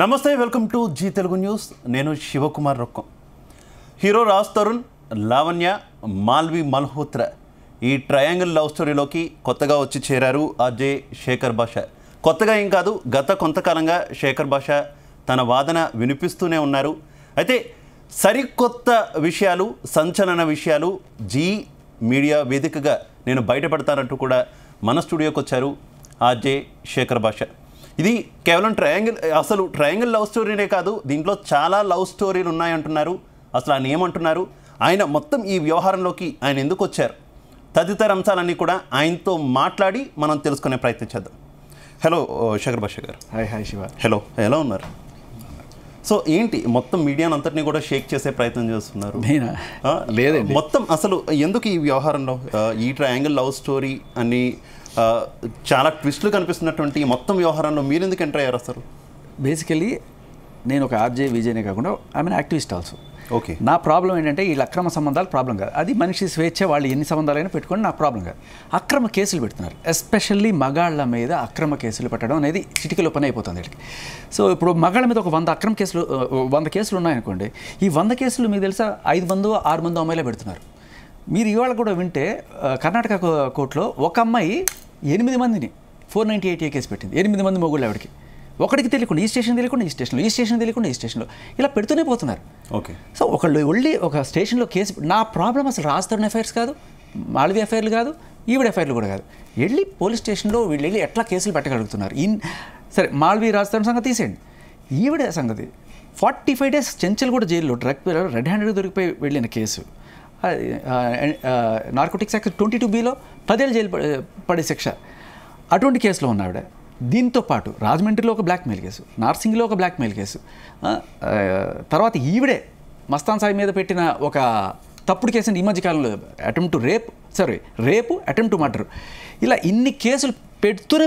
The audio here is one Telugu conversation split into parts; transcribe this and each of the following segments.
నమస్తే welcome to Zee Telugu news. నేను శివకుమార్ రొక్కం. హీరో రాజ్ తరుణ్, లావణ్య, మాల్వి మల్హోత్రా ఈ ట్రయాంగిల్ లవ్ స్టోరీలోకి కొత్తగా వచ్చి చేరారు అజయ్ శేఖర్ భాషా. కొత్తగా ఏం కాదు, గత కొంతకాలంగా శేఖర్ భాషా తన వాదన వినిపిస్తూనే ఉన్నారు. అయితే సరికొత్త విషయాలు, సంచలన విషయాలు జీ మీడియా వేదికగా నేను బయటపడతానంటూ కూడా మన స్టూడియోకి వచ్చారు అజయ్ శేఖర్ భాషా. ఇది కేవలం ట్రయాంగిల్ లవ్ స్టోరీనే కాదు, దీంట్లో చాలా లవ్ స్టోరీలు ఉన్నాయంటున్నారు. అసలు ఆయన ఏమంటున్నారు, ఆయన మొత్తం ఈ వ్యవహారంలోకి ఆయన ఎందుకు వచ్చారు, తదితర అంశాలన్నీ కూడా ఆయనతో మాట్లాడి మనం తెలుసుకునే ప్రయత్నం చేద్దాం. హలో శేఖర్ భాషా గారు. హాయ్ శివ. హలో, ఎలా ఉన్నారు? సో ఏంటి మొత్తం మీడియాను అంతటినీ కూడా షేక్ చేసే ప్రయత్నం చేస్తున్నారు? లేదండి, మొత్తం అసలు ఎందుకు ఈ వ్యవహారంలో ఈ ట్రయాంగిల్ లవ్ స్టోరీ అని చాలా ట్విస్టులు కనిపిస్తున్నటువంటి మొత్తం వ్యవహారంలో మీరు ఎందుకు ఎంటర్ అయ్యారు అసలు? బేసికలీ నేను ఒక ఆర్జే విజయనే కాకుండా I mean activist also. Okay. నా ప్రాబ్లం ఏంటంటే వీళ్ళ అక్రమ సంబంధాలు ప్రాబ్లం కాదు, అది మనిషి స్వేచ్ఛ, వాళ్ళు ఎన్ని సంబంధాలైనా పెట్టుకొని నా ప్రాబ్లం కాదు. అక్రమ కేసులు పెడుతున్నారు, ఎస్పెషల్లీ మగాళ్ళ మీద అక్రమ కేసులు పెట్టడం అనేది చిటికలో పని అయిపోతుంది వీళ్ళకి. సో ఇప్పుడు మగాళ్ళ మీద ఒక 100 అక్రమ కేసులు 100 కేసులు ఉన్నాయనుకోండి, ఈ 100 కేసులు మీకు తెలుసా 5 మందో 6 మందో అమ్మాయిలే పెడుతున్నారు. మీరు ఇవాళ కూడా వింటే కర్ణాటక కోర్టులో ఒక అమ్మాయి 8 మందిని 498A కేసు పెట్టింది. 8 మంది మొగుళ్ళు ఆవిడకి, ఒకటికి తెలియకుండా ఈ స్టేషన్ తెలియకుండా ఈ స్టేషన్లో, ఈ స్టేషన్ తెలియకుండా ఈ స్టేషన్లో ఇలా పెడుతూనే పోతున్నారు. ఓకే. సో ఒకళ్ళు వెళ్ళి ఒక స్టేషన్లో కేసు, నా ప్రాబ్లం అసలు రాజ్ తరుణ్ ఎఫ్ఐఆర్స్ కాదు, మాల్వి ఎఫ్ఐఆర్లు కాదు, ఈవిడ ఎఫ్ఐఆర్లు కూడా కాదు. వెళ్ళి పోలీస్ స్టేషన్లో వీళ్ళు వెళ్ళి ఎట్లా కేసులు పెట్టగలుగుతున్నారు? సరే మాల్వి రాజ్ తరుణ్ సంగతి తీసేయండి, ఈవిడ సంగతి 45 days చెంచల్ కూడా జైల్లో డ్రగ్ రెడ్ హ్యాండెడ్ దొరికిపోయి వెళ్ళిన కేసు, నార్కోటిక్స్ యాక్ట్ 22Bలో 10 ఏళ్ళు జైలు పడే శిక్ష, అటువంటి కేసులో ఉన్న ఆవిడ. దీంతో పాటు రాజమండ్రిలో ఒక బ్లాక్మెయిల్ కేసు, నార్సింగ్లో ఒక బ్లాక్మెయిల్ కేసు, తర్వాత ఈవిడే మస్తాన్ సాయి మీద పెట్టిన ఒక తప్పుడు కేసు ఈ మధ్యకాలంలో అటెంప్ట్ టు రేపు అటెంప్ట్ టు మర్డర్, ఇలా ఇన్ని కేసులు పెడుతూనే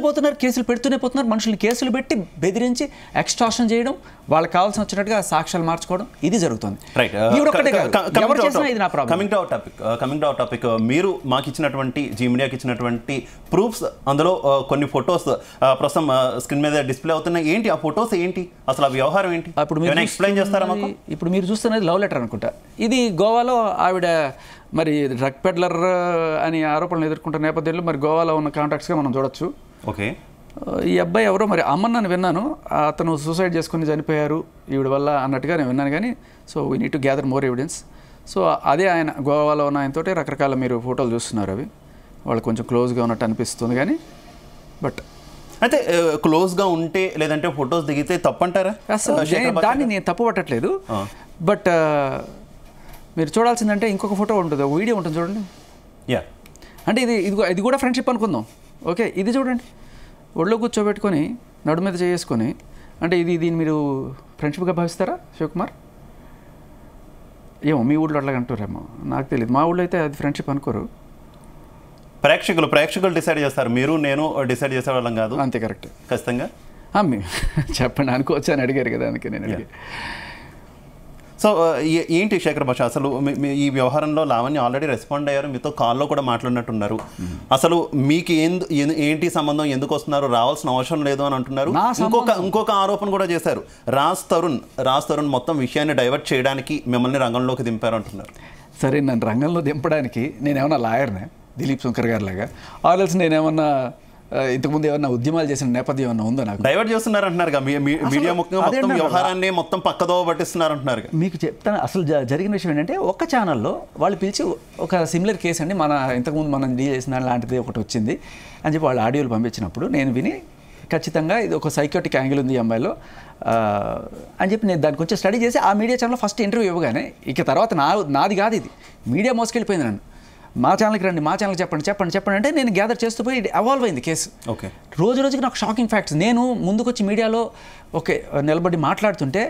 పోతున్నారు. మనుషుల్ని కేసులు పెట్టి బెదిరించి ఎక్స్ట్రాక్షన్ చేయడం, వాళ్ళకి కావాల్సిన వచ్చినట్టుగా సాక్ష్యాలు మార్చుకోవడం, ఇది జరుగుతుంది. కమింగ్ టు అవర్ టాపిక్, మీరు మాకు ఇచ్చినటువంటి జీ మీడియాకి ఇచ్చినటువంటి ప్రూఫ్స్, అందులో కొన్ని ఫొటోస్ ప్రస్తుతం స్క్రీన్ మీద డిస్ప్లే అవుతున్నాయి. ఏంటి ఆ ఫొటోస్, ఏంటి అసలు ఆ వ్యవహారం ఏంటి? అప్పుడు ఎక్స్ప్లెయిన్ చేస్తారా మాకు? ఇప్పుడు మీరు చూస్తున్నది లవ్ లెటర్ అనుకుంటా. ఇది గోవాలో ఆవిడ మరి డ్రగ్ పెడ్లర్ అని ఆరోపణలు ఎదుర్కొంటున్న నేపథ్యంలో మరి గోవాలో ఉన్న కాంటాక్ట్స్గా మనం చూడొచ్చు. ఓకే. ఈ అబ్బాయి ఎవరో మరి అమ్మని విన్నాను, అతను సూసైడ్ చేసుకుని చనిపోయారు ఈవిడ వల్ల అన్నట్టుగా నేను విన్నాను. కానీ so we need to gather more evidence. So అదే ఆయన గోవాలో ఉన్న ఆయనతోటి రకరకాల మీరు ఫోటోలు చూస్తున్నారు, అవి వాళ్ళు కొంచెం క్లోజ్గా ఉన్నట్టు అనిపిస్తుంది. కానీ బట్ అయితే క్లోజ్గా ఉంటే లేదంటే ఫొటోస్ దిగితే తప్పంటారా? అసలు దాన్ని నేను తప్పు పట్టట్లేదు. బట్ మీరు చూడాల్సిందంటే ఇంకొక ఫోటో ఉంటుంది, ఒక వీడియో ఉంటుంది చూడండి. అంటే ఇది కూడా ఫ్రెండ్షిప్ అనుకుందాం. ఓకే, ఇది చూడండి, ఒళ్ళో కూర్చోబెట్టుకొని నడు మీద చేసుకొని, అంటే దీన్ని మీరు ఫ్రెండ్షిప్గా భావిస్తారా శివకుమార్? ఏమో మీ ఊళ్ళో అట్లా అంటారేమో, నాకు తెలియదు. మా ఊళ్ళో అయితే అది ఫ్రెండ్షిప్ అనుకోరు. ప్రేక్షకులు డిసైడ్ చేస్తారు, మీరు నేను డిసైడ్ చేసేవాళ్ళం కాదు. అంతే, కరెక్ట్. ఖచ్చితంగా చెప్పండి అనుకోవచ్చు అని అడిగారు కదా, అందుకే నేను అడిగాను. సో ఏంటి శేఖర్ భాష, అసలు ఈ వ్యవహారంలో లావణ్య ఆల్రెడీ రెస్పాండ్ అయ్యారు, మీతో కాల్లో కూడా మాట్లాడినట్టున్నారు. అసలు మీకు ఏంటి సంబంధం, ఎందుకు వస్తున్నారు, రావాల్సిన అవసరం లేదు అని అంటున్నారు. ఇంకొక ఆరోపణ కూడా చేశారు, రాజ్ తరుణ్ మొత్తం విషయాన్ని డైవర్ట్ చేయడానికి మిమ్మల్ని రంగంలోకి దింపారు అంటున్నారు. సరే, నన్ను రంగంలో దింపడానికి నేనేమన్నా లాయర్నే దిలీప్ శంకర్ గారి లాగా, ఆల్రెడీ నేనేమన్నా ఇంతకుముందు ఏమన్నా ఉద్యమాలు చేసిన నేపథ్యం ఏమన్నా ఉందో? నాకు డైవర్ట్ చేస్తున్నారు అంటున్నారు, మీడియా మొత్తం వ్యవహారాన్ని మొత్తం పక్కదో పట్టిస్తున్నారు అంటున్నారు. మీకు చెప్తాను, అసలు జరిగిన విషయం ఏంటంటే, ఒక్క ఛానల్లో వాళ్ళు పిలిచి ఒక సిమిలర్ కేసు అండి, ఇంతకుముందు మనం డీల్ చేసిన లాంటిది ఒకటి వచ్చింది అని చెప్పి వాళ్ళు ఆడియోలు పంపించినప్పుడు నేను విని, ఖచ్చితంగా ఇది ఒక సైకోటిక్ యాంగిల్ ఉంది ఈ అమ్మాయిలో అని చెప్పి నేను దానికి వచ్చి స్టడీ చేసి ఆ మీడియా ఛానల్లో ఫస్ట్ ఇంటర్వ్యూ ఇవ్వగానే, ఇక తర్వాత నాది కాదు ఇది, మీడియా మోసుకెళ్ళిపోయింది నన్ను. మా ఛానల్కి రండి, మా ఛానల్కి చెప్పండి అంటే నేను గ్యాదర్ చేస్తూ పోయి అవాల్వ్ అయింది కేసు. ఓకే. రోజుకి నాకు షాకింగ్ ఫ్యాక్ట్స్. నేను ముందుకొచ్చి మీడియాలో నిలబడి మాట్లాడుతుంటే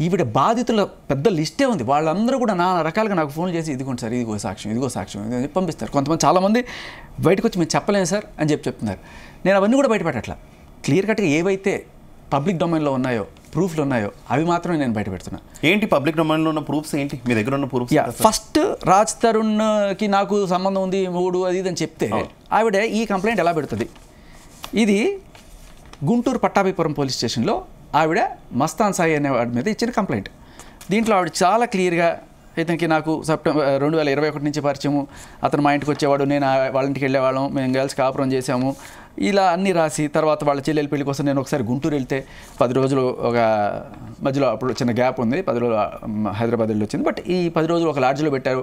ఈవిడ బాధితుల పెద్ద లిస్టే ఉంది. వాళ్ళందరూ కూడా నానా రకాలుగా నాకు ఫోన్ చేసి, ఇదిగోండి సార్, ఇదిగో సాక్ష్యం అని పంపిస్తారు. కొంతమంది చాలామంది బయటకు వచ్చి మేము చెప్పలేము సార్ అని చెప్తున్నారు. నేను అవన్నీ కూడా బయటపెట్టట్లా. క్లియర్ కట్గా ఏవైతే పబ్లిక్ డొమైన్లో ఉన్నాయో, ప్రూఫ్లు ఉన్నాయో అవి మాత్రమే నేను బయట పెడుతున్నాను. ఏంటి పబ్లిక్ డొమైన్లో ఉన్న ప్రూఫ్స్ ఏంటి, మీ దగ్గర ఉన్న ప్రూఫ్స్? ఫస్ట్ రాజ్ తరుణ్కి నాకు సంబంధం ఉంది, మూడు అది అని చెప్తే ఆవిడ ఈ కంప్లైంట్ ఎలా పెడుతుంది? ఇది గుంటూరు పట్టాభిపురం పోలీస్ స్టేషన్లో ఆవిడ మస్తాన్ సాయి అనే వాడి మీద ఇచ్చిన కంప్లైంట్. దీంట్లో ఆవిడ చాలా క్లియర్గా ఇతనికి నాకు సెప్టెంబర్ 2021 నుంచి పరిచయము, అతను మా ఇంటికి వచ్చేవాడు, నేను వాళ్ళ ఇంటికి వెళ్ళేవాళ్ళం, మేము కలిసి కాపురం చేసాము, ఇలా అన్నీ రాసి తర్వాత వాళ్ళ చెల్లెల పెళ్లి కోసం నేను ఒకసారి గుంటూరు వెళ్తే 10 రోజులు ఒక మధ్యలో అప్పుడు చిన్న గ్యాప్ ఉంది, 10 రోజులు హైదరాబాద్ వెళ్ళి వచ్చింది. బట్ ఈ 10 రోజులు ఒక లాడ్జ్లో పెట్టారు,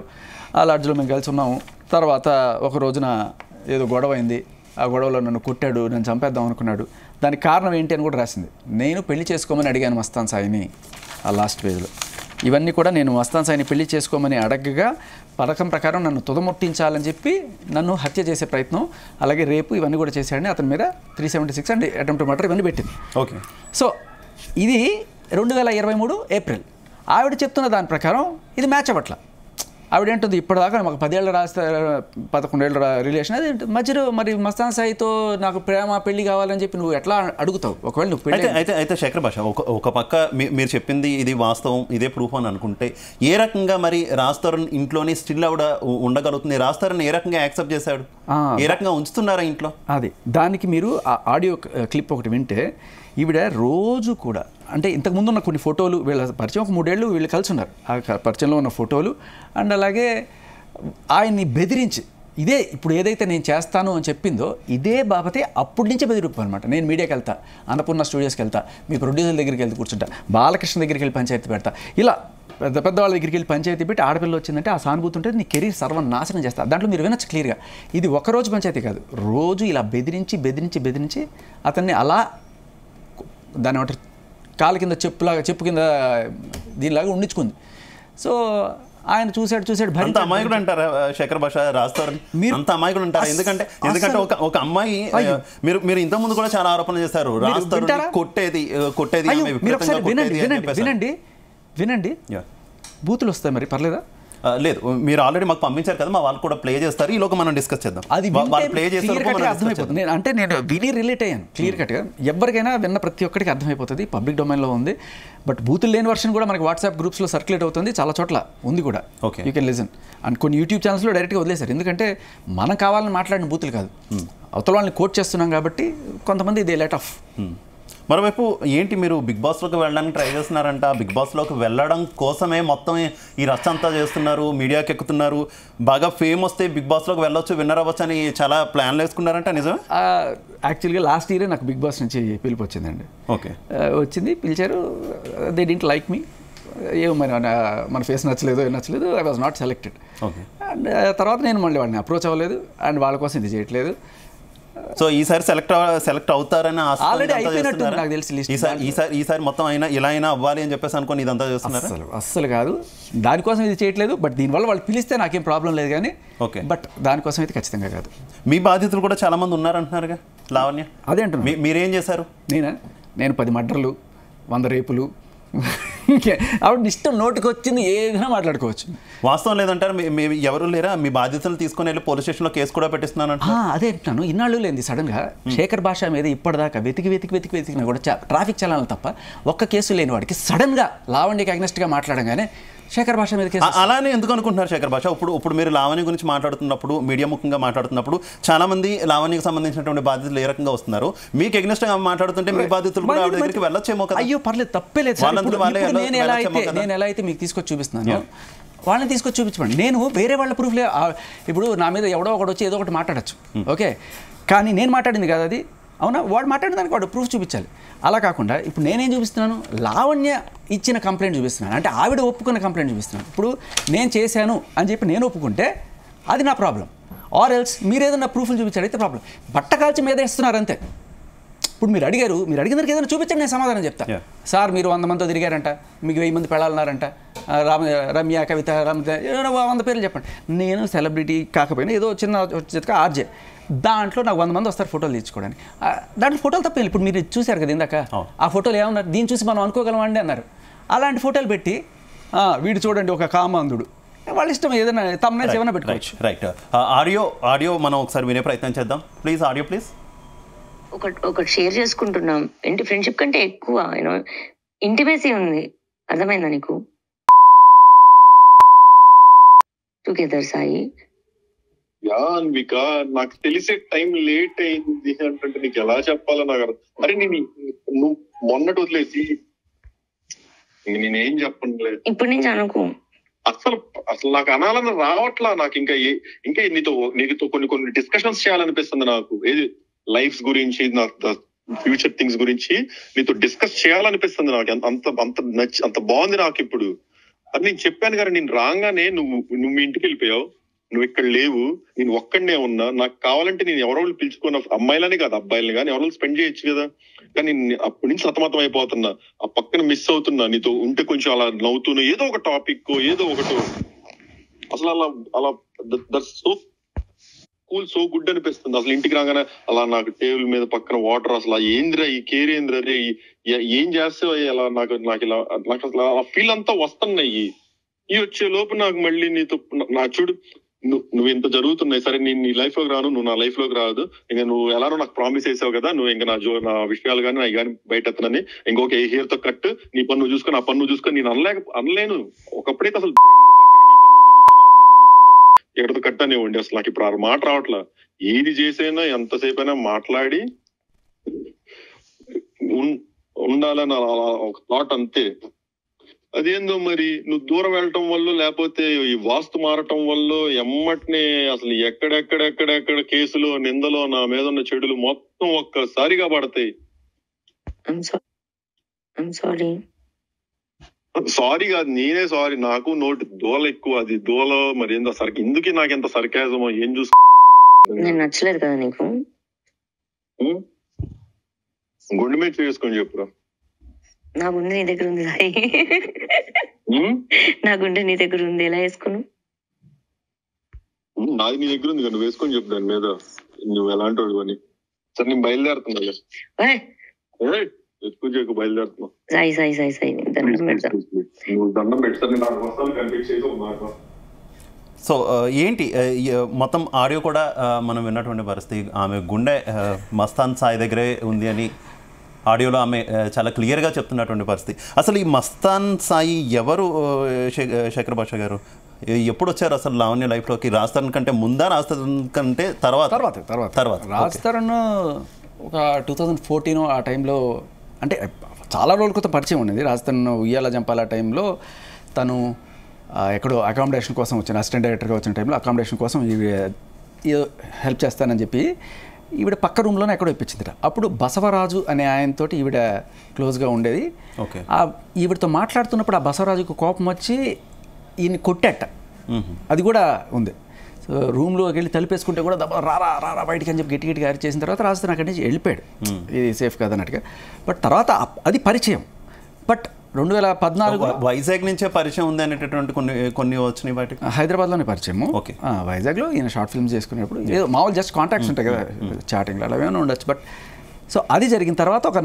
ఆ లాడ్జ్లో మేము కలిసి ఉన్నాము. తర్వాత ఒక రోజున ఏదో గొడవ అయింది, ఆ గొడవలో నన్ను కొట్టాడు, నన్ను చంపేద్దాం అనుకున్నాడు. దానికి కారణం ఏంటి అని కూడా రాసింది. నేను పెళ్లి చేసుకోమని అడిగాను మస్తాన్ సాయిని ఆ లాస్ట్ పేజ్లో. ఇవన్నీ కూడా నేను మస్తాన్ సాయిని పెళ్లి చేసుకోమని అడగగా పథకం ప్రకారం నన్ను తుదముట్టించాలని చెప్పి నన్ను హత్య చేసే ప్రయత్నం, అలాగే రేపు ఇవన్నీ కూడా చేశాడని అతని మీద 376 అండ్ అటెంప్ట్ మర్డర్ ఇవన్నీ పెట్టింది. ఓకే. సో ఇది 2023 ఏప్రిల్. ఆవిడ చెప్తున్న దాని ప్రకారం ఇది మ్యాచ్ అవ్వట్ల. ఆవిడేంటుంది, ఇప్పటిదాకా మాకు 10 ఏళ్ళ 11 ఏళ్ళ రిలేషన్, అది మధ్యలో మరి మస్తాన్ సాయితో నాకు ప్రేమ పెళ్లి కావాలని చెప్పి నువ్వు ఎట్లా అడుగుతావు? ఒకవేళ నువ్వు పెళ్లి అయితే శేఖర్ భాష ఒక పక్క మీరు చెప్పింది ఇది వాస్తవం, ఇదే ప్రూఫ్ అని అనుకుంటే ఏ రకంగా మరి రాజ్ తరుణ్ ఇంట్లోనే స్టిల్ ఆవిడ ఉండగలుగుతుంది? రాజ్ తరుణ్ ఏ రకంగా యాక్సెప్ట్ చేశాడు, ఏ రకంగా ఉంచుతున్నారా ఇంట్లో? అది దానికి మీరు ఆ ఆడియో క్లిప్ ఒకటి వింటే ఈవిడ రోజు కూడా, అంటే ఇంతకుముందు ఉన్న కొన్ని ఫోటోలు, వీళ్ళ పరిచయం ఒక 3 ఏళ్ళు వీళ్ళు కలిసి ఉన్నారు, ఆ పరిచయంలో ఉన్న ఫోటోలు అండ్ అలాగే ఆయన్ని బెదిరించి ఇదే ఇప్పుడు ఏదైతే నేను చేస్తాను అని చెప్పిందో ఇదే బాబతే అప్పటి నుంచే బెదిరిపు అనమాట. నేను మీడియాకి వెళ్తా, అన్నపూర్ణ స్టూడియోస్కి వెళ్తా, మీ ప్రొడ్యూసర్ దగ్గరికి వెళ్తే కూర్చుంటా, బాలకృష్ణ దగ్గరికి వెళ్ళి పంచాయతీ పెడతా, ఇలా పెద్ద వాళ్ళ దగ్గరికి వెళ్ళి పంచాయతీ పెట్టి ఆడపిల్ల వచ్చిందంటే ఆ సానుభూతి ఉంటే నీ కెరీర్ సర్వనాశనం చేస్తా. దాంట్లో మీరు వినొచ్చు క్లియర్గా. ఇది ఒకరోజు పంచాయతీ కాదు, రోజు ఇలా బెదిరించి అతన్ని అలా దాని ఒకటి కాలు కింద చెప్పు కింద దీనిలాగా ఉండించుకుంది. సో ఆయన చూశాడు అంత అమాయకుడు అంటారా శేఖర్ భాష రాజ్ తరుణ్? మీరు అంత అమాయకుడు అంటారా? ఎందుకంటే ఒక అమ్మాయి, మీరు ఇంతకుముందు కూడా చాలా ఆరోపణలు చేశారు, రాజ్ తరుణ్ కొట్టేది వినండి బూతులు వస్తాయి, మరి పర్లేదా? లేదు, మీరు ఆల్రెడీ మాకు పంపించారు కదా, మా వాళ్ళు కూడా ప్లే చేస్తారు, ఈ లోగా మనం డిస్కస్ చేద్దాం. అది ప్లే చేస్తారు, అర్థమైపోతుంది. అంటే నేను విని రిలేట్ అయ్యాను క్లియర్ కట్గా. ఎవరికైనా విన్న ప్రతి ఒక్కరికి అర్థమైపోతుంది, పబ్లిక్ డొమైన్లో ఉంది. బట్ బూతులు లేని వర్షన్ కూడా మనకి వాట్సాప్ గ్రూప్స్లో సర్క్యులేట్ అవుతుంది, చాలా చోట్ల ఉంది కూడా. Okay, you can listen. And కొన్ని యూట్యూబ్ ఛానల్స్లో డైరెక్ట్గా వదిలేశారు, ఎందుకంటే మనం కావాలని మాట్లాడిన బూతులు కాదు, అవతల వాళ్ళని కోట్ చేస్తున్నాం కాబట్టి కొంతమంది దే లెట్ ఆఫ్. మరోవైపు ఏంటి, మీరు బిగ్ బాస్లోకి వెళ్ళడానికి ట్రై చేస్తున్నారంట, బిగ్ బాస్లోకి వెళ్ళడం కోసమే మొత్తం ఈ రచ్చ అంతా చేస్తున్నారు, మీడియాకి ఎక్కుతున్నారు, బాగా ఫేమ్ వస్తే బిగ్ బాస్లోకి వెళ్ళొచ్చు, విన్నర్ అవ్వచ్చు అని చాలా ప్లాన్లు వేసుకున్నారంట, నిజమే? యాక్చువల్గా లాస్ట్ ఇయరే నాకు బిగ్ బాస్ నుంచి పిలుపు వచ్చిందండి. ఓకే, వచ్చింది, పిలిచారు, దే డింట్ లైక్ మీ, ఏమో మరి మన ఫేస్ నచ్చలేదు, I was not selected. Okay, and తర్వాత నేను మళ్ళీ వాడిని అప్రోచ్ అవ్వలేదు, అండ్ వాళ్ళ కోసం ఇది చేయట్లేదు. సో ఈసారి సెలెక్ట్ అవుతారని ఆల్రెడీ అయిపోయినట్టు నాకు తెలిసి లిస్ట్. ఈసారి మొత్తం అయినా ఇలా అయినా అవ్వాలి అని చెప్పేసి అనుకోని ఇదంతా చేస్తున్నారు. అస్సలు కాదు, దానికోసం ఇది చేయట్లేదు. బట్ దీనివల్ల వాళ్ళు పిలిస్తే నాకేం ప్రాబ్లం లేదు కానీ, ఓకే, బట్ దానికోసం అయితే ఖచ్చితంగా కాదు. మీ బాధితులు కూడా చాలా మంది ఉన్నారంటున్నారుగా లావణ్య, అదే అంటున్నా. మీరేం చేశారు? నేను 10 మర్డర్లు, 100 రేపులు, ఆవిడ ఇష్టం నోటికి వచ్చింది ఏదైనా మాట్లాడుకోవచ్చు. వాస్తవం లేదంటారు? ఎవరు లేరా మీ బాధ్యతలు తీసుకొని వెళ్ళి పోలీస్ స్టేషన్లో కేసు కూడా పెట్టిస్తున్నాను? అదే అంటున్నాను, ఇన్నాళ్ళు లేని సడన్గా శేఖర్ భాష మీద ఇప్పటిదాకా వెతికినా కూడా ట్రాఫిక్ చలానాలు తప్ప ఒక్క కేసు లేని వాడికి సడన్గా లావణ్యకి అగ్నెస్ట్గా మాట్లాడగానే శేఖర్ భాష మీద కేసు. అలానే ఎందుకు అనుకుంటున్నారు శేఖర్ భాష? ఇప్పుడు మీరు లావణ్య గురించి మాట్లాడుతున్నప్పుడు, మీడియా ముఖంగా మాట్లాడుతున్నప్పుడు చాలా మంది లావణ్యకి సంబంధించినటువంటి బాధ్యతలు ఏ రకంగా వస్తున్నారు, మీకు ఎగ్నెస్ట్గా మాట్లాడుతుంటే మీ బాధ్యతలు కూడా ఆవిడ దగ్గరికి వెళ్ళొచ్చేమో కదా? అయ్యో పర్లేదు, తప్పేలేదు. నేను ఎలా అయితే మీకు తీసుకొచ్చి చూపిస్తున్నాను, వాళ్ళని తీసుకొచ్చి చూపించండి. నేను వేరే వాళ్ళ ప్రూఫ్ ఇప్పుడు నా మీద ఎవడో ఒకటి వచ్చి ఏదో ఒకటి మాట్లాడచ్చు, ఓకే, కానీ నేను మాట్లాడింది కదా అది, అవునా? వాడు మాట్లాడిన దానికి వాడు ప్రూఫ్ చూపించాలి. అలా కాకుండా ఇప్పుడు నేనేం చూపిస్తున్నాను, లావణ్య ఇచ్చిన కంప్లైంట్ చూపిస్తున్నాను, అంటే ఆవిడ ఒప్పుకున్న కంప్లైంట్ చూపిస్తున్నాను. ఇప్పుడు నేను చేశాను అని చెప్పి నేను ఒప్పుకుంటే అది నా ప్రాబ్లం, ఆర్ ఎల్స్ మీరు ఏదైనా ప్రూఫ్లు చూపించాడు అయితే ప్రాబ్లం. బట్ట కాల్చి మీద ఇస్తున్నారు అంతే. ఇప్పుడు మీరు అడిగిన దానికి ఏదైనా చూపించండి, నేను సమాధానం చెప్తాను. సార్ మీరు 100 మందితో తిరిగారంట, మీకు 1000 మంది పెళ్ళాలన్నారంట, రమ్య, కవిత, 100 పేర్లు చెప్పండి. నేను సెలబ్రిటీ కాకపోయినా ఏదో చిన్న ఆర్జే, దాంట్లో నాకు 100 మంది వస్తారు ఫోటోలు తీసుకోవడానికి. దాంట్లో ఫోటోలు తప్పేది. ఇప్పుడు మీరు చూశారు కదా ఇందాక, ఆ ఫోటోలు ఏమన్నారు, దీన్ని చూసి మనం అనుకోగలమండి అన్నారు. అలాంటి ఫోటోలు పెట్టి వీడు చూడండి ఒక కామాంధుడు, వాళ్ళ ఇష్టం ఏదైనా తమ్నైల్స్ ఏమైనా పెట్టుకోవచ్చు. రైట్, ఆడియో మనం ఒకసారి వినే ప్రయత్నం చేద్దాం ప్లీజ్. Audio please. ఒకటి షేర్ చేసుకుంటున్నాం, ఏంటి ఫ్రెండ్షిప్ కంటే ఎక్కువ ఇంటిమేసీ ఉంది, అర్థమైందా నీకు? టుగెదర్ సాయి. యా అన్విక, నాకు తెలిసే టైం లేట్ అయింది అంటే నీకు ఎలా చెప్పాలో నాకు అరే నువ్వు మొన్నటి వదిలేసి నేనేం చెప్పనులే. ఇప్పుడు నుంచి అనుకో. అసలు నాకు అనాలని రావట్లా. నాకు ఇంకా నీతో కొన్ని డిస్కషన్స్ చేయాలనిపిస్తుంది నాకు. ఏది లైఫ్ గురించి, ఫ్యూచర్ థింగ్స్ గురించి నీతో డిస్కస్ చేయాలనిపిస్తుంది నాకు. అంత బాగుంది నాకు ఇప్పుడు. అది నేను చెప్పాను కానీ నేను రాగానే నువ్వు మీ ఇంటికి వెళ్ళిపోయావు. నువ్వు ఇక్కడ లేవు, నేను ఒక్కడనే ఉన్నా. నాకు కావాలంటే నేను ఎవరో పిలుచుకున్న అమ్మాయిలని కాదు అబ్బాయిలని కానీ ఎవరో స్పెండ్ చేయొచ్చు కదా. కానీ అప్పటి నుంచి సతమతం అయిపోతున్నా. ఆ పక్కన మిస్ అవుతున్నా. నీతో ఉంటే కొంచెం అలా నవ్వుతున్నా, ఏదో ఒక టాపిక్ ఏదో ఒకటో. అసలు అలా సో కూల్, సో గుడ్ అనిపిస్తుంది. అసలు ఇంటికి రాగానే అలా నాకు టేబుల్ మీద పక్కన వాటర్, అసలు ఏంద్రా ఈ కేర్ ఏంద్రా రే, ఏం చేస్తావు అలా నాకు ఇలా నాకు అసలు ఆ ఫీల్ అంతా వస్తున్నాయి. ఈ వచ్చే లోపు నాకు మళ్ళీ నీతో నా చూడు నువ్వు ఇంత జరుగుతున్నాయి. సరే నేను నీ లైఫ్ లోకి రాను, నువ్వు నా లైఫ్ లోకి రాదు. ఇంకా నువ్వు ఎలానో నాకు ప్రామిస్ చేసావు కదా, నువ్వు ఇంకా నా విషయాలు కానీ నాకు కానీ బయట ఎత్తనని ఇంకొక ఏ హెయిర్ తో కట్, నీ పన్ను చూసుకొని ఆ పన్ను చూసుకొని నేను అనలేను. ఒకప్పుడైతే అసలు ఎక్కడితో కట్ అనేవ్వండి. అసలు నాకు ఇప్పుడు ఆ మాట రావట్లా. ఏది చేసైనా ఎంతసేపు అయినా మాట్లాడి ఉండాలని ఒక థాట్ అంతే. అదేందో మరి నువ్వు దూరం వెళ్ళటం వల్ల లేకపోతే ఈ వాస్తు మారటం వల్ల ఎమ్మటినే అసలు ఎక్కడెక్కడ కేసులు నిందలో నా మీద ఉన్న చెడులు మొత్తం ఒక్కసారిగా పడతాయి. సారీ కాదు, నేనే సారీ. నాకు నోటి దోల ఎక్కువ. అది దోల మరి ఏందో ఎందుకే నాకు ఎంత సర్కాజమో ఏం చూసుకుని నచ్చలేదు కదా నీకు. గుండె మీద చేసుకొని చెప్పురా. నా గుండె నీ దగ్గర ఉంది, నా గుండె నీ దగ్గర ఉంది, ఎలా వేసుకున్నావు? నాది నీ దగ్గర ఉంది కదా, నువ్వు వేసుకొని చెప్పు దాని మీద నువ్వు ఎలాంటి వాడు అని. సరే నేను బయలుదేరుతున్నా, ఎక్కువ బయలుదేరుతున్నా. నువ్వు దండం పెడతాను, నాకు వస్తాను కనిపించేది ఒక మాట. సో ఏంటి మొత్తం ఆడియో కూడా మనం విన్నటువంటి పరిస్థితి. ఆమె గుండె మస్తాన్ సాయి దగ్గరే ఉంది అని ఆడియోలో ఆమె చాలా క్లియర్గా చెప్తున్నటువంటి పరిస్థితి. అసలు ఈ మస్తాన్ సాయి ఎవరు శేఖర్ భాష గారు? ఎప్పుడు వచ్చారు అసలు లావణ్య లైఫ్లోకి? రాజ్ తరుణ్ కంటే ముందా, రాజ్ తరుణ్ కంటే తర్వాత? రాజ్ తరుణ్ ఒక 2014 ఆ టైంలో, అంటే చాలా రోజుల క్రితం పరిచయం ఉండేది. రాజ్ తరుణ్ ఉయ్యాల జంపాల టైంలో తను ఎక్కడో అకామిడేషన్ కోసం వచ్చిన, అసిస్టెంట్ డైరెక్టర్గా వచ్చిన టైంలో అకామిడేషన్ కోసం హెల్ప్ చేస్తానని చెప్పి ఈవిడ పక్క రూమ్లోనే ఎక్కడో ఇప్పించింది. అప్పుడు బసవరాజు అనే ఆయనతో ఈవిడ క్లోజ్గా ఉండేది. ఈవిడతో మాట్లాడుతున్నప్పుడు ఆ బసవరాజుకు కోపం వచ్చి ఈయన్ని కొట్టేట, అది కూడా ఉంది. సో రూమ్లోకి వెళ్ళి తలుపేసుకుంటే కూడా రారా రారా బయటికి అని చెప్పి గట్టిగా చేసిన తర్వాత రాజు అక్కడి నుంచి వెళ్ళిపోయాడు, ఇది సేఫ్ కాదన్నట్టుగా. బట్ తర్వాత అది పరిచయం. బట్ 2014 వైజాగ్ నుంచే పరిచయం ఉంది అనేటటువంటి కొన్ని వచ్చినాయి బయటకు. హైదరాబాద్లోనే పరిచయము. ఓకే. వైజాగ్లో ఈయన షార్ట్ ఫిల్మ్స్ చేసుకునేప్పుడు ఏదో మామూలు జస్ట్ కాంటాక్ట్స్ ఉంటాయి కదా, చాటింగ్లో అలా ఏమైనా ఉండొచ్చు. బట్ సో అది జరిగిన తర్వాత ఒక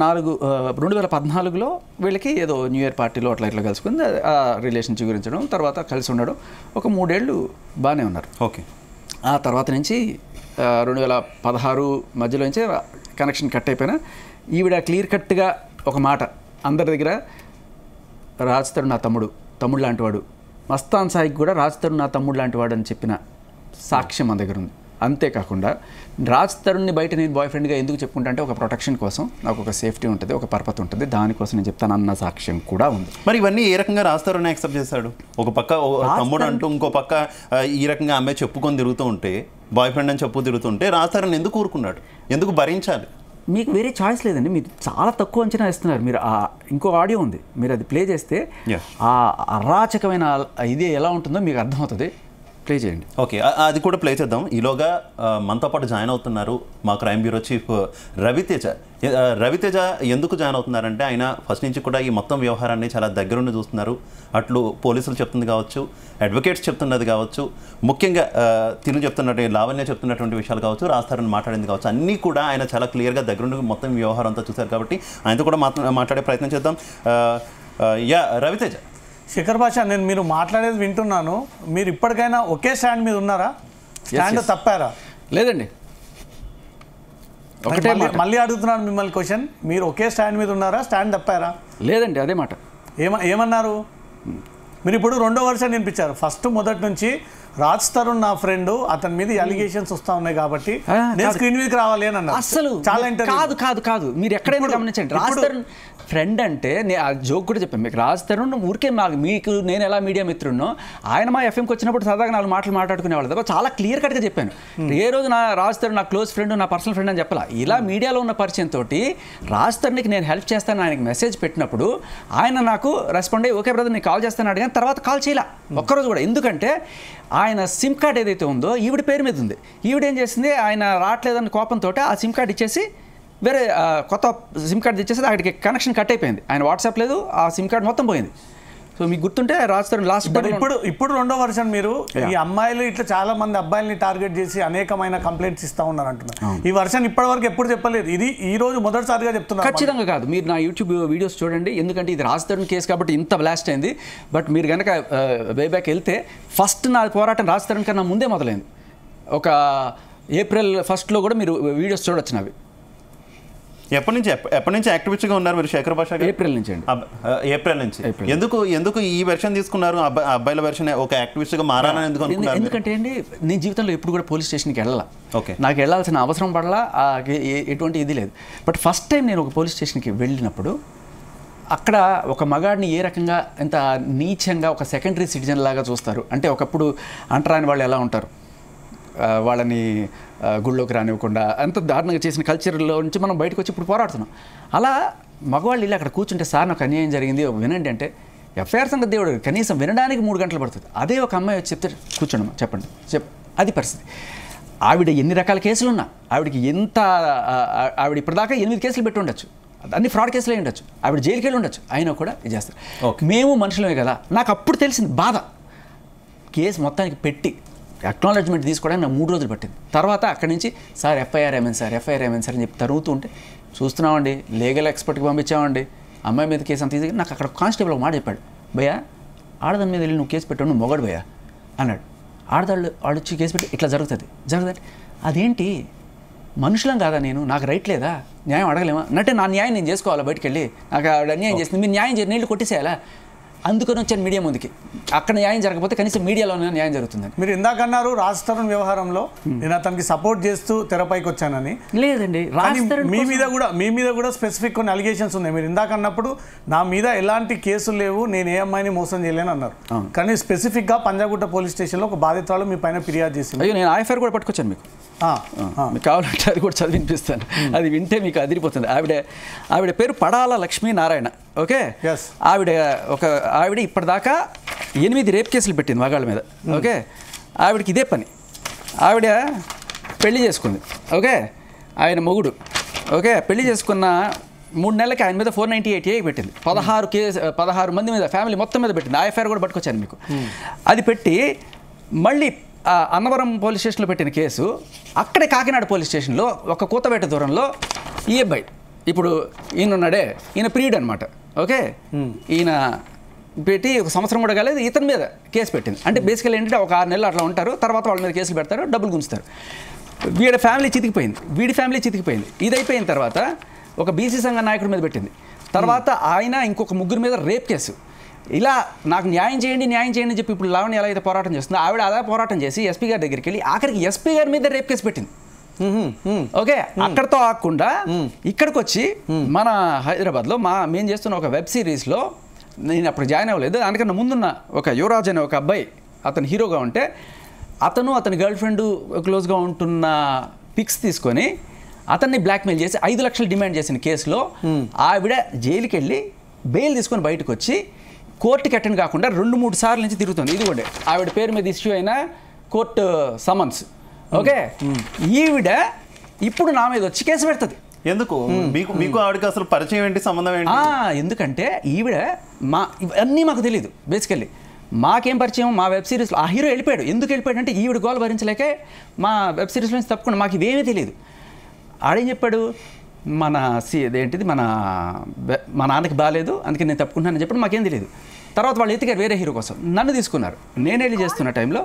2014లో వీళ్ళకి ఏదో న్యూ ఇయర్ పార్టీలో అట్లా కలుసుకుంది. ఆ రిలేషన్ చిగురించడం, తర్వాత కలిసి ఉండడం, ఒక 3 ఏళ్ళు బాగానే ఉన్నారు. ఓకే. ఆ తర్వాత నుంచి 2016 మధ్యలో నుంచే కనెక్షన్ కట్ అయిపోయినా ఈవిడ క్లియర్ కట్గా ఒక మాట అందరి దగ్గర, రాజ్ తరుణ్ నా తమ్ముడు లాంటివాడు, మస్తాన్ సాయికి కూడా రాజ్ తరుణ్ నా తమ్ముడు లాంటివాడు అని చెప్పిన సాక్ష్యం మన దగ్గర ఉంది. అంతేకాకుండా రాజ్ తరుణ్ని బయట నేను బాయ్ ఫ్రెండ్గా ఎందుకు చెప్పుకుంటా అంటే ఒక ప్రొటెక్షన్ కోసం, నాకు ఒక సేఫ్టీ ఉంటుంది, ఒక పర్పస్ ఉంటుంది, దానికోసం నేను చెప్తాను అన్న సాక్ష్యం కూడా ఉంది. మరి ఇవన్నీ ఏ రకంగా రాజ్ తరుణ్ యాక్సెప్ట్ చేశాడు? ఒక పక్క తమ్ముడు అంటూ, ఇంకో పక్క ఈ రకంగా ఆమె చెప్పుకొని తిరుగుతూ ఉంటే, బాయ్ ఫ్రెండ్ అని చెప్పు తిరుగుతుంటే రాజ్ తరుణ్ ఎందుకు ఊరుకున్నాడు? ఎందుకు భరించాలి? మీకు వేరే చాయిస్ లేదండి. మీరు చాలా తక్కువ అంచనా ఇస్తున్నారు. మీరు ఇంకో ఆడియో ఉంది, మీరు అది ప్లే చేస్తే ఆ అరాచకమైన ఇది ఎలా ఉంటుందో మీకు అర్థమవుతుంది. ప్లే చేయండి. ఓకే, అది కూడా ప్లే చేద్దాం. ఈలోగా మనతో పాటు జాయిన్ అవుతున్నారు మా crime bureau chief Raviteja. Raviteja ఎందుకు జాయిన్ అవుతున్నారంటే ఆయన ఫస్ట్ నుంచి కూడా ఈ మొత్తం వ్యవహారాన్ని చాలా దగ్గరుండి చూస్తున్నారు. అట్లు పోలీసులు చెప్తుంది కావచ్చు, అడ్వకేట్స్ చెప్తున్నది కావచ్చు, ముఖ్యంగా తిను చెప్తున్నట్టు లావణ్య చెప్తున్నటువంటి విషయాలు కావచ్చు, రాజ్ తరుణ్ మాట్లాడింది కావచ్చు, అన్నీ కూడా ఆయన చాలా క్లియర్గా దగ్గరుండి మొత్తం వ్యవహారం అంతా చూశారు. కాబట్టి ఆయనతో కూడా మాట్లాడే ప్రయత్నం చేద్దాం. రవితేజ. శేఖర్ భాష, నేను మీరు మాట్లాడేది వింటున్నాను. మీరు ఇప్పటికైనా ఒకే స్టాండ్ మీద ఉన్నారా? స్టాండ్ తప్పారా? లేదండి. ఒకటే మళ్ళీ అడుగుతున్నాను మిమ్మల్ని క్వశ్చన్, మీరు ఒకే స్టాండ్ మీద ఉన్నారా? స్టాండ్ తప్పారా? లేదండి, అదే మాట. ఏమన్నారు మీరు? ఇప్పుడు రెండో వర్షన్ వినిపించారు. ఫస్ట్ మొదటి నుంచి రాజ్ తరుణ్ నా ఫ్రెండ్, అతని మీద అలిగేషన్స్ వస్తా ఉన్నాయి కాబట్టి నేను స్క్రీన్ మీదకి రావాలి అని అన్నారు. అసలు చాలా కాదు కాదు కాదు మీరు ఎక్కడైనా గమనించండి. రాజ్ తరుణ్ ఫ్రెండ్ అంటే నేను ఆ జోక్ కూడా చెప్పాను మీకు. రాజ్ తరుణ్ ఊరికే మీకు నేను ఎలా మీడియా మిత్రున్నో ఆయన మా ఎఫ్ఎంకి వచ్చినప్పుడు సరదాగా 4 మాటలు మాట్లాడుకునేవాళ్ళు తప్ప చాలా క్లియర్ కట్గా చెప్పాను. ఏ రోజు నా రాజ్ తరుణ్ నా క్లోజ్ ఫ్రెండ్, నా పర్సనల్ ఫ్రెండ్ అని చెప్పాల. ఇలా మీడియాలో ఉన్న పరిచయం తోటి రాజ్ తరుణ్కి నేను హెల్ప్ చేస్తాను ఆయనకి మెసేజ్ పెట్టినప్పుడు ఆయన నాకు రెస్పాండ్ అయ్యి ఓకే బ్రదర్ నేను కాల్ చేస్తాను అడిగాను. తర్వాత కాల్ చేయాల ఒక్కరోజు కూడా. ఎందుకంటే ఆయన సిమ్ కార్డ్ ఏదైతే ఉందో ఈవిడ పేరు మీద ఉంది. ఈవిడ ఏం చేసింది, ఆయన రావట్లేదన్న కోపంతో ఆ సిమ్ కార్డ్ ఇచ్చేసి వేరే కొత్త సిమ్ కార్డ్ ఇచ్చేసి అక్కడికి కనెక్షన్ కట్ అయిపోయింది. ఆయన వాట్సాప్ లేదు, ఆ సిమ్ కార్డ్ మొత్తం పోయింది. సో మీకు గుర్తుంటే రాజ్ తరుణ్ లాస్ట్ ఇప్పుడు రెండో వర్షన్ మీరు ఈ అమ్మాయిలు ఇట్లా చాలా మంది అబ్బాయిల్ని టార్గెట్ చేసి అనేకమైన కంప్లైంట్స్ ఇస్తా ఉన్నారు అంటున్నారు. ఈ వర్షన్ ఇప్పటివరకు ఎప్పుడు చెప్పలేదు, ఇది ఈ రోజు మొదటిసారిగా చెప్తున్నారు. ఖచ్చితంగా కాదు, మీరు నా యూట్యూబ్ వీడియోస్ చూడండి. ఎందుకంటే ఇది రాజ్ తరుణ్ కేసు కాబట్టి ఇంత బ్లాస్ట్ అయింది. బట్ మీరు కనుక వే బ్యాక్ వెళ్తే ఫస్ట్ నా పోరాటం రాజ్ తరుణ్ కన్నా ముందే మొదలైంది. ఒక ఏప్రిల్ 1 కూడా మీరు వీడియోస్ చూడొచ్చు నావి. ఎప్పటి నుంచి యాక్టివిస్ట్గా ఉన్నారు మీరు శేఖర్ భాష? ఏప్రిల్ నుంచి అండి. ఏప్రిల్ నుంచి. ఎందుకు ఈ వెర్షన్ తీసుకున్నారు? అబ్బాయిల వెర్షన్ ఒక యాక్టివిస్ట్గా మారాలని ఎందుకు అనుకున్నారు? ఎందుకంటే అండి నేను జీవితంలో ఎప్పుడు కూడా పోలీస్ స్టేషన్కి వెళ్ళాల. ఓకే, నాకు వెళ్ళాల్సిన అవసరం పడలా, ఎటువంటి ఇది లేదు. బట్ ఫస్ట్ టైం నేను ఒక పోలీస్ స్టేషన్కి వెళ్ళినప్పుడు అక్కడ ఒక మగాడిని ఏ రకంగా ఎంత నీచంగా ఒక సెకండరీ సిటిజన్ లాగా చూస్తారు అంటే, ఒకప్పుడు అంటరాని వాళ్ళు ఎలా ఉంటారు, వాళ్ళని గుళ్ళోకి రానివ్వకుండా అంత దారుణంగా చేసిన కల్చర్లో నుంచి మనం బయటకు వచ్చి ఇప్పుడు పోరాడుతున్నాం. అలా మగవాళ్ళు వెళ్ళి అక్కడ కూర్చుంటే సార్ నాకు అన్యాయం జరిగింది వినండి అంటే ఎఫ్ఐఆర్ సంగతి దేవుడు కనీసం వినడానికి 3 గంటలు పడుతుంది. అదే ఒక అమ్మాయి వచ్చి చెప్తే కూర్చోండి చెప్పండి అది పరిస్థితి. ఆవిడ ఎన్ని రకాల కేసులు ఉన్నా ఆవిడకి ఆవిడ ఇప్పటిదాకా 8 కేసులు పెట్టి ఉండొచ్చు, అన్ని ఫ్రాడ్ కేసులు అయి ఉండొచ్చు, ఆవిడ జైలుకి వెళ్ళి ఉండొచ్చు, అయినా కూడా ఇది చేస్తారు. మేము మనుషులమే కదా. నాకు అప్పుడు తెలిసింది బాధ. కేసు మొత్తానికి పెట్టి అక్నాలెడ్జ్మెంట్ తీసుకోవడానికి నాకు 3 రోజులు పట్టింది. తర్వాత అక్కడి నుంచి సార్ ఎఫ్ఐఆర్ ఏమైంది సార్ అని చెప్పి తరుగుతూ ఉంటే చూస్తున్నామండి, లీగల్ ఎక్స్పర్ట్కి పంపించామండి, అమ్మాయి మీద కేసు అంత ఈజీగా. నాకు అక్కడ కానిస్టేబుల్ ఒక మాట చెప్పాడు, భయ్యా ఆడదాని మీద వెళ్ళి నువ్వు కేసు పెట్టావు, నువ్వు మొగడు భయ్యా అన్నాడు. ఆడదాళ్ళు వచ్చి కేసు పెట్టి ఇట్లా జరుగుతుంది. అదేంటి మనుషులం కాదా నేను, నాకు రైట్ లేదా, న్యాయం అడగలేమా అంటే నా న్యాయం నేను చేసుకోవాలా, బయటికి వెళ్ళి నాకు ఆవిడ అన్యాయం చేస్తుంది, మీరు న్యాయం చేసి నీళ్ళు కొట్టేసేయాలా? అందుకని వచ్చాను మీడియా ముందుకి. అక్కడ న్యాయం జరగకపోతే కనీసం మీడియాలోనే న్యాయం జరుగుతుందని. మీరు ఇందాక అన్నారు రాజ్ తరుణ్ వ్యవహారంలో నేను అతనికి సపోర్ట్ చేస్తూ తెరపైకి వచ్చానని. లేదండి, మీ మీద కూడా స్పెసిఫిక్ కొన్ని అలిగేషన్స్ ఉన్నాయి. మీరు ఇందాక అన్నప్పుడు నా మీద ఎలాంటి కేసులు లేవు, నేను ఏ అమ్మాయిని మోసం చేయలేను అన్నారు. కానీ స్పెసిఫిక్గా పంజాగుట్ట పోలీస్ స్టేషన్లో ఒక బాధితురాలు మీ పైన ఫిర్యాదు చేసింది. అయ్యో నేను ఐఎఫ్ఐఆర్ కూడా పట్టుకొచ్చాను మీకు కావాలంటే అది కూడా చదివినిపిస్తాను. అది వింటే మీకు అదిరిపోతుంది. ఆవిడ పేరు పడాల లక్ష్మీనారాయణ. ఓకే, ఆవిడ ఇప్పటిదాకా 8 రేప్ కేసులు పెట్టింది మగాళ్ళ మీద. ఓకే, ఆవిడకి ఇదే పని. ఆవిడ పెళ్లి చేసుకుంది. ఓకే, ఆయన మొగుడు. ఓకే, పెళ్లి చేసుకున్న 3 నెలలకి ఆయన మీద 498A పెట్టింది. 16 మంది మీద, ఫ్యామిలీ మొత్తం మీద పెట్టింది. ఐఎఫ్ఐఆర్ కూడా పట్టుకొచ్చాను మీకు. అది పెట్టి మళ్ళీ అన్నవరం పోలీస్ స్టేషన్లో పెట్టిన కేసు అక్కడే కాకినాడ పోలీస్ స్టేషన్లో ఒక కూతబేట దూరంలో ఈ అబ్బాయి ఇప్పుడు ఈయన ఉన్నాడే, ఈయన ప్రియుడు అనమాట. ఓకే, ఈయన పెట్టి 1 సంవత్సరం కూడా కాలేదు, ఇతని మీద కేసు పెట్టింది. అంటే బేసికల్ ఏంటంటే ఒక 6 నెలలు అట్లా ఉంటారు, తర్వాత వాళ్ళ మీద కేసులు పెడతారు, డబ్బులు గుంచుతారు. వీడి ఫ్యామిలీ చితికిపోయింది. ఇది అయిపోయిన తర్వాత ఒక బీసీ సంఘ నాయకుడి మీద పెట్టింది. తర్వాత ఆయన ఇంకొక 3 మీద రేప్ కేసు. ఇలా నాకు న్యాయం చేయండి చెప్పి ఇప్పుడు లావణ్య ఎలా అయితే పోరాటం చేస్తుందో ఆవిడ అలా పోరాటం చేసి ఎస్పీ గారి దగ్గరికి వెళ్ళి ఆఖరికి ఎస్పీ గారి మీద రేప్ కేసు పెట్టింది. ఓకే, అక్కడతో ఆగకుండా ఇక్కడికి వచ్చి మన హైదరాబాద్లో మేము చేస్తున్న ఒక వెబ్ సిరీస్లో నేను అప్పుడు జాయిన్ అవ్వలేదు, అందుకన్నా ముందున్న ఒక యువరాజ్ అనే ఒక అబ్బాయి అతను హీరోగా ఉంటే అతని గర్ల్ ఫ్రెండ్ క్లోజ్గా ఉంటున్న పిక్స్ తీసుకొని అతన్ని బ్లాక్మెయిల్ చేసి 5 లక్షలు డిమాండ్ చేసిన కేసులో ఆవిడ జైలుకి వెళ్ళి బెయిల్ తీసుకొని బయటకు వచ్చి కోర్టుకి అటెండ్ కాకుండా 2-3 సార్లు నుంచి తిరుగుతుంది. ఇది కూడా ఆవిడ పేరు మీద ఇష్యూ అయిన కోర్టు సమన్స్. ఓకే, ఈవిడ ఇప్పుడు నా మీద వచ్చి కేసు పెడుతుంది. ఎందుకు? మీకు ఆవిడకి అసలు పరిచయం ఏంటి, సంబంధం ఏంటి? ఎందుకంటే ఈవిడ అన్నీ మాకు తెలియదు. బేసికల్లీ మాకేం పరిచయం, మా వెబ్ సిరీస్లో ఆ హీరో వెళ్ళిపోయాడు. ఎందుకు వెళ్ళిపోయాడు అంటే ఈవిడ గోల్ భరించలేకే మా వెబ్ సిరీస్లో నుంచి తప్పకుండా మాకు ఇవేమీ తెలియదు. ఆడేం చెప్పాడు, ఇదేంటిది మా నాన్నకి బాగాలేదు అందుకే నేను తప్పుకుంటున్నానని చెప్పడం మాకేం తెలియదు. తర్వాత వాళ్ళు ఎత్తిగారు వేరే హీరో కోసం, నన్ను తీసుకున్నారు. నేను వెళ్ళి చేస్తున్న టైంలో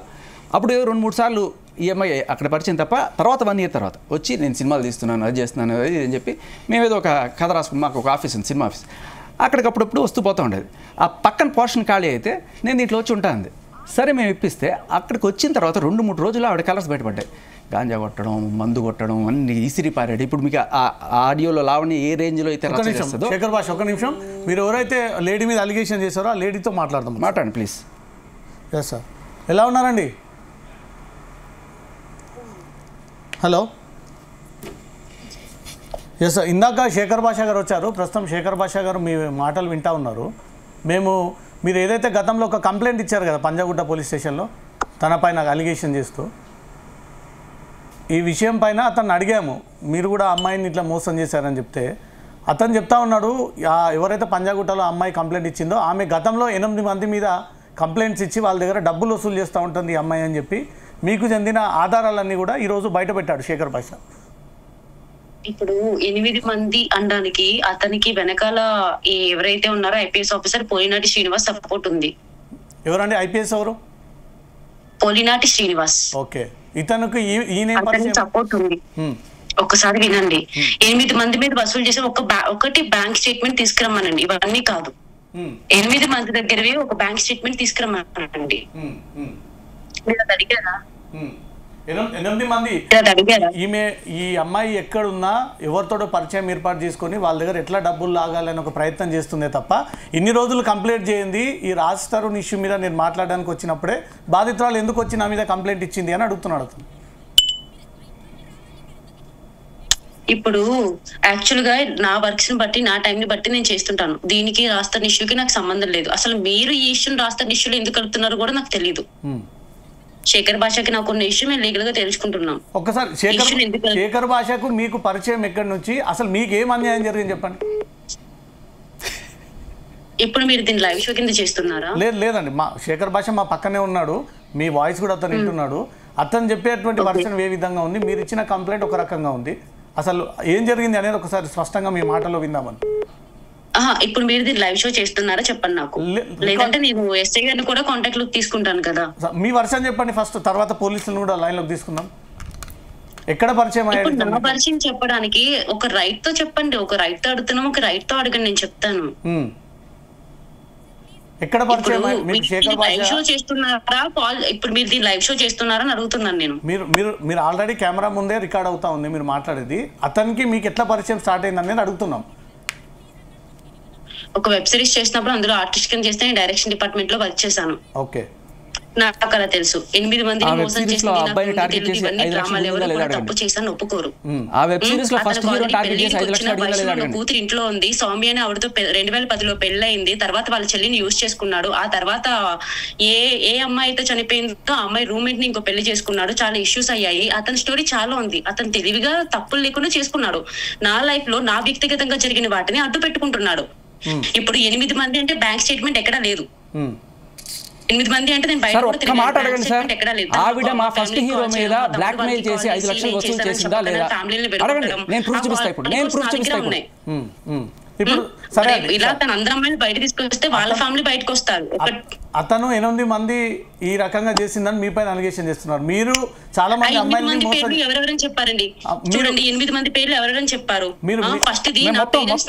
అప్పుడు 2-3 సార్లు ఈఎంఐ అక్కడ పరిచయం తప్ప తర్వాత 1 ఇయర్ తర్వాత వచ్చి నేను సినిమాలు తీస్తున్నాను, అది చేస్తున్నాను, అది అని చెప్పి మేమేదో ఒక కథ రాసుకుని మాకు ఒక ఆఫీస్ ఉంది, సినిమా ఆఫీస్, అక్కడికప్పుడప్పుడు వస్తూ పోతూ ఉండేది. ఆ పక్కన పోర్షన్ ఖాళీ అయితే నేను దీంట్లో వచ్చి ఉంటాను. సరే మేము ఇప్పిస్తే అక్కడికి వచ్చిన తర్వాత 2-3 రోజులు ఆవిడ కలర్స్ బయటపడ్డాయి. గాంజా కొట్టడం, మందు కొట్టడం అన్ని ఈసిరి పారాడు. ఇప్పుడు మీకు ఆ ఆడియోలో లావణ్య ఏ రేంజ్లో అయితే చేస్తుందో. శేఖర్ భాష ఒక నిమిషం, మీరు ఎవరైతే లేడీ మీద అలిగేషన్ చేశారో ఆ లేడీతో మాట్లాడండి ప్లీజ్. ఎస్ సార్, ఎలా ఉన్నారండి? హలో. ఎస్ సార్, ఇందాక శేఖర్ భాష గారు వచ్చారు. ప్రస్తుతం శేఖర్ భాష గారు మీ మాటలు వింటూ ఉన్నారు. మీరు ఏదైతే గతంలో ఒక కంప్లైంట్ ఇచ్చారు కదా పంజాగుట్ట పోలీస్ స్టేషన్లో తన పైన అలిగేషన్ చేస్తూ, ఈ విషయం పైన అతన్ని అడిగాము, మీరు కూడా అమ్మాయిని ఇట్లా మోసం చేశారని చెప్తే అతను చెప్తా ఉన్నాడు, ఎవరైతే పంజాగుట్టలో అమ్మాయి కంప్లైంట్ ఇచ్చిందో ఆమె గతంలో 8 మంది మీద కంప్లైంట్స్ ఇచ్చి వాళ్ళ దగ్గర డబ్బులు వసూలు చేస్తూ ఉంటుంది ఈ అమ్మాయి అని చెప్పి మీకు చెందిన ఆధారాలన్నీ కూడా ఈరోజు బయట పెట్టాడు శేఖర్ భాష. ఇప్పుడు 8 మంది అనడానికి అతనికి వెనకాల ఎవరైతే ఉన్నారో IPS officer Polinati Srinivas support ఉంది. ఎవరండి ఐపీఎస్? ఎవరు? పోలినాటి శ్రీనివాస్. ఓకే, ఇతనికి సపోర్ట్ ఉంది. ఒకసారి వినండి. 8 మంది మీద వసూలు చేసి ఒకటి బ్యాంక్ స్టేట్మెంట్ తీసుకురమ్మనండి. ఇవన్నీ కాదు, 8 మంది దగ్గరవి ఒక బ్యాంక్ స్టేట్మెంట్ తీసుకురమ్మనండి. మీరు అది అడిగారా? 8 మంది ఈ అమ్మాయి ఎక్కడున్నా ఎవరితోడో పరిచయం ఏర్పాటు చేసుకొని వాళ్ళ దగ్గర ఎట్లా డబ్బులు లాగాలని ఒక ప్రయత్నం చేస్తుందే తప్ప ఇన్ని రోజులు కంప్లైంట్ చేయండి. ఈ రాజ్ తరుణ్ ఇష్యూ మీద నేను మాట్లాడడానికి వచ్చినప్పుడే బాధితురాలు ఎందుకు వచ్చి నా మీద కంప్లైంట్ ఇచ్చింది అని అడుగుతున్నాడు అతను. ఇప్పుడు యాక్చువల్ గా నా వర్క్స్ ని బట్టి, నా టైం ని బట్టి నేను చేస్తుంటాను. దీనికి రాస్తాను ఇష్యూకి నాకు సంబంధం లేదు. అసలు మీరు ఈ ఇష్యూని రాస్తాను ఇష్యూలో ఎందుకు అడుగుతున్నారో కూడా నాకు తెలియదు. శేఖర్ భాషకి నాకు కొన్ని ఇష్యూ మేము లీగల్ గా తెలుసుకుంటున్నాం. ఒక్కసారి శేఖర్ భాషకు మీకు పరిచయం ఎక్కడి నుంచి, అసలు మీకు ఏం అన్యాయం జరిగింది చెప్పండి. ఇప్పుడు మీరు దీన్ని లైవ్ షో కింద చేస్తున్నారా? లేదండి, మా శేఖర్ భాష మా పక్కనే ఉన్నాడు, మీ వాయిస్ కూడా అతను వింటున్నాడు. అతను చెప్పేటువంటి వర్షన్ ఏ విధంగా ఉంది, మీరు ఇచ్చిన కంప్లైంట్ ఒక రకంగా ఉంది. అసలు ఏం జరిగింది అనేది ఒకసారి స్పష్టంగా మీ మాటలో విందామని. ఇప్పుడు మీరు దీన్ని లైవ్ షో చేస్తున్నారా చెప్పండి నాకు, లేదంటే నేను ఎస్ఐ గారిని కూడా కాంటాక్ట్ లోకి తీసుకుంటాను కదా. మీ వర్షన్ చెప్పండి ఫస్ట్, తర్వాత పోలీసులను కూడా లైన్ లోకి తీసుకుందాం. ఎక్కడ పరిచయం అయ్యారు? నా పరిచయం చెప్పడానికి ఒక రైట్ తో చెప్పండి. ఒక రైట్ తో అడుగుతున్నాం, ఒక రైట్ తో అడగండి, నేను చెప్తాను. ఎక్కడ పరిచయం? లైవ్ షో చేస్తున్నారా? ఇప్పుడు మీరు దీన్ని లైవ్ షో చేస్తున్నారా అని అడుగుతున్నాను నేను. మీరు ఆల్రెడీ కెమెరా ముందే రికార్డ్ అవుతా ఉంది మీరు మాట్లాడేది. అతనికి మీకు ఎట్లా పరిచయం స్టార్ట్ అయింది అనేది అడుగుతున్నాం. ఒక వెబ్ సిరీస్ చేసినప్పుడు అందులో ఆర్టిస్ట్ కింద చేస్తే నేను డైరెక్షన్ డిపార్ట్మెంట్ లో వర్క్ చేశాను. ఓకే, నాకు అలా తెలుసు. 8 మందిని మోసం చేసి తప్పు చేశాను ఒప్పుకోరు. కూతురు ఇంట్లో ఉంది, సౌమ్య అని ఆవిడతో 2010లో పెళ్ళయింది. తర్వాత వాళ్ళ చెల్లిని యూజ్ చేసుకున్నాడు. ఆ తర్వాత ఏ అమ్మాయి అయితే చనిపోయిందో ఆ అమ్మాయి రూమ్మేట్ ని ఇంకో పెళ్లి చేసుకున్నాడు. చాలా ఇష్యూస్ అయ్యాయి. అతని స్టోరీ చాలా ఉంది. అతను తెలివిగా తప్పులు లేకుండా చేసుకున్నాడు. నా లైఫ్ లో నా వ్యక్తిగతంగా జరిగిన వాటిని అడ్డు పెట్టుకుంటున్నాడు. ఇప్పుడు 8 మంది అంటే బ్యాంక్ స్టేట్మెంట్ ఎక్కడా లేదు. 8 మంది అంటే నేను బయట ఎక్కడా లేదు. ఆవిడ మా ఫస్ట్ హీరో మీద బ్లాక్ మెయిల్ చేసి 5 లక్షలు వసూలు చేసిందా లేదా? నేను ప్రూఫ్ చూపిస్తా. ఇప్పుడు ఇలా తన అందరం బయట తీసుకొస్తే వాళ్ళ ఫ్యామిలీ బయటకు వస్తారు. అతను 8 మంది ఈ రకంగా చేసిందని మీ పైన అలిగేషన్ చేస్తున్నారు. మీరు చాలా మంది అమ్మాయిలని పేర్లు ఎవరెవరని చెప్పారండి చూడండి. 8 మంది పేర్లు ఎవరెవరని చెప్పారు. ఫస్ట్ ది నా పేరెంట్స్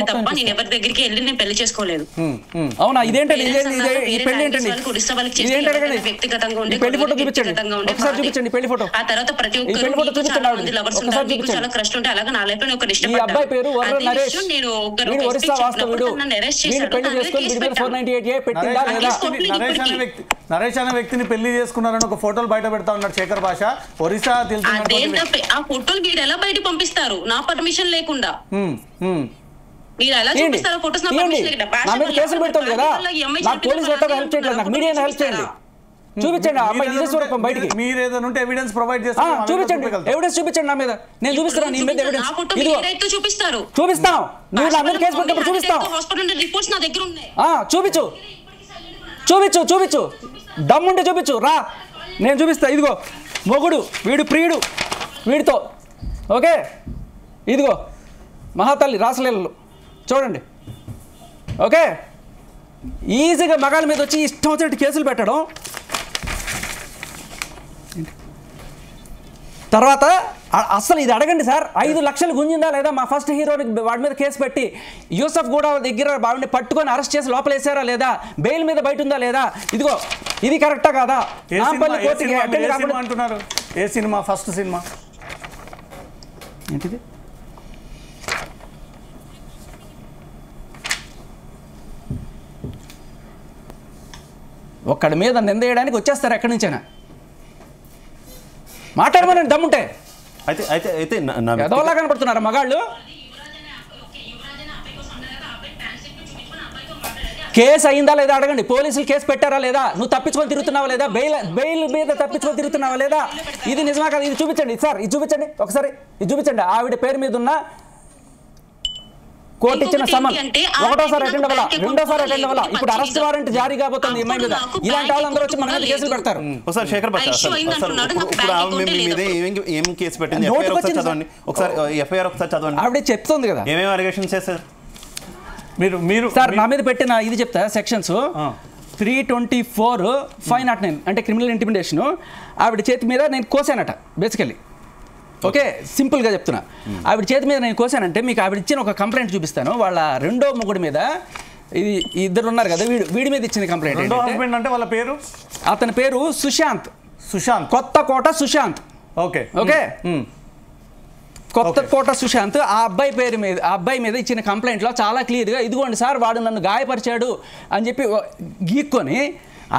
తప్ప నేను ఎవరి దగ్గరికి వెళ్ళి నేను పెళ్లి చేసుకోలేదు. అవునా? ఇదేంటండి? వ్యక్తిగతంగా ఉండే ఆ తర్వాత ప్రతి ఒక్కరు లవర్స్ ఉంటారు, చాలా క్రష్ ఉంటే అలాగే నా లైఫ్ లో ఒకరు ఇష్టపడ్డారు. నరేష్ అనే వ్యక్తిని పెళ్లి చేసుకున్నారని ఒక ఫోటోలు బయట పెడతా ఉన్నాడు శేఖర్ భాష. ఒరిస్సా ఆ ఫోటోలు మీరు ఎలా బయట పంపిస్తారు నా పర్మిషన్ లేకుండా? మీరు ఎలా చూపిస్తారో ఫోటోస్ నా పర్మిషన్ లేకుండా? చూపించండి బయటికి. మీరు ఏదైనా ఉంటే ఎవిడెన్స్ ప్రొవైడ్ చేస్తారు. చూపించండి, ఎవిడెన్స్ చూపించండి. నా మీద నేను చూపిస్తాను. నీ మీద ఎవిడెన్స్ చూపిస్తారు. చూపిస్తాం. నువ్వు నా మీద కేసు పెట్టినప్పుడు చూపిస్తాం. హాస్పిటల్ రిపోర్ట్స్ నా దగ్గర ఉన్నాయి. చూపించు చూపించు చూపించు. దమ్ముంటే చూపించు. రా, నేను చూపిస్తా. ఇదిగో మొగుడు, వీడు ప్రియుడు, వీడితో. ఓకే, ఇదిగో మహాతల్లి రాసలీలలు చూడండి. ఓకే, ఈజీగా మగాళ్ళ మీద వచ్చి ఇష్టం వచ్చినట్టు కేసులు పెట్టడం. తర్వాత అసలు ఇది అడగండి సార్, 5 లక్షలు గుంజిందా లేదా మా ఫస్ట్ హీరోని వాడి మీద కేసు పెట్టి యూసఫ్ కూడా దగ్గర వాడిని పట్టుకొని అరెస్ట్ చేసి లోపలేసారా లేదా, బెయిల్ మీద బయట ఉందా లేదా, ఇదిగో ఇది కరెక్టా కాదా? అంటున్నారు ఏ సినిమా ఫస్ట్ సినిమా ఏంటిది? ఒక్కడి మీద నిందేయడానికి వచ్చేస్తారు ఎక్కడి నుంచైనా. మాట్లాడమని దమ్ముంటే అయితే అయితే అయితే ఎదవలా కనపడుతున్నారు మగాళ్ళు. కేసు అయిందా లేదా అడగండి, పోలీసులు కేసు పెట్టారా లేదా, నువ్వు తప్పించుకొని తిరుగుతున్నావా లేదా, బెయిల్ మీద తప్పించుకొని తిరుగుతున్నావా లేదా, ఇది నిజమా కదా? ఇది చూపించండి సార్, ఇది చూపించండి ఒకసారి, ఇది చూపించండి. ఆవిడ పేరు మీద ఉన్న కోర్టు ఇచ్చిన సమన్ ఒకటోసారి అటెండ్ అవ్వాలా, రెండోసారి అటెండ్ అవ్వాలా, ఇప్పుడు అరెస్ట్ వారెంట్ జారీ కాబోతుంది అమ్మాయి మీద. ఇలాంటి వాళ్ళందరూ వచ్చి మన మీద కేసులు పెడతారు. ఒకసారి శేఖర్ భాష ఇప్పుడు ఆమె మీద ఏం కేసు పెట్టింది, ఒకసారి ఎఫ్ఐఆర్ ఒకసారి చదవండి. ఆవిడ చెప్తుంది కదా ఏమేమి అలిగేషన్స్ చేశారు మీరు సార్. నా మీద పెట్టిన ఇది చెప్తా, సెక్షన్స్ 324, 509 అంటే క్రిమినల్ ఇంటిమిడేషన్. ఆవిడ చేతి మీద నేను కోసానట బేసికల్లీ. ఓకే, సింపుల్గా చెప్తున్నా. ఆవిడ చేతి మీద నేను కోసానంటే మీకు ఆవిడ ఇచ్చిన ఒక కంప్లైంట్ చూపిస్తాను. వాళ్ళ రెండో మొగుడు మీద, ఇది ఇద్దరు ఉన్నారు కదా, వీడి మీద ఇచ్చిన కంప్లైంట్. రెండో హస్బెండ్ అంటే వాళ్ళ పేరు, అతని పేరు సుశాంత్, కొత్తకోట సుశాంత్. Okay okay, Kothakota Sushant. ఆ అబ్బాయి మీద ఇచ్చిన కంప్లైంట్లో చాలా క్లియర్గా ఇదిగోండి సార్ వాడు నన్ను గాయపరిచాడు అని చెప్పి గీక్కొని,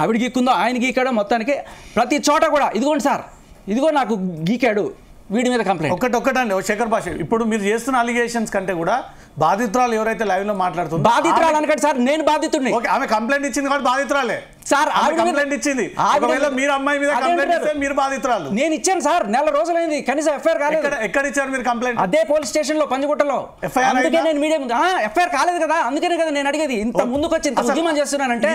ఆవిడ గీక్కుందో ఆయన గీకాడో, మొత్తానికి ప్రతి చోట కూడా ఇదిగోండి సార్, ఇదిగో నాకు గీకాడు, వీడి మీద కంప్లైంట్. ఒకటండి శేఖర్ భాష, ఇప్పుడు మీరు చేస్తున్న అలిగేషన్స్ కంటే కూడా బాధితురాలు ఎవరైతే లైవ్ లో మాట్లాడుతుందో, బాధితురాలు అనకండి సార్, నేను బాధితుడిని. ఆమె కంప్లైంట్ ఇచ్చింది కాబట్టి బాధితురాలే సార్. కంప్లైంట్ ఇచ్చింది, ఒకవేళ మీరు అమ్మాయి మీద కంప్లైంట్ ఇస్తే మీరు బాధితురాలు. నేను ఇచ్చాను సార్, నెల రోజులైంది, కనీసం ఎఫ్ఐఆర్ కాలేదు. ఎక్కడ ఇచ్చారు మీరు కంప్లైంట్? అదే పోలీస్ స్టేషన్ లో, పంజగుట్టలో. అందుకే నేను మీడియా ఎఫ్ఐఆర్ కాలేదు కదా, అందుకనే కదా నేను అడిగేది. ఇంత ముందుకు వచ్చి ఇంత ఉద్యమం చేస్తున్నానంటే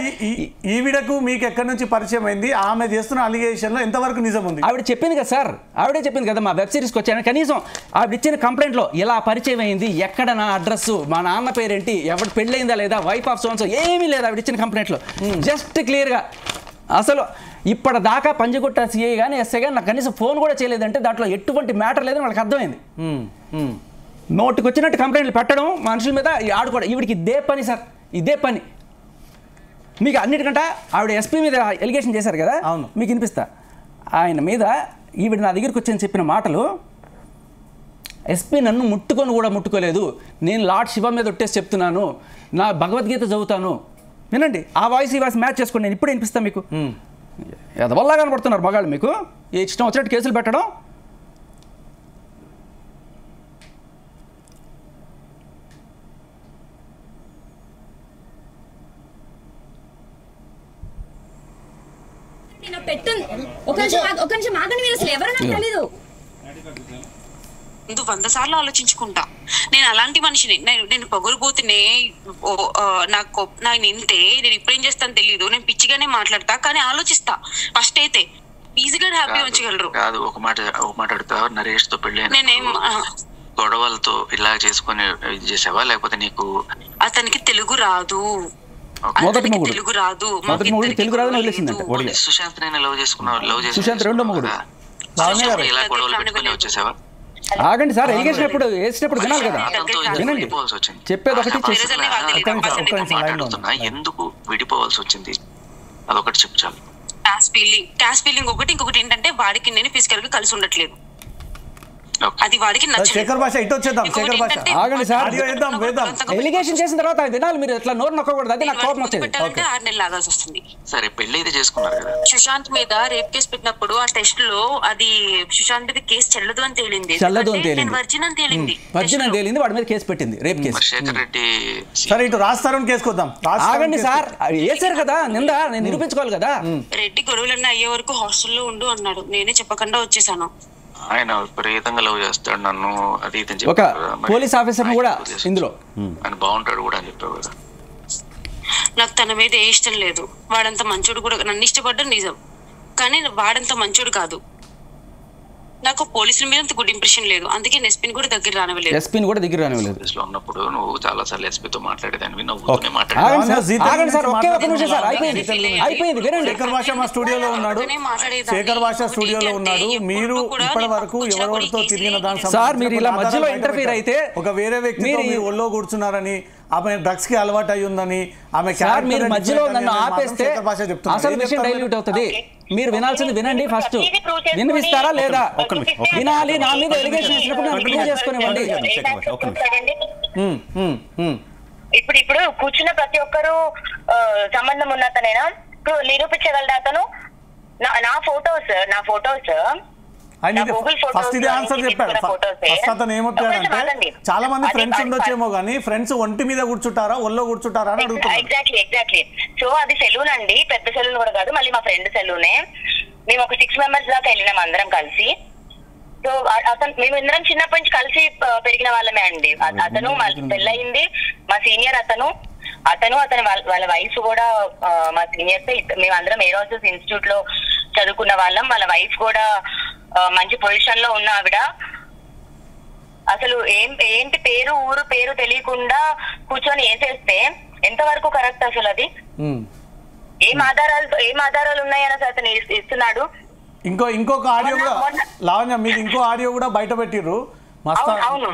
ఈవిడకు మీకు ఎక్కడి నుంచి పరిచయం అయింది, ఆమె చేస్తున్న అలిగేషన్ లో ఎంతవరకు నిజం ఉంది? ఆవిడ చెప్పింది కదా సార్, ఆవిడే చెప్పింది కదా మా వెబ్ సిరీస్కి వచ్చాను. కనీసం ఆవిడ ఇచ్చిన కంప్లైంట్ లో ఇలా పరిచయం అయింది, ఎక్కడ నా అడ్రస్, మా నాన్న పేరేంటి, ఎవరు పెళ్ళయిందా లేదా, వైఫ్ ఆఫ్ సోన్స్ ఏమీ లేదు ఆవిడ ఇచ్చిన కంప్లైంట్ లో. జస్ట్ క్లియర్ గా అసలు ఇప్పటిదాకా పంజగుట్ట సిఐ కానీ ఎస్ఐ కానీ నాకు కనీసం ఫోన్ కూడా చేయలేదంటే దాంట్లో ఎటువంటి మ్యాటర్ లేదని వాళ్ళకి అర్థమైంది. నోటికి వచ్చినట్టు కంప్లైంట్లు పెట్టడం మనుషుల మీద ఆడుకోవడం, ఈవిడికి ఇదే పని సార్, ఇదే పని. మీకు అన్నిటికంటే ఆవిడ ఎస్పీ మీద ఎలిగేషన్ చేశారు కదా, మీకు వినిపిస్తా. ఆయన మీద ఈవిడ నా దగ్గరికి వచ్చి చెప్పిన మాటలు, ఎస్పీ నన్ను ముట్టుకొని కూడా ముట్టుకోలేదు, నేను లార్డ్ శివ మీద ఒట్టేసి చెప్తున్నాను, నా భగవద్గీత చదువుతాను. వినండి, ఆ వాయిస్ ఈ వాయిస్ మ్యాచ్ చేసుకోండి, నేను ఇప్పుడే వినిపిస్తాను మీకు. ఎదవల్లా కనబడుతున్నారు మగాళ్ళు మీకు, ఏ ఇష్టం వచ్చినట్టు కేసులు పెట్టడం. ఒక నిమిషం ఆగండి, మీరు అసలు ఎవరో నాకు తెలీదు. 100 సార్లు ఆలోచించుకుంటా. నేను అలాంటి మనిషిని, నేను పొగరుబోతునే, నాకు నింతే నేను ఇప్పుడు ఏం చేస్తాను తెలీదు, నేను పిచ్చిగానే మాట్లాడతా, కానీ ఆలోచిస్తా. ఫస్ట్ అయితే ఈజీగా హ్యాపీ ఉంచగలరు కాదు. ఒక మాట అడుగుతా, నరేష్ తో పెళ్ళి నేనేం గొడవలతో ఇలా చేసుకుని ఇది చేసావా, లేకపోతే నీకు అతనికి తెలుగు రాదు, తెలుగు రాదు, సుశాంత్ నేను లవ్ చేసుకున్నావు, సుశాంత్ రెండో మొగుడు. ఇలా గొడవలు పెట్టుకుని వచ్చేసావా? ఆగండి సార్, ఎలిగేషన్ ఎప్పుడు వేసినప్పుడు వినాలి కదా, వినండి చెప్పేది ఒకటి. ఎందుకు విడిపోవాల్సి వచ్చింది అదొకటి చెప్పు చాలు. క్యాష్ ఫీలింగ్ ఒకటి, ఇంకొకటి ఏంటంటే వాడికి నేను ఫిజికల్ గా కలిసి ఉండట్లేదు, అది వాడికి శేఖర్ భాష ఇటు వచ్చేద్దాం. శేఖర్ భాష ఆగండి సార్, ఎలిగేషన్ చేసిన తర్వాత వినాలి, మీరు ఎట్లా నోరు నొక్కకూడదు, అది నాకు కోపం వచ్చేది. 6 నెలలు ఆగాల్సి వస్తుంది. సరే పెళ్లి అయితే చేసుకున్నారు కదా. సుశాంత్ మీద రేప్ కేసు పెట్టినప్పుడు ఆ టెస్ట్ లో అది సుశాంత్ మీద కేసు చెల్లదు అని తేలింది, వర్జిన్ అని తేలింది, వాడి మీద కేసు పెట్టింది, రేప్ కేసు. శేఖర్ రెడ్డి సరే ఇటు రాస్తారని కేసుకొద్దాం. ఆగండి సార్, వేసారు కదా నింద, నేను నిరూపించుకోవాలి కదా. రెడ్డి గొడవలన్నీ అయ్యే వరకు హాస్టల్లో ఉండు అన్నాడు, నేనే చెప్పకుండా వచ్చేసాను. ఆయన విపరీతంగా లవ్ చేస్తాడు నన్ను, అది ఒక పోలీస్ ఆఫీసర్ కూడా ఇందులో ఆయన బాగుంటాడు కూడా అని చెప్పావు కదా. నాకు తన మీద ఏ ఇష్టం లేదు, వాడంత మంచోడు కూడా, నన్ను ఇష్టపడ్డం నిజం, కానీ వాడంత మంచోడు కాదు. నాకు పోలీసుల మీద గుడ్ ఇంప్రెషన్ లేదు, అందుకే ఎస్పీని కూడా దగ్గర రానివ్వలేదు. ఎస్పీని కూడా దగ్గర రానివ్వలేదు. ఉన్నప్పుడు నువ్వు చాలా సార్లు ఎస్పీతో మాట్లాడేదాన్ని, నవ్వుతూనే శేఖర్ భాష మా స్టూడియోలో ఉన్నాడు. శేఖర్ భాష స్టూడియోలో ఉన్నాడు. మీరు ఇప్పటి వరకు ఎవరెవరితో తిరిగిన దాని సార్ మీరు ఇలా మధ్యలో ఇంటర్ఫీర్ అయితే ఒక వేరే వ్యక్తితో మీరు ఒళ్ళో కూర్చున్నారని, ఆమె డ్రగ్స్ కి అలవాటు అయి ఉందని, ఆమె మీరు మధ్యలో నన్ను ఆపేస్తే అసలు విషయం డైల్యూట్ అవుతుంది. మీరు వినాల్సింది వినండి, ఫస్ట్ వినిపిస్తారా లేదా? వినాలి. నా మీద ఎలిగేషన్ ఇచ్చినప్పుడు నన్ను ప్రూవ్ చేసుకునివ్వండి. ఇప్పుడు కూర్చున్న ప్రతి ఒక్కరు సంబంధం ఉన్న అతనేనా నిరూపించగలడా? అతను నా ఫోటోస్ ఫస్ట్ ఇదే ఆన్సర్ చెప్పాడు. ఫస్ట్ అతను ఏమొచ్చాడంటే చాలా మంది ఫ్రెండ్స్ ఉండొచ్చేమో కానీ ఫ్రెండ్స్ ఒంటి మీద కూర్చుంటారా ఒళ్ళో కూర్చుంటారా అని అడుగుతున్నారు. ఎగ్జాక్ట్లీ. సో అది సెలూన్ అండి, పెద్ద సెలూన్ కూడా కాదు, మళ్ళీ మా ఫ్రెండ్ సెలూనే. మేము ఒక 6 members దాకా వెళ్ళినాం అందరం కలిసి. సో అతను మేము అందరం చిన్నప్పటి నుంచి కలిసి పెరిగిన వాళ్ళమే అండి. అతను పెళ్ళయింది, మా సీనియర్ అతను వాళ్ళ వైఫ్ కూడా మా సీనియర్స్. మేము అందరం ఏరోసిస్ ఇన్స్టిట్యూట్ లో చదువుకున్న వాళ్ళం. వాళ్ళ వైఫ్ కూడా మంచి పొజిషన్ లో ఉన్న ఆవిడ. అసలు ఏంటి ఊరు పేరు తెలియకుండా కూర్చొని వేసేస్తే ఎంతవరకు కరెక్ట్ అసలు? అది ఏం ఆధారాలు ఉన్నాయని అతను ఇస్తున్నాడు. ఇంకొక ఆడియో కూడా లావణ్య, మీరు ఇంకో ఆడియో కూడా బయట పెట్టిర్రు.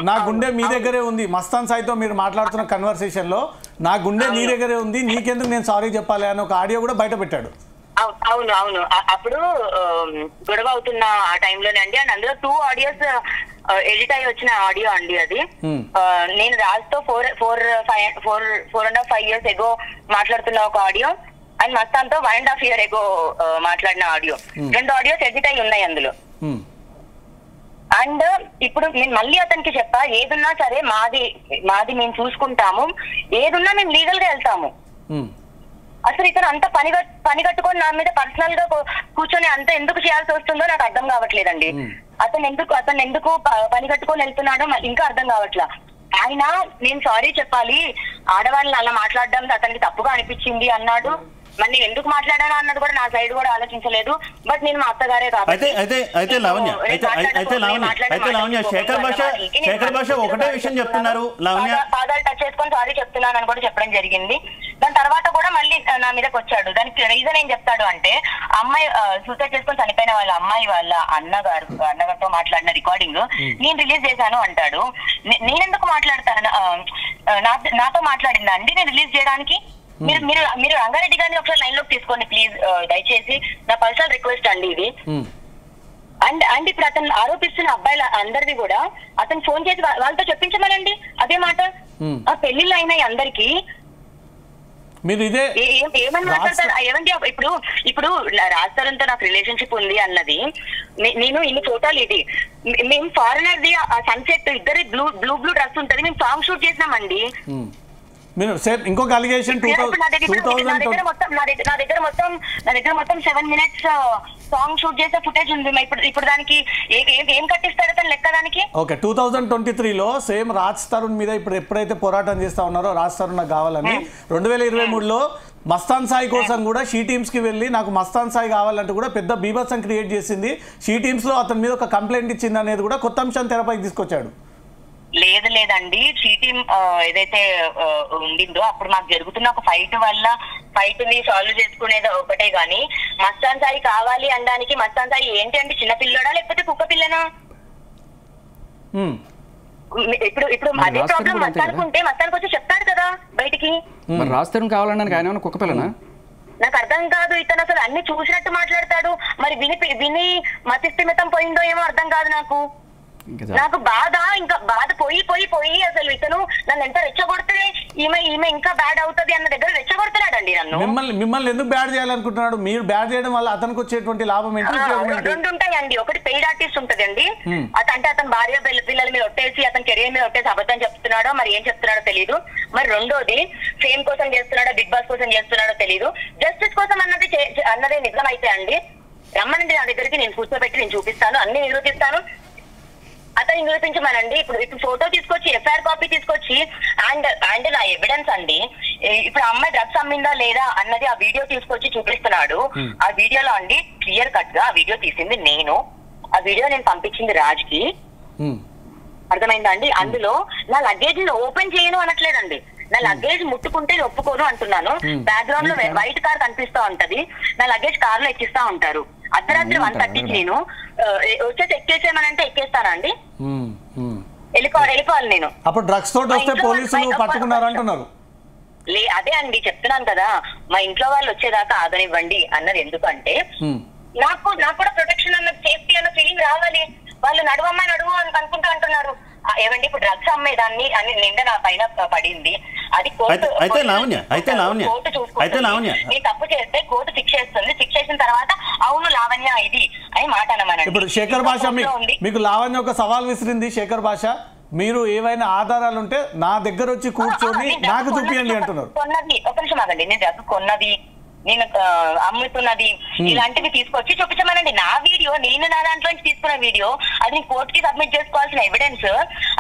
నా గుండె మీ దగ్గరే ఉంది. మస్తాన్ సాయితో మీరు మాట్లాడుతున్న కన్వర్సేషన్ లో నా గుండె నీ దగ్గరే ఉంది, నీకెందుకు నేను సారీ చెప్పాలి అని ఒక ఆడియో కూడా బయట పెట్టాడు. అవును. అప్పుడు గొడవ అవుతున్న ఆ టైంలోనే అండి. అండ్ అందులో 2 audios ఎడిట్ అయ్యి వచ్చిన ఆడియో అండి అది. నేను రాజ్తో 4.5 years ఎగో మాట్లాడుతున్న ఒక ఆడియో, అండ్ మస్తాన్తో 1.5 year ఎగో మాట్లాడిన ఆడియో. 2 audios ఎడిట్ అయ్యి ఉన్నాయి అందులో. అండ్ ఇప్పుడు నేను మళ్ళీ అతనికి చెప్పా, ఏదున్నా సరే మాది మేము చూసుకుంటాము, ఏదున్నా మేము లీగల్ గా వెళ్తాము. అసలు ఇతను అంత పని కట్టుకొని నా మీద పర్సనల్ గా కూర్చొని అంత ఎందుకు చేయాల్సి వస్తుందో నాకు అర్థం కావట్లేదండి. అతను ఎందుకు పని కట్టుకొని వెళ్తున్నాడో ఇంకా అర్థం కావట్లా. ఆయన నేను సారీ చెప్పాలి, ఆడవాళ్ళని అలా మాట్లాడడం అతనికి తప్పుగా అనిపించింది అన్నాడు. మరి నేను ఎందుకు మాట్లాడాను అన్నది కూడా నా సైడ్ కూడా ఆలోచించలేదు. బట్ నేను మా అత్తగారే కాబట్టి అయితే లావణ్య శేఖర్ భాష ఒకటే విషయం చెప్తున్నారు. పాదాలు టచ్ చేసుకొని సారీ చెప్తున్నాను అని కూడా చెప్పడం జరిగింది. దాని తర్వాత కూడా మళ్ళీ నా మీదకి వచ్చాడు. దానికి రీజన్ ఏం చెప్తాడు అంటే, అమ్మాయి సూసైడ్ చేసుకొని చనిపోయిన వాళ్ళ అమ్మాయి వాళ్ళ అన్నగారితో మాట్లాడిన రికార్డింగ్ నేను రిలీజ్ చేశాను అంటాడు. నేనెందుకు మాట్లాడతాను? నాతో మాట్లాడిందా అండి నేను రిలీజ్ చేయడానికి? మీరు రంగారెడ్డి గారిని ఒకసారి లైన్ లోకి తీసుకోండి ప్లీజ్, దయచేసి. నా పర్సనల్ రిక్వెస్ట్ అండి ఇది. అండ్ ఇప్పుడు అతను ఆరోపిస్తున్న అబ్బాయిల అందరిది కూడా అతను ఫోన్ చేసి వాళ్ళతో చెప్పించమనండి అదే మాట. ఆ పెళ్లిళ్ళు అయినాయి అందరికి. ఏమని మాట్లాడతారు? ఏమండి ఇప్పుడు రాజ్తరుణ్తో నాకు రిలేషన్షిప్ ఉంది అన్నది, నేను ఇన్ని ఫోటోలు, ఇది మేము ఫారినర్ ది ఆ సన్సెట్ ఇద్దరి బ్లూ డ్రెస్ ఉంటది, మేము సాంగ్ షూట్ చేసినామండి. ఇంకొక అలిగేషన్ నా దగ్గర మొత్తం 7 minutes సాంగ్ షూట్ చేసే ఫుటేజ్ ఉంది. ఇప్పుడు దానికి ఏం కట్టిస్తాడు అతను లెక్క దానికి? ఓకే, 2023లో సేమ్ రాజ్ తరుణ్ మీద ఇప్పుడు ఎప్పుడైతే పోరాటం చేస్తా ఉన్నారో రాజ్ తరుణ్ నాకు కావాలని, 2023లో మస్తాన్ సాయి కోసం కూడా షీ టీమ్స్ కి వెళ్ళి నాకు మస్తాన్ సాయి కావాలంటూ కూడా పెద్ద బీభత్సం క్రియేట్ చేసింది. షీ టీమ్స్ లో అతని మీద ఒక కంప్లైంట్ ఇచ్చింది అనేది కూడా కొత్త అంశం తెరపైకి తీసుకొచ్చాడు. లేదండి, చీటింగ్ ఏదైతే ఉండిందో అప్పుడు మాకు జరుగుతున్న ఒక ఫైట్ ని సాల్వ్ చేసుకునేది ఒకటే గానీ, మస్తాన్ సాయి కావాలి అనడానికి మస్తాన్ సాయి ఏంటి అంటే చిన్నపిల్లడా లేకపోతే కుక్క పిల్లనా? ఇప్పుడు అదే ప్రాబ్లం మస్తానికి ఉంటే మస్తానికి వచ్చి చెప్తాడు కదా బయటికి. రాస్తారు కావాలన్నానికి ఆయన కుక్క పిల్లనా? నాకు అర్థం కాదు. ఇతను అసలు అన్ని చూసినట్టు మాట్లాడతాడు. మరి విని మతిస్థిమితం పోయిందో ఏమో అర్థం కాదు నాకు. ఇంకా బాధ పోయి అసలు ఇతను నన్ను ఎంత రెచ్చగొడితే ఈమె ఇంకా బ్యాడ్ అవుతుంది అన్న దగ్గర రెచ్చగొడుతున్నాడండి నన్ను. మిమ్మల్ని ఎందుకు బ్యాడ్ చేయాలనుకుంటున్నాడు? మీరు బ్యాడ్ చేయడం వల్ల అతనికి వచ్చేటువంటి లాభం ఏంటి? 2 ఉంటాయండి. ఒకటి పెయిడ్ ఆర్టిస్ట్ ఉంటదండి, అంటే అతను భార్య పిల్లల మీద ఒట్టేసి అతని కెరీర్ మీద ఒట్టేసి అబద్ధం చెప్తున్నాడో మరి ఏం చెప్తున్నాడో తెలియదు. మరి రెండోది ఫేమ్ కోసం చేస్తున్నాడో బిగ్ బాస్ కోసం చేస్తున్నాడో తెలియదు. జస్టిస్ కోసం అన్నదే నిజం అయితే అండి రమ్మనండి నా దగ్గరికి, నేను కూర్చోబెట్టి నేను చూపిస్తాను, అన్ని నిరూపిస్తాను. అతను నిరూపించమనండి. ఇప్పుడు ఫోటో తీసుకొచ్చి ఎఫ్ఐఆర్ కాపీ తీసుకొచ్చి అండ్ నా ఎవిడెన్స్ అండి, ఇప్పుడు అమ్మాయి డ్రగ్స్ అమ్మిందా లేదా అన్నది ఆ వీడియో తీసుకొచ్చి చూపిస్తున్నాడు. ఆ వీడియోలో అండి క్లియర్ కట్ గా ఆ వీడియో తీసింది నేను, ఆ ఆ వీడియో నేను పంపించింది రాజ్కి, అర్థమైందా అండి? అందులో నా లగేజ్ ఓపెన్ చేయను అనట్లేదండి, నా లగేజ్ ముట్టుకుంటే ఒప్పుకోను అంటున్నాను. బ్యాక్గ్రౌండ్ లో వైట్ కార్ కనిపిస్తా ఉంటది, నా లగేజ్ కార్ లో ఎక్కిస్తా ఉంటారు. అర్ధరాత్రి 1:30కి నేను వచ్చేసి ఎక్కేసేమనంటే ఎక్కేస్తానా అండి? వెళ్ళిపోవాలి నేను. అప్పుడు డ్రగ్స్ తోటి వస్తే పోలీసులు పట్టుకున్నారు అంటున్నారు. అదే అండి చెప్తున్నాను కదా, మా ఇంట్లో వాళ్ళు వచ్చేదాకా ఆగనివ్వండి అన్నది. ఎందుకంటే నాకు కూడా ప్రొటెక్షన్ అన్న, సేఫ్టీ అన్న ఫీలింగ్ రావాలి. వాళ్ళు నడువు అని అనుకుంటూ అంటున్నారు. ఏమండి ఇప్పుడు డ్రగ్స్ అమ్మేదాన్ని అని నింద నా పైన పడింది. అది కోర్టు చూసుకుంటుంది. నేను తప్పు చేస్తే కోర్టు శిక్ష వేస్తుంది. శిక్ష వేసిన తర్వాత అవును లావణ్య ఇది అని మాట అనమని. ఇప్పుడు శేఖర్ భాష మీకు లావణ్య ఒక సవాల్ విసిరింది. శేఖర్ భాష, మీరు ఏవైనా ఆధారాలు ఉంటే నా దగ్గర వచ్చి కూర్చొని నాకు చూపియండి అంటున్నారు. కొన్నది ఒక నిమిషం ఆగండి, నేను డ్రగ్ కొన్నది, నేను అమ్ముతున్నది, ఇలాంటివి తీసుకొచ్చి చూపించమనండి. నా వీడియో, నేను నా దాంట్లో తీసుకున్న వీడియో, అది నేను కోర్టుకి సబ్మిట్ చేసుకోవాల్సిన ఎవిడెన్స్.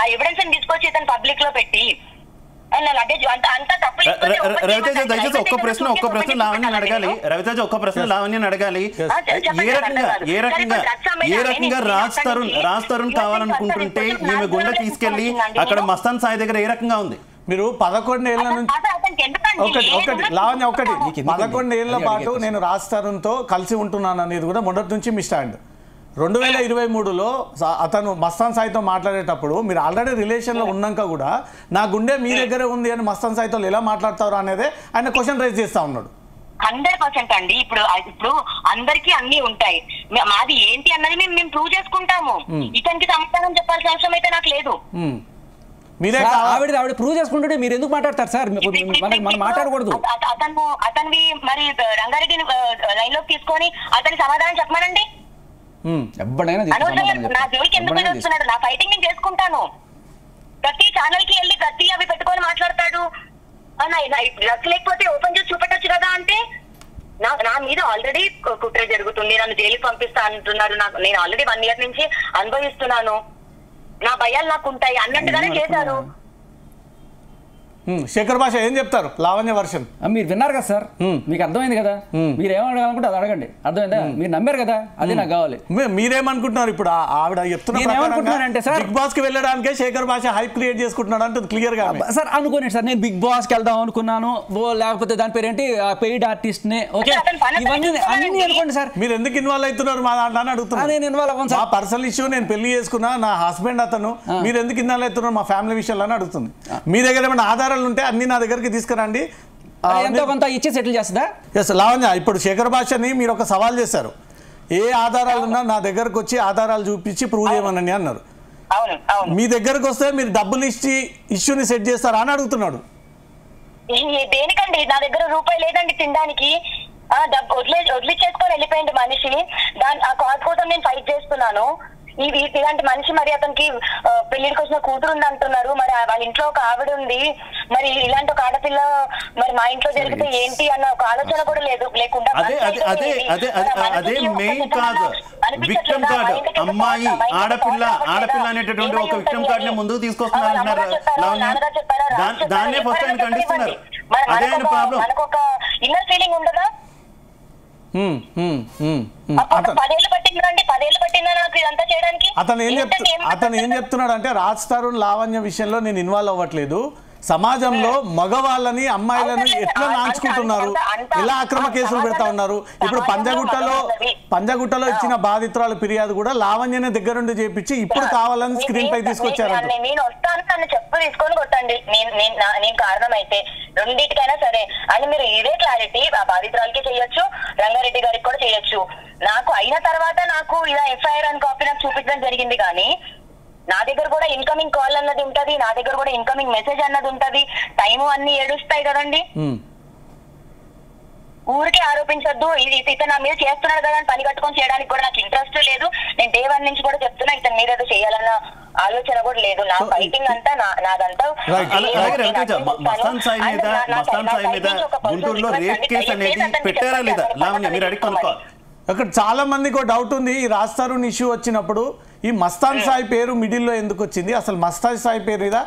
ఆ ఎవిడెన్స్ తీసుకొచ్చి ఇతను పబ్లిక్ లో పెట్టి రవితేజ దయచేసి ఒక్క ప్రశ్న లావణ్యని అడగాలి. రవితేజ ఒక్క ప్రశ్న లావణ్యని అడగాలి. ఏ రకంగా రాజ్ తరుణ్ కావాలనుకుంటుంటే ఈమె గుండె తీసుకెళ్లి అక్కడ మస్తాన్ సాయి దగ్గర ఏ రకంగా ఉంది? మీరు 11 ఏళ్ల నుంచి లావణ్య 11 ఏళ్ల పాటు నేను రాజ్ తరుణ్తో కలిసి ఉంటున్నాను అనేది కూడా మొదటి నుంచి మీ స్టాండ్. 2023లో అతను మస్తాన్ సాయితో మాట్లాడేటప్పుడు మీరు ఆల్రెడీ రిలేషన్లో ఉన్నాక కూడా నా గుండె మీ దగ్గరే ఉంది అని మస్తాన్ సాయితో ఎలా మాట్లాడతారు అనేది ఆయన క్వశ్చన్ రైజ్ చేస్తా ఉన్నాడు. 100% అండి. ఇప్పుడు అందరికీ అన్ని ఉంటాయి, మాది ఏంటి అన్నది మేము ప్రూవ్ చేసుకుంటాము. ఇతనికి సమాధానం చెప్పాల్సిన అవసరం అయితే నాకు లేదు. ఆవిడ ప్రూవ్ చేసుకుంటుంటే మీరు ఎందుకు మాట్లాడతారు సార్? మనం మాట్లాడకూడదు. అతనివి మరి రంగారెడ్డి లైన్ లోకి తీసుకొని అతని సమాధానం చెప్పమనండి. నా జోలికి ఎందుకు వస్తున్నాడు? నా ఫైటింగ్ నేను చేసుకుంటాను. ప్రతి ఛానల్ కి వెళ్ళి ప్రతి అవి పెట్టుకొని మాట్లాడతాడు. డ్రగ్స్ లేకపోతే ఓపెన్ చేసి చూపెట్టచ్చు కదా అంటే, నా మీద ఆల్రెడీ కుట్ర జరుగుతుంది, నన్ను జైలుకి పంపిస్తా అంటున్నారు. నేను ఆల్రెడీ 1 year నుంచి అనుభవిస్తున్నాను, నా భయాలు నాకు ఉంటాయి అన్నట్టుగానే చేశారు. శేఖర్ భాష ఏం చెప్తారు లావణ్య వర్షన్? మీరు విన్నారు కదా సార్, మీకు అర్థమైంది కదా. మీరు ఏమడగాలనుకుంటే అది అడగండి, అర్థమైందా? మీరు నమ్మారు కదా, అది నాకు కావాలి. మీరేమనుకుంటున్నారు ఇప్పుడు? ఆవిడ చెప్తున్నారంటే సార్ బిగ్ బాస్ కి వెళ్ళడానికే శేఖర్ భాష హైప్ క్రియేట్ చేసుకుంటున్నాడు అంటే క్లియర్ గా. సార్ అనుకోండి సార్, నేను బిగ్ బాస్ కి వెళ్దాం అనుకున్నాను, లేకపోతే దాని పేరు ఏంటి, పెయిడ్ ఆర్టిస్ట్ నే. ఓకే, ఇవన్నీ అన్ని అనుకోండి సార్. మీరు ఎందుకు ఇన్వాల్వ్ అవుతున్నారు మా దాంట్లో అని అడుగుతున్నారు. నేను ఇన్వాల్వ్ అవ్వను సార్. పర్సనల్ ఇష్యూ, నేను పెళ్లి చేసుకున్నా, నా హస్బెండ్ అతను, మీరు ఎందుకు ఇన్వాల్వ్ అవుతున్నారు మా ఫ్యామిలీ విషయాలు అని అడుగుతుంది. మీ దగ్గర ఏమైనా ఆధారాలు ఉంటే అన్ని నా దగ్గరికి తీసుకురండి, ఎంతో కొంత ఇచ్చి సెటిల్ చేస్తుందా? ఎస్ లావణ్య, ఇప్పుడు శేఖర్ భాషని మీరు ఒక సవాల్ చేశారు. ఏ ఆధారాలు ఉన్నా నా దగ్గరకు వచ్చి ఆధారాలు చూపించి ప్రూవ్ చేయమని అన్నారు. మీ దగ్గరకు వస్తే మీరు డబ్బులు ఇచ్చి ఇష్యూని సెట్ చేస్తారా అని అడుగుతున్నాడు. దేనికండి? నా దగ్గర రూపాయి లేదండి తినడానికి. వదిలిచ్చేసుకొని వెళ్ళిపోయింది మనిషి. ఆ కాజ్ కోసం నేను ఫైట్ చేస్తున్నాను. ఇలాంటి మనిషి మరి అతనికి పెళ్లికి వచ్చిన కూతురు ఉంది అంటున్నారు. మరి వాళ్ళ ఇంట్లో ఒక ఆవిడ ఉంది, మరి ఇలాంటి ఒక ఆడపిల్ల మరి మా ఇంట్లో జరిగితే ఏంటి అన్న ఒక ఆలోచన కూడా లేకుండా అదే మెయిన్ కాదు, విక్టిమ్ కార్డ్. అమ్మాయి ఆడపిల్ల అనేటటువంటి ఒక విక్టిమ్ కార్డ్ ని ముందుకు తీసుకొస్తున్నారు అన్నారు. దాన్నే ఫస్ట్ ఆయన ఖండిస్తున్నారు. అదే ఆయన ప్రాబ్లం. మనకు ఒక ఇన్నర్ ఫీలింగ్ ఉండదా? 10 ఏళ్ళు పట్టిందా నాకు ఇదంతా చేయడానికి? అతను ఏం చెప్తున్నాడు అంటే, రాజ్ తరుణ్ లావణ్య విషయంలో నేను ఇన్వాల్వ్ అవ్వట్లేదు, సమాజంలో మగవాళ్ళని అమ్మాయిలను ఎట్లా నాంచుకుంటున్నారు, ఎలా అక్రమ కేసులు పెడతా ఉన్నారు. ఇప్పుడు పంజగుట్టలో ఇచ్చిన బాధితురాలు ఫిర్యాదు కూడా లావణ్యనే దగ్గరుండి చేపించి ఇప్పుడు కావాలని స్క్రీన్ పై తీసుకొచ్చారు. నేను వస్తాను, నన్ను చెప్పు తీసుకొని కొట్టండి, నేను కారణం అయితే రెండింటికైనా సరే అని మీరు ఇదే క్లారిటీ ఆ బాధితురాలకి చేయొచ్చు, రంగారెడ్డి గారికి కూడా చేయొచ్చు. నాకు అయిన తర్వాత నాకు ఇలా ఎఫ్ఐఆర్ అని కాపీ నాకు చూపించడం జరిగింది. కానీ నా దగ్గర కూడా ఇన్కమింగ్ కాల్ అన్నది ఉంటది, నా దగ్గర కూడా ఇన్కమింగ్ మెసేజ్ అన్నది ఉంటది. టైము అన్ని ఏడుస్తాయి కదండి. ఊరికే ఆరోపించొద్దు, ఇతను నా మీద చేస్తున్నాడు కదా అని పని కట్టుకొని చేయడానికి కూడా నాకు ఇంట్రెస్ట్ లేదు. నేను డే 1 నుంచి కూడా చెప్తున్నా, ఇతని మీద ఏదో చేయాలన్న ఆలోచన కూడా లేదు. నా ఫైటింగ్ అంతా నాదంతా మస్తాన్ సాయి మీద గుంటూరులో రేప్ కేసు అనేది పెట్టారా లేదా లావణ్య మీరు అడిగి కనుక్కోవాలి. అక్కడ చాలా మందికి ఒక డౌట్ ఉంది. ఈ రాజ్ తరుణ్ ఇష్యూ వచ్చినప్పుడు ఈ మస్తాన్ సాయి పేరు మిడిల్లో ఎందుకు వచ్చింది? అసలు మస్తాన్ సాయి పేరు మీద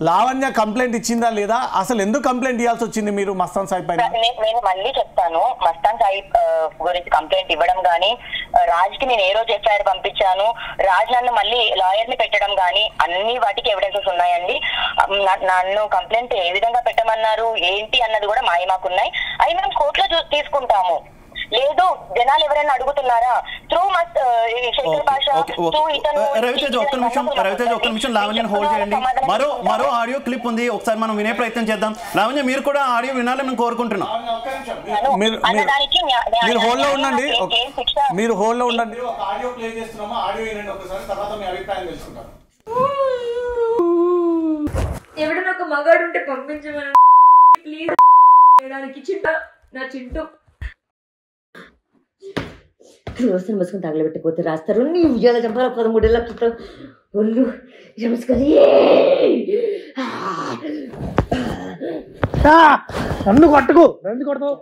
లావణ్య కంప్లైంట్ ఇచ్చిందా లేదా, అసలు ఎందుకు కంప్లైంట్ ఇవ్వాల్సి వచ్చింది మీరు మస్తాన్ సాయి పైన? నేను మళ్ళీ చెప్తాను, మస్తాన్ సాయి గురించి కంప్లైంట్ ఇవ్వడం గానీ, రాజ్ కి నేను ఏ రోజు ఎఫ్ఐఆర్ పంపించాను, రాజ్ నన్ను మళ్ళీ లాయర్ ని పెట్టడం గానీ అన్ని వాటికి ఎవిడెన్సెస్ ఉన్నాయండి. నన్ను కంప్లైంట్ ఏ విధంగా పెట్టమన్నారు ఏంటి అన్నది కూడా మాకున్నాయి. అవి మేము కోర్టులో తీసుకుంటాము. లేదు జనాలు ఎవరైనా అడుగుతున్నారా త్రూ శేఖర్ భాష రవితేజ్ ఒక్క నిమిషం లావణ్యను హోల్డ్ చేయండి. మరో ఆడియో క్లిప్ ఉంది, ఒకసారి మనం వినే ప్రయత్నం చేద్దాం. లావణ్య మీరు కూడా ఆడియో వినాలని మేము కోరుకుంటున్నాం. మీరు హోల్డ్ లో ఉండండి, మీరు హోల్డ్ లో ఉండండి. ఒక ఆడియో ప్లే చేస్తున్నాము, ఆడియో వినండి ఒకసారి, తర్వాత మీ అభిప్రాయం తెలుసుకుంటారు. ఎవడన్నా ఒక మగాడు ఉంటే పంపించమని ప్లీజ్. చింట నా చింటూ వ్యవస్థను మసుకుని తగలబెట్టకపోతే రాస్తారు. నీ ఉద్యోగాలు చంపాలి 13 క్రితం ఒళ్ళు నమస్కారం. నన్ను కొట్టుకు, ఎందుకు కొడతావు?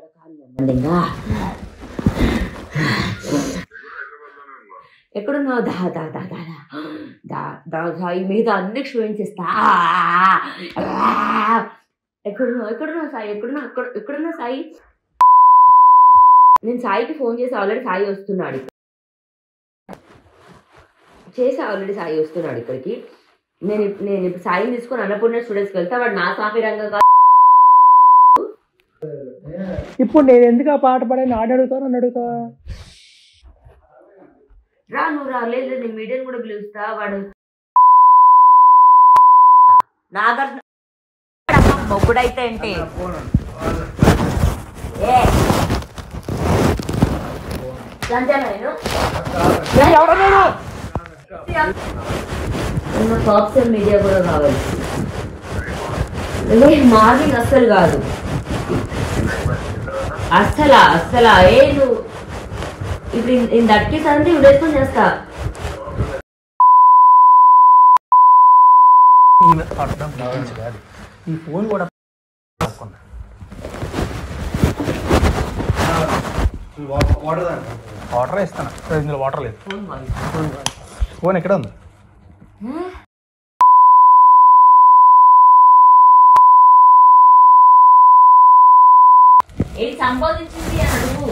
ఎక్కడున్నావు? దా దా దా దా దా దా దా ఈ మీద అన్ని క్షమించేస్తా. ఎక్కడున్నావు సాయి? ఎక్కడున్నా సాయి? నేను సాయికి ఫోన్ చేసి ఆల్రెడీ సాయి వస్తున్నాడు ఇక్కడికి. నేను ఇప్పుడు సాయిని తీసుకొని అన్నపూర్ణ స్టూడెంట్స్కి వెళ్తా. వాడు నా సాఫీ రంగంగా ఇప్పుడు నేను ఎందుకు ఆ పాట పాడాను? నన్ను అడుగుతావా? రా నువ్వు రాలేదు, నేను మీడియాని కూడా పిలుస్తా. వాడు నాగార్జున మొక్కుడైతే ఏంటి? పాప్సల్ మీడియా కూడా కావాలి. మార్నింగ్ అస్సలు కాదు, అస్సలా నువ్వు ఇప్పుడు ఇంత అట్కేసారంటే ఇప్పుడు వేసుకొని చేస్తా. ఈ ఫోన్ కూడా వాటర్ ఇస్తాను, ఇందులో వాటర్ లేదు. ఫోన్ ఎక్కడ ఉంది? ఏంటి సంబోధించింది అని అడుగు.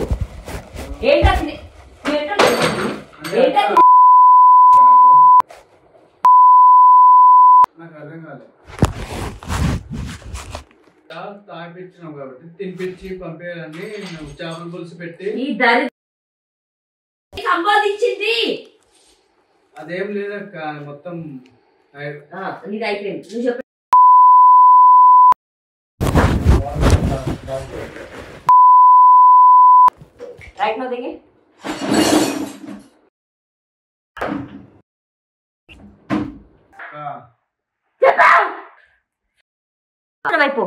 నాకు అర్థం కాలేదు. తాగిపించినావు కాబట్టి తినిపించి పంపేయాలని చేపల పులుసు పెట్టి సంబోధించింది. అదేం లేదక్క, మొత్తం అయిపోయింది. నువ్వు చెప్పు. రైట్ నో దిగి అయిపో.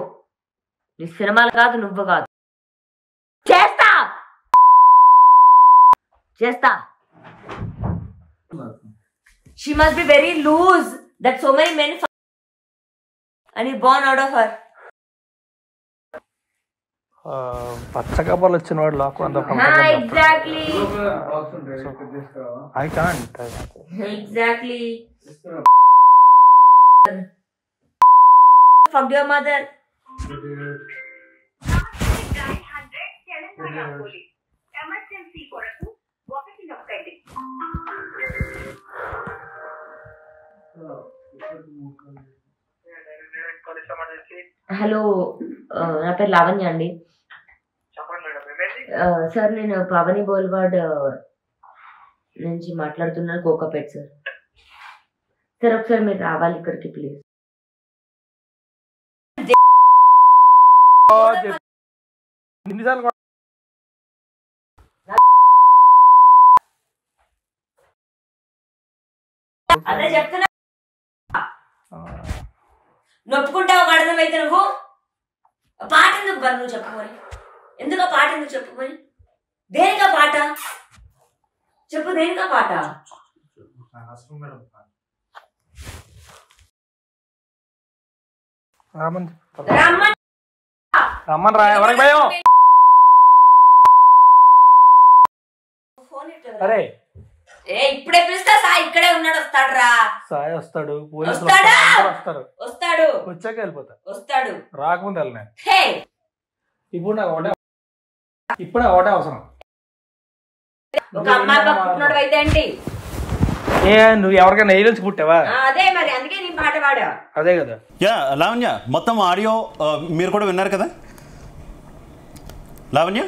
నీ సినిమాలు కాదు, నువ్వు కాదు. చేస్తా. She must be very loose that so many men and he born out of her. పచ్చకప్పలు వచ్చిన వాడు లాక్ exactly. I can't. Exactly. Fuck your mother. Hello, నా పేరు లావణ్య అండి. సార్ నేను పవని బోల్వాడ్ నుంచి మాట్లాడుతున్నాను, కోకాపేట్ సార్. సార్ ఒకసారి మీరు రావాలి ఇక్కడికి ప్లీజ్. అదే చెప్తున్నా, నొప్పుకుంటావు అర్థమైతే. నువ్వు పాట ఎందుకు బరు? నువ్వు చెప్పుకొని ఎందుకు పాట ఎందుకు చెప్పుకొని? దేనికా పాట చెప్పు, దేనికా పాట? రమ్మని రా, ఎవరికి భయం? అరే ఇప్పుడే పిలుస్తా. సాయి ఇక్కడే ఉన్నాడు, వస్తాడు రా. సాయి వస్తాడు, వస్తాడు. వచ్చాక వెళ్ళిపోతా. వస్తాడు. రాకముందు వెళ్ళినా. హే ఇప్పుడు నాకు ఒకటే అవసరం. ఒక అమ్మాయి పట్టుకున్నాడు అయితే ఏంటి? నువ్వు ఎవరికైనా ఏజెన్సీ పుట్టావా? అదే మరి, అందుకే నీ పాట పాడా. అదే కదా. లావణ్య, మొత్తం ఆడియో మీరు కూడా విన్నారు కదా లావణ్య?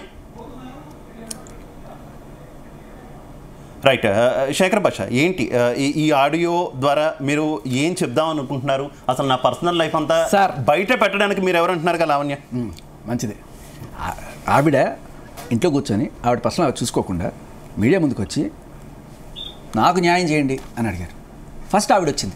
రైట్. శేఖర్ భాష, ఏంటి ఈ ఆడియో ద్వారా మీరు ఏం చెప్దాం అనుకుంటున్నారు? అసలు నా పర్సనల్ లైఫ్ అంతా బయట పెట్టడానికి మీరు ఎవరు అంటున్నారు కదా లావణ్య? మంచిది. ఆవిడ ఇంట్లో కూర్చొని ఆవిడ పర్సనల్ చూసుకోకుండా మీడియా ముందుకు వచ్చి నాకు న్యాయం చేయండి అని అడిగారు. ఫస్ట్ ఆవిడ వచ్చింది,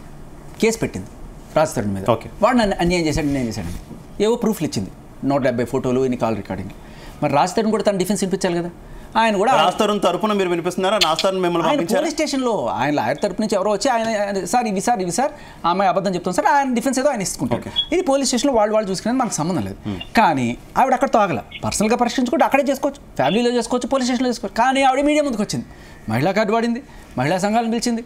కేసు పెట్టింది రాజతరుణ్ మీద. ఓకే, వాడు నన్ను అన్యాయం చేశాడని ఏవో ప్రూఫ్లు ఇచ్చింది, 170 ఫోటోలు, ఇన్ని కాల్ రికార్డింగ్. మరి రాజతరుణ్ కూడా తన డిఫెన్స్ వినిపించాలి కదా. ఆయన కూడా రాజతరుణ్ తరపున మీరు వినిపిస్తున్నారా? రాజతరుణ్ మిమ్మల్ని పంపించారు పోలీస్ స్టేషన్లో. ఆయన లాయర్ తరపు నుంచి ఎవరో వచ్చి ఆయన సార్ ఇవి సార్ అమ్మాయి అబద్ధం చెప్తాం సార్, ఆయన డిఫెన్స్ ఏదో ఆయన ఇస్తుంటారు. ఇది పోలీస్ స్టేషన్లో వాళ్ళు చూసుకునేది మనకు సంబంధం లేదు. కానీ ఆవిడ అక్కడ తాగల, పర్సనల్గా పరిష్కరించుకుంటే అక్కడే చేసుకోవచ్చు, ఫ్యామిలీలో చేసుకోవచ్చు, పోలీస్ స్టేషన్లో చేసుకోవచ్చు. కానీ ఆవిడ మీడియా ముందుకు వచ్చింది, మహిళా కార్డు వాడింది, మహిళా సంఘాలను పిలిచింది,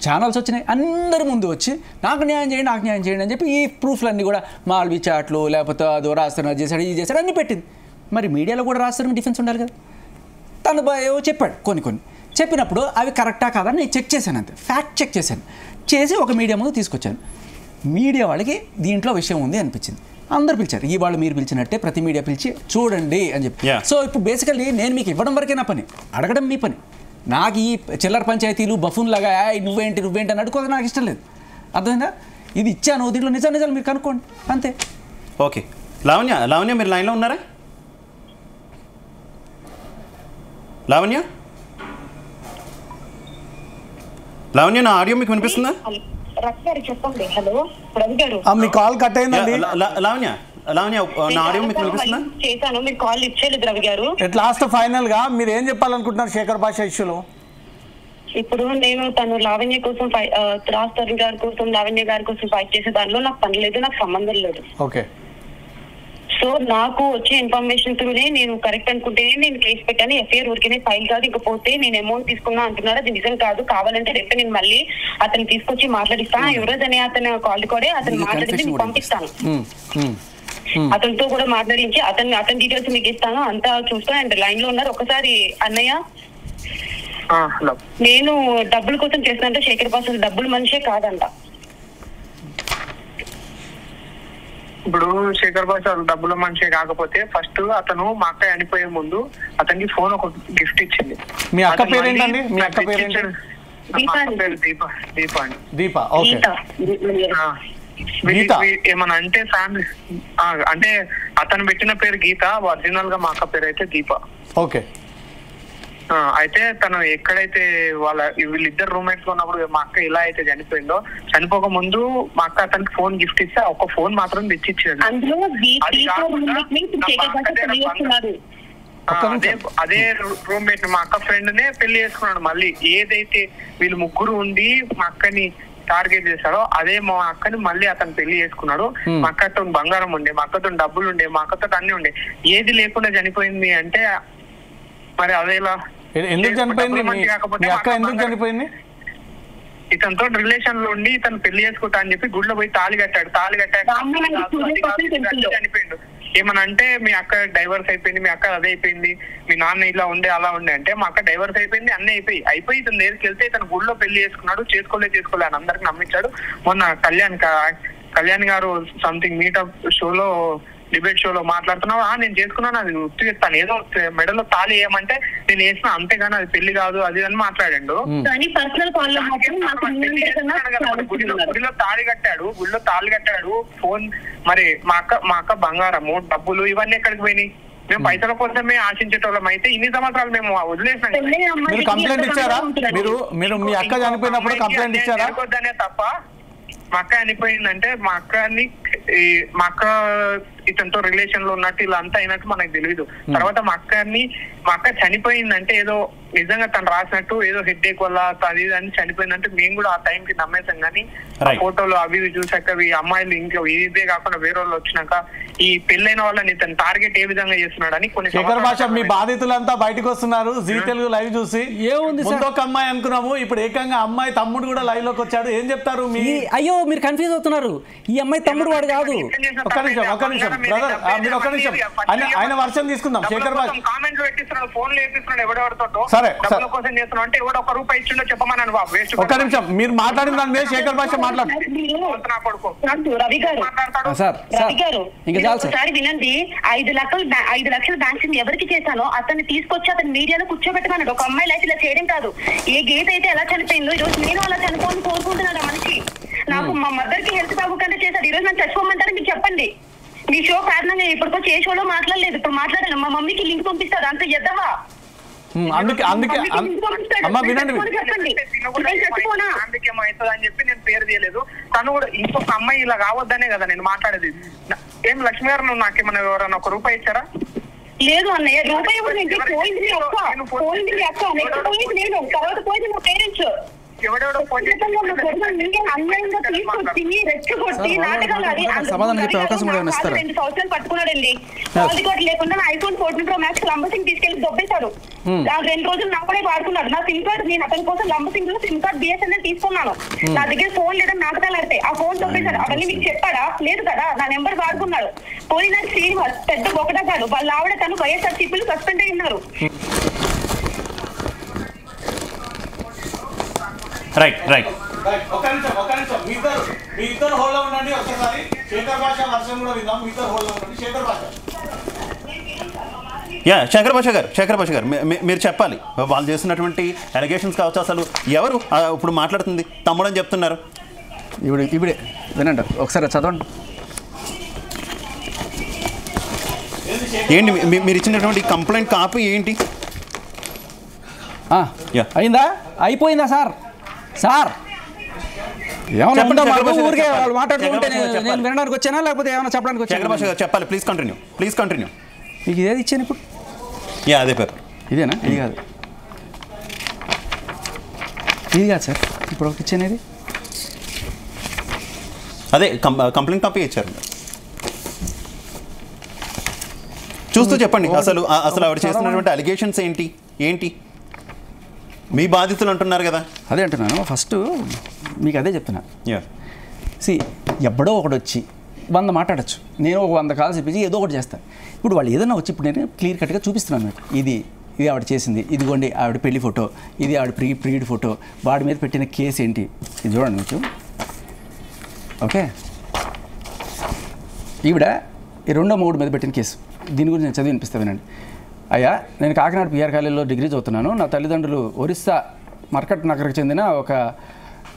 ఛానల్స్ వచ్చినాయి, అందరి ముందు వచ్చి నాకు న్యాయం చేయండి అని చెప్పి ఈ ప్రూఫ్లన్నీ కూడా మాల్వి చాట్లు లేకపోతే అదో రాస్తారు, అది చేశాడు, ఇది చేశాడు అన్నీ పెట్టింది. మరి మీడియాలో కూడా రాస్తారు, డిఫెన్స్ ఉండాలి కదా. తను ఏవో చెప్పాడు కొన్ని చెప్పినప్పుడు అవి కరెక్టా కాదా నేను చెక్ చేశాను, అంతే ఫ్యాక్ట్ చెక్ చేసి ఒక మీడియా ముందు తీసుకొచ్చాను. మీడియా వాళ్ళకి దీంట్లో విషయం ఉంది అనిపించింది, అందరు పిలిచారు. ఈ వాళ్ళు మీరు పిలిచినట్టే ప్రతి మీడియా పిలిచి చూడండి అని చెప్పి. సో ఇప్పుడు బేసికల్లీ నేను మీకు ఇవ్వడం వరకే నా పని, అడగడం మీ పని. నాకు ఈ చిల్లర పంచాయతీలు బఫూన్ లాగా నువ్వేంటి అని అడుకోవడం నాకు ఇష్టం లేదు, అర్థమైందా? ఇది ఇచ్చాను, దీంట్లో నిజాలు మీరు కనుక్కోండి, అంతే. ఓకే, లావణ్య మీరు లైన్లో ఉన్నారా? లావణ్య నా ఆడియో మీకు వినిపిస్తుందా? మీ కాల్ కట్ అయిందండి. లావణ్య నా ఆడియో మీకు వినిపిస్తుందా? చేశాను, మీరు కాల్ లిఫ్ట్ చేయలేదు రవి గారు. లాస్ట్ ఫైనల్ గా మీరు ఏం చెప్పాలనుకుంటున్నారు శేఖర్ భాష ఇష్యూలో? ఇప్పుడు నేను తను లావణ్య కోసం రాజ్ గారి కోసం లావణ్య గారి కోసం ఫైట్ చేసే దానిలో నాకు పని లేదు, నాకు సంబంధం లేదు. ఓకే, సో నాకు వచ్చే ఇన్ఫర్మేషన్ త్రూనే నేను కరెక్ట్ అనుకుంటేనే నేను కేసు పెట్టాను. ఎఫ్ఐఆర్ ఊరికేనే ఫైల్ కాదు. ఇకపోతే నేను అమౌంట్ తీసుకున్నా అంటున్నాడు, అది నిజం కాదు. కావాలంటే రేపు నేను మళ్ళీ అతను తీసుకొచ్చి మాట్లాడిస్తాను. యువరాజ్ అనే అతను కాల్ కూడా అతను మాట్లాడించి మీకు పంపిస్తాను. అతనితో కూడా మాట్లాడించి అతని డీటెయిల్స్ మీకు ఇస్తాను, అంతా చూస్తాను. అండ్ లైన్ లో ఉన్నారు. ఒకసారి అన్నయ్య, నేను డబ్బుల కోసం చేస్తానంటే శేఖర్ బాస్ డబ్బులు మనిషే కాదంట. ఇప్పుడు శేఖర్ బాస్ డబ్బుల మనిషి కాకపోతే ఫస్ట్ అతను మా అక్క చనిపోయే ముందు అతనికి ఫోన్ ఒక గిఫ్ట్ ఇచ్చింది. మీ అక్క పేరేంటండి? మీ అక్క పేరేంటి? దీప. ఓకే, ఏమన్నా అంటే ఫ్యామిలీ అంటే అతను పెట్టిన పేరు గీత, ఒరిజినల్ గా మా అక్క పేరు అయితే దీప. ఓకే, అయితే తను ఎక్కడైతే వీళ్ళిద్దరు రూమ్మేట్స్ ఉన్నప్పుడు మా అక్క ఇలా అయితే చనిపోయిందో, చనిపోక ముందు మా అక్క అతనికి ఫోన్ గిఫ్ట్ ఇస్తే ఒక్క ఫోన్ మాత్రం తెచ్చిచ్చాడు. అదే రూమ్మేట్ మా అక్క ఫ్రెండ్ నే పెళ్లి చేసుకున్నాడు. మళ్ళీ ఏదైతే వీళ్ళు ముగ్గురు ఉండి మా అక్కని టార్గెట్ చేశాడో అదే మా అక్కని మళ్ళీ అతను పెళ్లి చేసుకున్నాడు. మా అక్కతో బంగారం ఉండే, మా అక్కతో డబ్బులు ఉండే, మా అక్కతో అన్ని ఉండే. ఏది లేకుండా చనిపోయింది అంటే మరి అదేలా? ఎందుకు చనిపోయింది? మీ అక్క ఎందుకు చనిపోయింది? ఇతనితో రిలేషన్ లో ఉండి ఇతను పెళ్లి చేసుకుంటా అని చెప్పి గుడిలో పోయి తాళి కట్టాడు. చనిపోయిండు. ఏమన్నా అంటే మీ అక్క డైవర్స్ అయిపోయింది, మీ అక్క అదే అయిపోయింది, మీ నాన్న ఇలా ఉండే అలా ఉండే అంటే మా అక్క డైవర్స్ అయిపోయింది, అన్నీ అయిపోయి ఇతను దగ్గరికి వెళ్తే ఇతను గుడిలో పెళ్లి చేసుకున్నాడు. చేసుకోలే అని అందరికి నమ్మించాడు. మొన్న కళ్యాణ్ గారు సంథింగ్ మీటప్ షోలో, డిబేట్ షోలో మాట్లాడుతున్నావు, నేను చేసుకున్నాను, అది గుర్తు చెప్తాను, ఏదో మెడలో తాళి ఏమంటే నేను వేసిన, అంతేగాని అది పెళ్లి కాదు అది అని మాట్లాడాడు. గుడిలో తాళి కట్టాడు. ఫోన్ మరి మా అక్క బంగారము, డబ్బులు ఇవన్నీ ఎక్కడికి పోయినాయి? మేము పైసల కోసమే ఆశించేటోళ్ళం అయితే ఇన్ని సంవత్సరాలు మేము వదిలేసాం. కంప్లైంట్ ఇచ్చారా మీరు? మీ అక్క చనిపోయినప్పుడు కంప్లైంట్ ఇచ్చారా? తప్ప మా అక్క చనిపోయిందంటే మా అక్క ఇతనితో రిలేషన్ లో ఉన్నట్టు ఇలా అంతా అయినట్టు మనకు తెలియదు. తర్వాత మా అక్క చనిపోయిందంటే ఏదో నిజంగా తను రాసినట్టు ఏదో హెడ్ ఏక్ వల్ల అది ఇది అని చనిపోయిందంటే మేము కూడా ఆ టైంకి నమ్మేసాం. కానీ ఫోటోలు అవి ఇవి చూసాక ఈ అమ్మాయిలు ఇంకా ఇదే కాకుండా వేరే వాళ్ళు వచ్చినాక ఈ పెళ్ళైన వాళ్ళని తను టార్గెట్ ఏ విధంగా చేస్తున్నాడు అని కొన్ని శేఖర్ భాష మీ బాధితులంతా బయటకు వస్తున్నారు జీ తెలుగు లైవ్ చూసి. ఏముంది ఒక అమ్మాయి అనుకున్నాము, ఇప్పుడు ఏకంగా అమ్మాయి తమ్ముడు కూడా లైవ్ లోకి వచ్చాడు. ఏం చెప్తారు? అయ్యో మీరు కన్ఫ్యూజ్ అవుతున్నారు, ఈ అమ్మాయి తమ్ముడు వాడు కాదు. ఒక్క నిమిషం బ్రదర్, మీరు ఒక్క నిమిషం ఆయన వర్షం తీసుకుందాం. శేఖర్ భాష కామెంట్లు పెట్టిస్తున్నాడు, ఫోన్లు వేపిస్తున్నాడు ఎవడెవరితో. సరే డబ్బుల కోసం చేస్తున్నావు అంటే ఎవడో 1 రూపాయి ఇచ్చిండో చెప్పమన్నాను బాబు. వేస్ట్. ఒక్క నిమిషం మీరు మాట్లాడిన దాని మీద శేఖర్ భాష మాట్లాడు. రవి గారు ఒకసారి వినండి. 5 లక్షల బ్యాంక్స్ ఎవరికి చేశానో అతన్ని తీసుకొచ్చి అతని మీడియాలో కూర్చోబెట్టమన్నాడు. ఒక అమ్మాయి లైఫ్ ఇలా చేయడం కాదు. ఏ గేట్ అయితే ఎలా చనిపోయిందో ఈ రోజు నేను అలా చనిపోవాలని కోరుకుంటున్నాను. ఆ మనిషి నాకు మా మదర్ కి హెల్త్ బాగుంటే చేశాడు. ఈ రోజు నన్ను చచ్చిపోమంటారు. మీరు చెప్పండి. మీ షో కారణంగా ఇప్పటికొచ్చి ఏ షోలో మాట్లాడలేదు, ఇప్పుడు మాట్లాడాను. మా మమ్మీకి లింక్ పంపిస్తారు. అంత ఎద్దవా? అందుకే అమ్మ వినండి, అందుకే అవుతుంది అని చెప్పి నేను పేరు తీయలేదు. తను కూడా ఇంకొక అమ్మాయి ఇలా కావద్దనే కదా నేను మాట్లాడేది. ఏం లక్ష్మి గారు నువ్వు నాకేమన్నా ఎవరైనా 1 రూపాయి ఇచ్చారా? లేదు అన్నయ్య, రూపాయి కూడా పోయింది అక్క. నెక్స్ట్ పోయింది నేను, తర్వాత పోయింది మా పేరెంట్స్. సమాధానం చెప్పే అవకాశం కూడా ఇస్తారు. 2 సంవత్సరాలు పట్టుకున్నాడండి. లేకుండా ఐఫోన్ 14 Pro Max లంబసింగ్ తీసుకెళ్లి దొబ్బేశాడు. 2 రోజులు నా కూడా వాడుకున్నాడు. నా సిమ్ కార్డ్ నేను అతని కోసం లంబసింగ్ లో సిమ్ కార్డ్ BSNL తీసుకున్నాను. నా దగ్గర ఫోన్ లేదని నాటకాలు ఆడితే ఆ ఫోన్ దొబ్బేశాడు. అవన్నీ మీకు చెప్పాడా? లేదు కదా. నా నెంబర్ వాడుకున్నాడు. పోయిన శ్రీనివాస్ పెద్ద ఒకటగాడు. వాళ్ళ ఆవిడ తను వైఎస్ఆర్సీపీలు సస్పెండ్ అయి ఉన్నారు. రైట్ రైట్ ఒక్క నిమిషం మీ ఇద్దరు హోల్డ్ ఉండండి. ఒకసారి శేఖర్ భాష వర్షం కూడా విందాం. మీ ఇద్దరు హోల్డ్ ఉండండి. శేఖర్ భాష శేఖర్ భాష గారు మీరు చెప్పాలి. వాళ్ళు చేసినటువంటి అలిగేషన్స్ కావచ్చు. అసలు ఎవరు ఇప్పుడు మాట్లాడుతుంది? తమ్ముడు అని చెప్తున్నారు. ఇప్పుడే వినండి, ఒకసారి చదవండి. ఏంటి మీరు ఇచ్చినటువంటి కంప్లైంట్ కాపీ ఏంటి? అయిందా? అయిపోయిందా సార్? ఏమన్నా ఊరికే వాళ్ళు మాట్లాడుతుంటే నేను వినడానికి వచ్చానా లేకపోతే ఏమైనా చెప్పడానికి వచ్చాను? చెప్పాలి. Please continue. మీకు ఇదేది ఇచ్చాను ఇప్పుడు? అదే పేపర్. ఇదేనా? ఇది కాదు సార్. ఇప్పుడు ఒకటి ఇచ్చాను. అదే కంప్లైంట్ కాపీ ఇచ్చారు. చూస్తూ చెప్పండి. అసలు ఆవిడ చేస్తున్నటువంటి అలిగేషన్స్ ఏంటి? మీ బాధితులు అంటున్నారు కదా. అదే అంటున్నాను. ఫస్ట్ మీకు అదే చెప్తున్నా. ఎప్పుడో ఒకటి వచ్చి 100 మాట్లాడచ్చు. నేను ఒక 100 కాల్స్ ఇప్పించి ఏదో ఒకటి చేస్తాను. ఇప్పుడు వాళ్ళు ఏదైనా వచ్చి ఇప్పుడు నేను క్లియర్ కట్గా చూపిస్తున్నాను మీకు. ఇది ఆవిడ చేసింది, ఇదిగోండి ఆవిడ పెళ్లి ఫోటో, ఇది ఆవిడ ప్రీడ్ ఫోటో, వాడి మీద పెట్టిన కేసు ఏంటి ఇది చూడండి మీకు. ఓకే, ఈవిడ ఈ 2వ మొగుడు మీద పెట్టిన కేసు. దీని గురించి నేను చదివి వినిపిస్తా వినండి. అయ్యా, నేను కాకినాడ పిఆర్ కాలేజీలో డిగ్రీ చదువుతున్నాను. నా తల్లిదండ్రులు ఒరిస్సా మర్కట్ నగర్కి చెందిన ఒక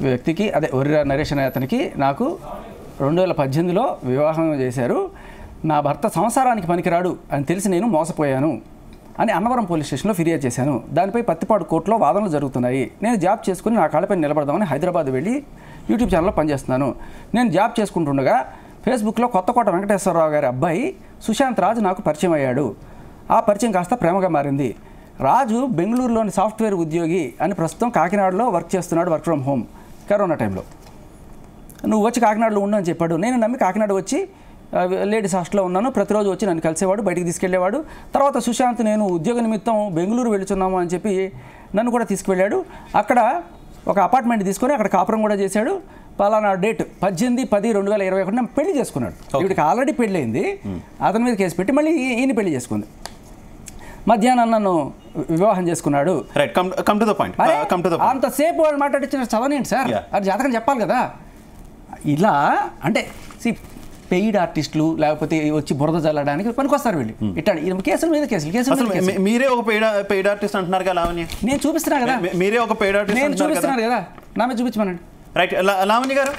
వ్యక్తికి, అదే ఒరిరా నరేష్ అనే అతనికి నాకు 2018లో వివాహం చేశారు. నా భర్త సంసారానికి పనికిరాడు అని తెలిసి నేను మోసపోయాను అని అన్నవరం పోలీస్ స్టేషన్లో ఫిర్యాదు చేశాను. దానిపై పత్తిపాడు కోర్టులో వాదనలు జరుగుతున్నాయి. నేను జాబ్ చేసుకుని నా కాళ్ళపై నిలబడదామని హైదరాబాద్ వెళ్ళి యూట్యూబ్ ఛానల్లో పనిచేస్తున్నాను. నేను జాబ్ చేసుకుంటుండగా ఫేస్బుక్లో కొత్తకోట వెంకటేశ్వరరావు గారి అబ్బాయి సుశాంత్ రాజు నాకు పరిచయం అయ్యాడు. ఆ పరిచయం కాస్త ప్రేమగా మారింది. రాజు బెంగళూరులోని సాఫ్ట్వేర్ ఉద్యోగి అని ప్రస్తుతం కాకినాడలో వర్క్ చేస్తున్నాడు, వర్క్ ఫ్రమ్ హోమ్, కరోనా టైంలో. నువ్వు వచ్చి కాకినాడలో ఉండు అని చెప్పాడు. నేను నమ్మి కాకినాడ వచ్చి లేడీస్ హాస్టల్లో ఉన్నాను. ప్రతిరోజు వచ్చి నన్ను కలిసేవాడు, బయటికి తీసుకెళ్లేవాడు. తర్వాత సుశాంత్ నేను ఉద్యోగ నిమిత్తం బెంగళూరు వెళుతున్నాము అని చెప్పి నన్ను కూడా తీసుకువెళ్ళాడు. అక్కడ ఒక అపార్ట్మెంట్ తీసుకొని అక్కడ కాపురం కూడా చేశాడు. పలానా డేట్ 18/10/2021 నేను పెళ్లి చేసుకున్నాడు. వీడికి ఆల్రెడీ పెళ్ళయింది. అతని మీద కేసు పెట్టి మళ్ళీ ఈయన పెళ్లి చేసుకుంది. మధ్యాహ్నం నన్ను వివాహం చేసుకున్నాడు. అంతసేపు వాళ్ళు మాట్లాడించిన చదవనేంటి సార్? అది జాతకం చెప్పాలి కదా. ఇలా అంటే పెయిడ్ ఆర్టిస్టులు లేకపోతే వచ్చి బురద చల్లడానికి పనికొస్తారు వీళ్ళు. ఇట్లా కేసుల మీద కేసులు. మీరే ఒక పెయిడ్ ఆర్టిస్ట్ అంటున్నారు కదా లావణ్య. నేను చూపిస్తున్నా కదా. మీరే ఒక పెయిడ్ ఆర్టిస్ట్ నేను చూపిస్తున్నాను కదా. నా మీద చూపించమనండి. రైట్. లావణ్య గారు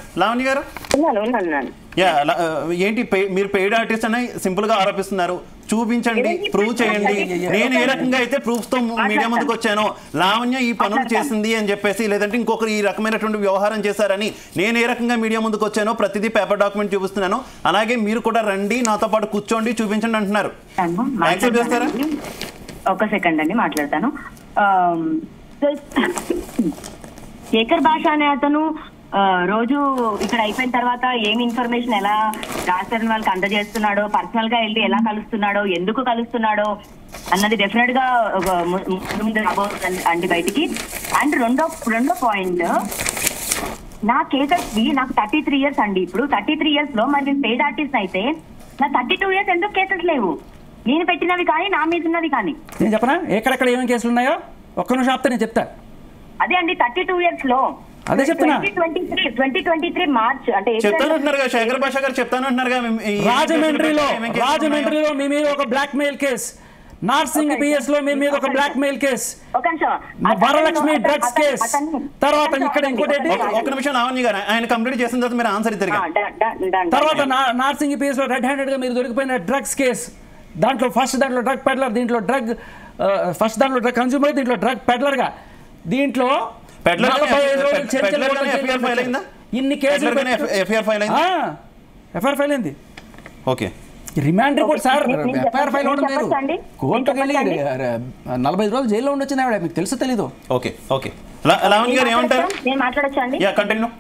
ఏంటి మీరు పెయిడ్ ఆర్టిస్ట్ అని సింపుల్ గా ఆరోపిస్తున్నారు? చూపించండి, ప్రూవ్ చేయండి. నేను ఏ రకంగా అయితే ప్రూఫ్ తో మీడియా ముందుకు వచ్చానో లావణ్య ఈ పనులు చేసింది అని చెప్పేసి, లేదంటే ఇంకొకరు ఈ రకమైనటువంటి వ్యవహారం చేశారని నేను ఏ రకంగా మీడియా ముందుకు వచ్చానో ప్రతిదీ పేపర్ డాక్యుమెంట్ చూపిస్తున్నాను. అలాగే మీరు కూడా రండి, నాతో పాటు కూర్చోండి, చూపించండి అంటున్నారు. యాక్సెప్ట్ చేస్తారా? ఒక సెకండ్ అండి మాట్లాడతాను. శేఖర్ భాష అనే అతను రోజు ఇక్కడ అయిపోయిన తర్వాత ఏమి ఇన్ఫర్మేషన్ ఎలా రాష్ట్ర వాళ్ళకి అందజేస్తున్నాడో, పర్సనల్ గా వెళ్ళి ఎలా కలుస్తున్నాడో, ఎందుకు కలుస్తున్నాడో అన్నది డెఫినెట్ గా ముందు రాబోతుంది బయటికి. అండ్ రెండో పాయింట్, నా కేసెస్ నాకు 33 years అండి. ఇప్పుడు 33 years లో మరి నేను పెయిడ్ ఆర్టిస్ట్ అయితే నా 32 years ఎందుకు కేసెస్ లేవు? నేను పెట్టినవి కానీ నా మీద ఉన్నవి కానీ. నేను చెప్పనా ఎక్కడెక్కడ ఏమేమి కేసులు ఉన్నాయో? ఒక్క నిమిషం ఆపితే నేను చెప్తా. అదే అండి 32 years లో అదే చెప్తున్నా. 2023 మార్చ్ అంటే శేఖర్ భాష గారు చెప్తానంటున్నారుగా. రాజమండ్రిలో మీ మీద ఒక blackmail case, Narsing PS లో మీ మీద ఒక blackmail case, Varalakshmi drugs case, తర్వాత ఇక్కడ ఇంకోటి ఒక నిమిషం లావణ్య గారు ఆయన కంప్లీట్ చేసిన తర్వాత మీరు ఆన్సర్ ఇద్దరు. తర్వాత నార్సింగ్ పిఎస్ లో రెడ్ హ్యాండెడ్ గా మీరు దొరికిపోయిన డ్రగ్స్ కేసు, దాంట్లో దాంట్లో డ్రగ్ పెడ్లర్, దీంట్లో డ్రగ్ దాంట్లో డ్రగ్ కన్స్యూమర్, దీంట్లో డ్రగ్ పెడ్లర్ గా, దీంట్లో ఇన్ని కేసులు ఎఫ్ఐఆర్ ఫైల్ అయింది. Okay, remand report sir, FIR file అవ్వడం వేరు, కోర్టుకు వెళ్ళి 45 రోజులు జైల్లో ఉండొచ్చింది ఆవిడ, మీకు తెలుసో తెలీదు. ఓకే ఓకే, లావణ్య గారు ఏమంటారు? నేను మాట్లాడొచ్చా అండి? కంటిన్యూ.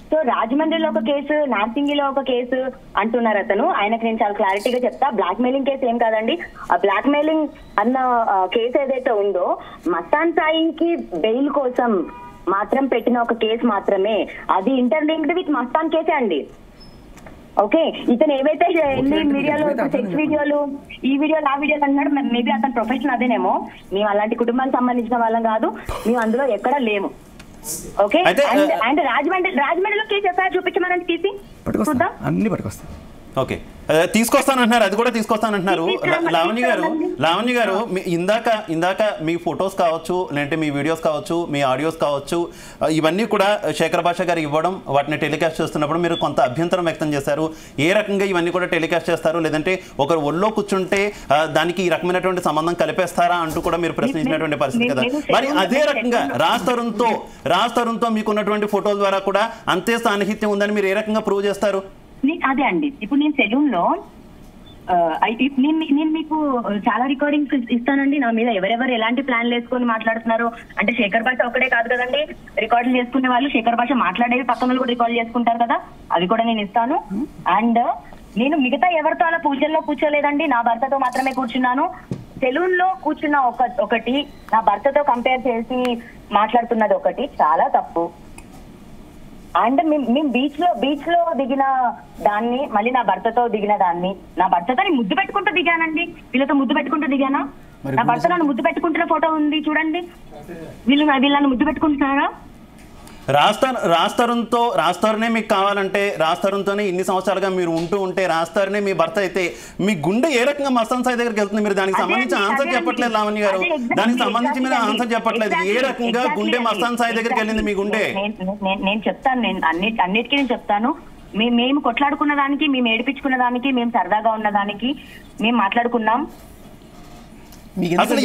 సో రాజమండ్రిలో ఒక కేసు, నార్సింగిలో ఒక కేసు అంటున్నారు అతను. ఆయనకు నేను చాలా క్లారిటీగా చెప్తా, బ్లాక్ మెయిలింగ్ కేసు ఏం కాదండి. ఆ బ్లాక్ మెయిలింగ్ అన్న కేసు ఏదైతే ఉందో మస్తాన్ సాయికి బెయిల్ కోసం మాత్రం పెట్టిన ఒక కేసు మాత్రమే. అది ఇంటర్లింక్డ్ విత్ మస్తాన్ కేసే అండి. ఓకే, ఇతను ఏవైతే మీడియాలో సెక్స్ వీడియోలు, ఈ వీడియోలు ఆ వీడియోలు అన్నాడు, మేబీ అతని ప్రొఫెషన్ అదేనేమో. మేము అలాంటి కుటుంబానికి సంబంధించిన వాళ్ళం కాదు, మేము అందులో ఎక్కడా లేము. ఓకే, అండ్ రాజమండ్రిలో కేసు ఎఫ్ఐఆర్ చూపించమని తీసి చూద్దాం, అన్ని పట్టుకొస్తాం. ఓకే, తీసుకొస్తానంటున్నారు, అది కూడా తీసుకొస్తానంటున్నారు. లావణ్య గారు ఇందాక మీ ఫొటోస్ కావచ్చు, లేదంటే మీ వీడియోస్ కావచ్చు, మీ ఆడియోస్ కావచ్చు, ఇవన్నీ కూడా శేఖర్ భాష గారు ఇవ్వడం, వాటిని టెలికాస్ట్ చేస్తున్నప్పుడు మీరు కొంత అభ్యంతరం వ్యక్తం చేశారు. ఏ రకంగా ఇవన్నీ కూడా టెలికాస్ట్ చేస్తారు, లేదంటే ఒకరు ఒళ్ళో కూర్చుంటే దానికి ఈ రకమైనటువంటి సంబంధం కలిపేస్తారా అంటూ కూడా మీరు ప్రశ్నించినటువంటి పరిస్థితి కదా. మరి అదే రకంగా రాజ్ తరుణ్తో మీకున్నటువంటి ఫోటోల ద్వారా కూడా అంతే సాన్నిహిత్యం ఉందని మీరు ఏ రకంగా ప్రూవ్ చేస్తారు? అదే అండి, ఇప్పుడు నేను సెలూన్ లో నేను మీకు చాలా రికార్డింగ్స్ ఇస్తానండి. నా మీద ఎవరెవరు ఎలాంటి ప్లాన్లు వేసుకొని మాట్లాడుతున్నారు అంటే శేఖర్ భాష ఒక్కడే కాదు కదండి రికార్డులు చేసుకునే వాళ్ళు. శేఖర్ భాష మాట్లాడేవి పక్కన కూడా రికార్డు చేసుకుంటారు కదా, అవి కూడా నేను ఇస్తాను. అండ్ నేను మిగతా ఎవరితో అలా పూజల్లో కూర్చోలేదండి, నా భర్తతో మాత్రమే కూర్చున్నాను. సెలూన్ లో కూర్చున్న ఒకటి, నా భర్తతో కంపేర్ చేసి మాట్లాడుతున్నది ఒకటి, చాలా తప్పు. అండ్ మేము బీచ్ లో దిగిన దాన్ని, మళ్ళీ నా భర్తతో దిగిన దాన్ని, నా భర్తతో ముద్దు పెట్టుకుంటూ దిగానండి. వీళ్ళతో ముద్దు పెట్టుకుంటూ దిగానా? నా భర్త నన్ను ముద్దు పెట్టుకుంటున్న ఫోటో ఉంది చూడండి. వీళ్ళు నన్ను ముద్దు పెట్టుకుంటున్నారా? రాజ్ తరుణ్నే మీకు కావాలంటే, రాజ్ తరుణ్తోనే ఇన్ని సంవత్సరాలుగా మీరు ఉంటే రాజ్ తరుణే మీ భర్త అయితే మీ గుండె ఏ రకంగా మస్తాన్ సాయి దగ్గరికి వెళ్తుంది? మీరు దానికి సంబంధించి ఆన్సర్ చెప్పట్లేదు లావణ్య గారు, దానికి సంబంధించి మీరు ఆన్సర్ చెప్పట్లేదు. ఏ రకంగా గుండె మస్తాన్ సాయి దగ్గరికి వెళ్ళింది మీ గుండె? నేను చెప్తాను, నేను అన్నిటికీ నేను చెప్తాను. మేము కొట్లాడుకున్న దానికి, మేము ఏడిపించుకున్న దానికి, మేము సరదాగా ఉన్న దానికి మేము మాట్లాడుకున్నాం. అసలు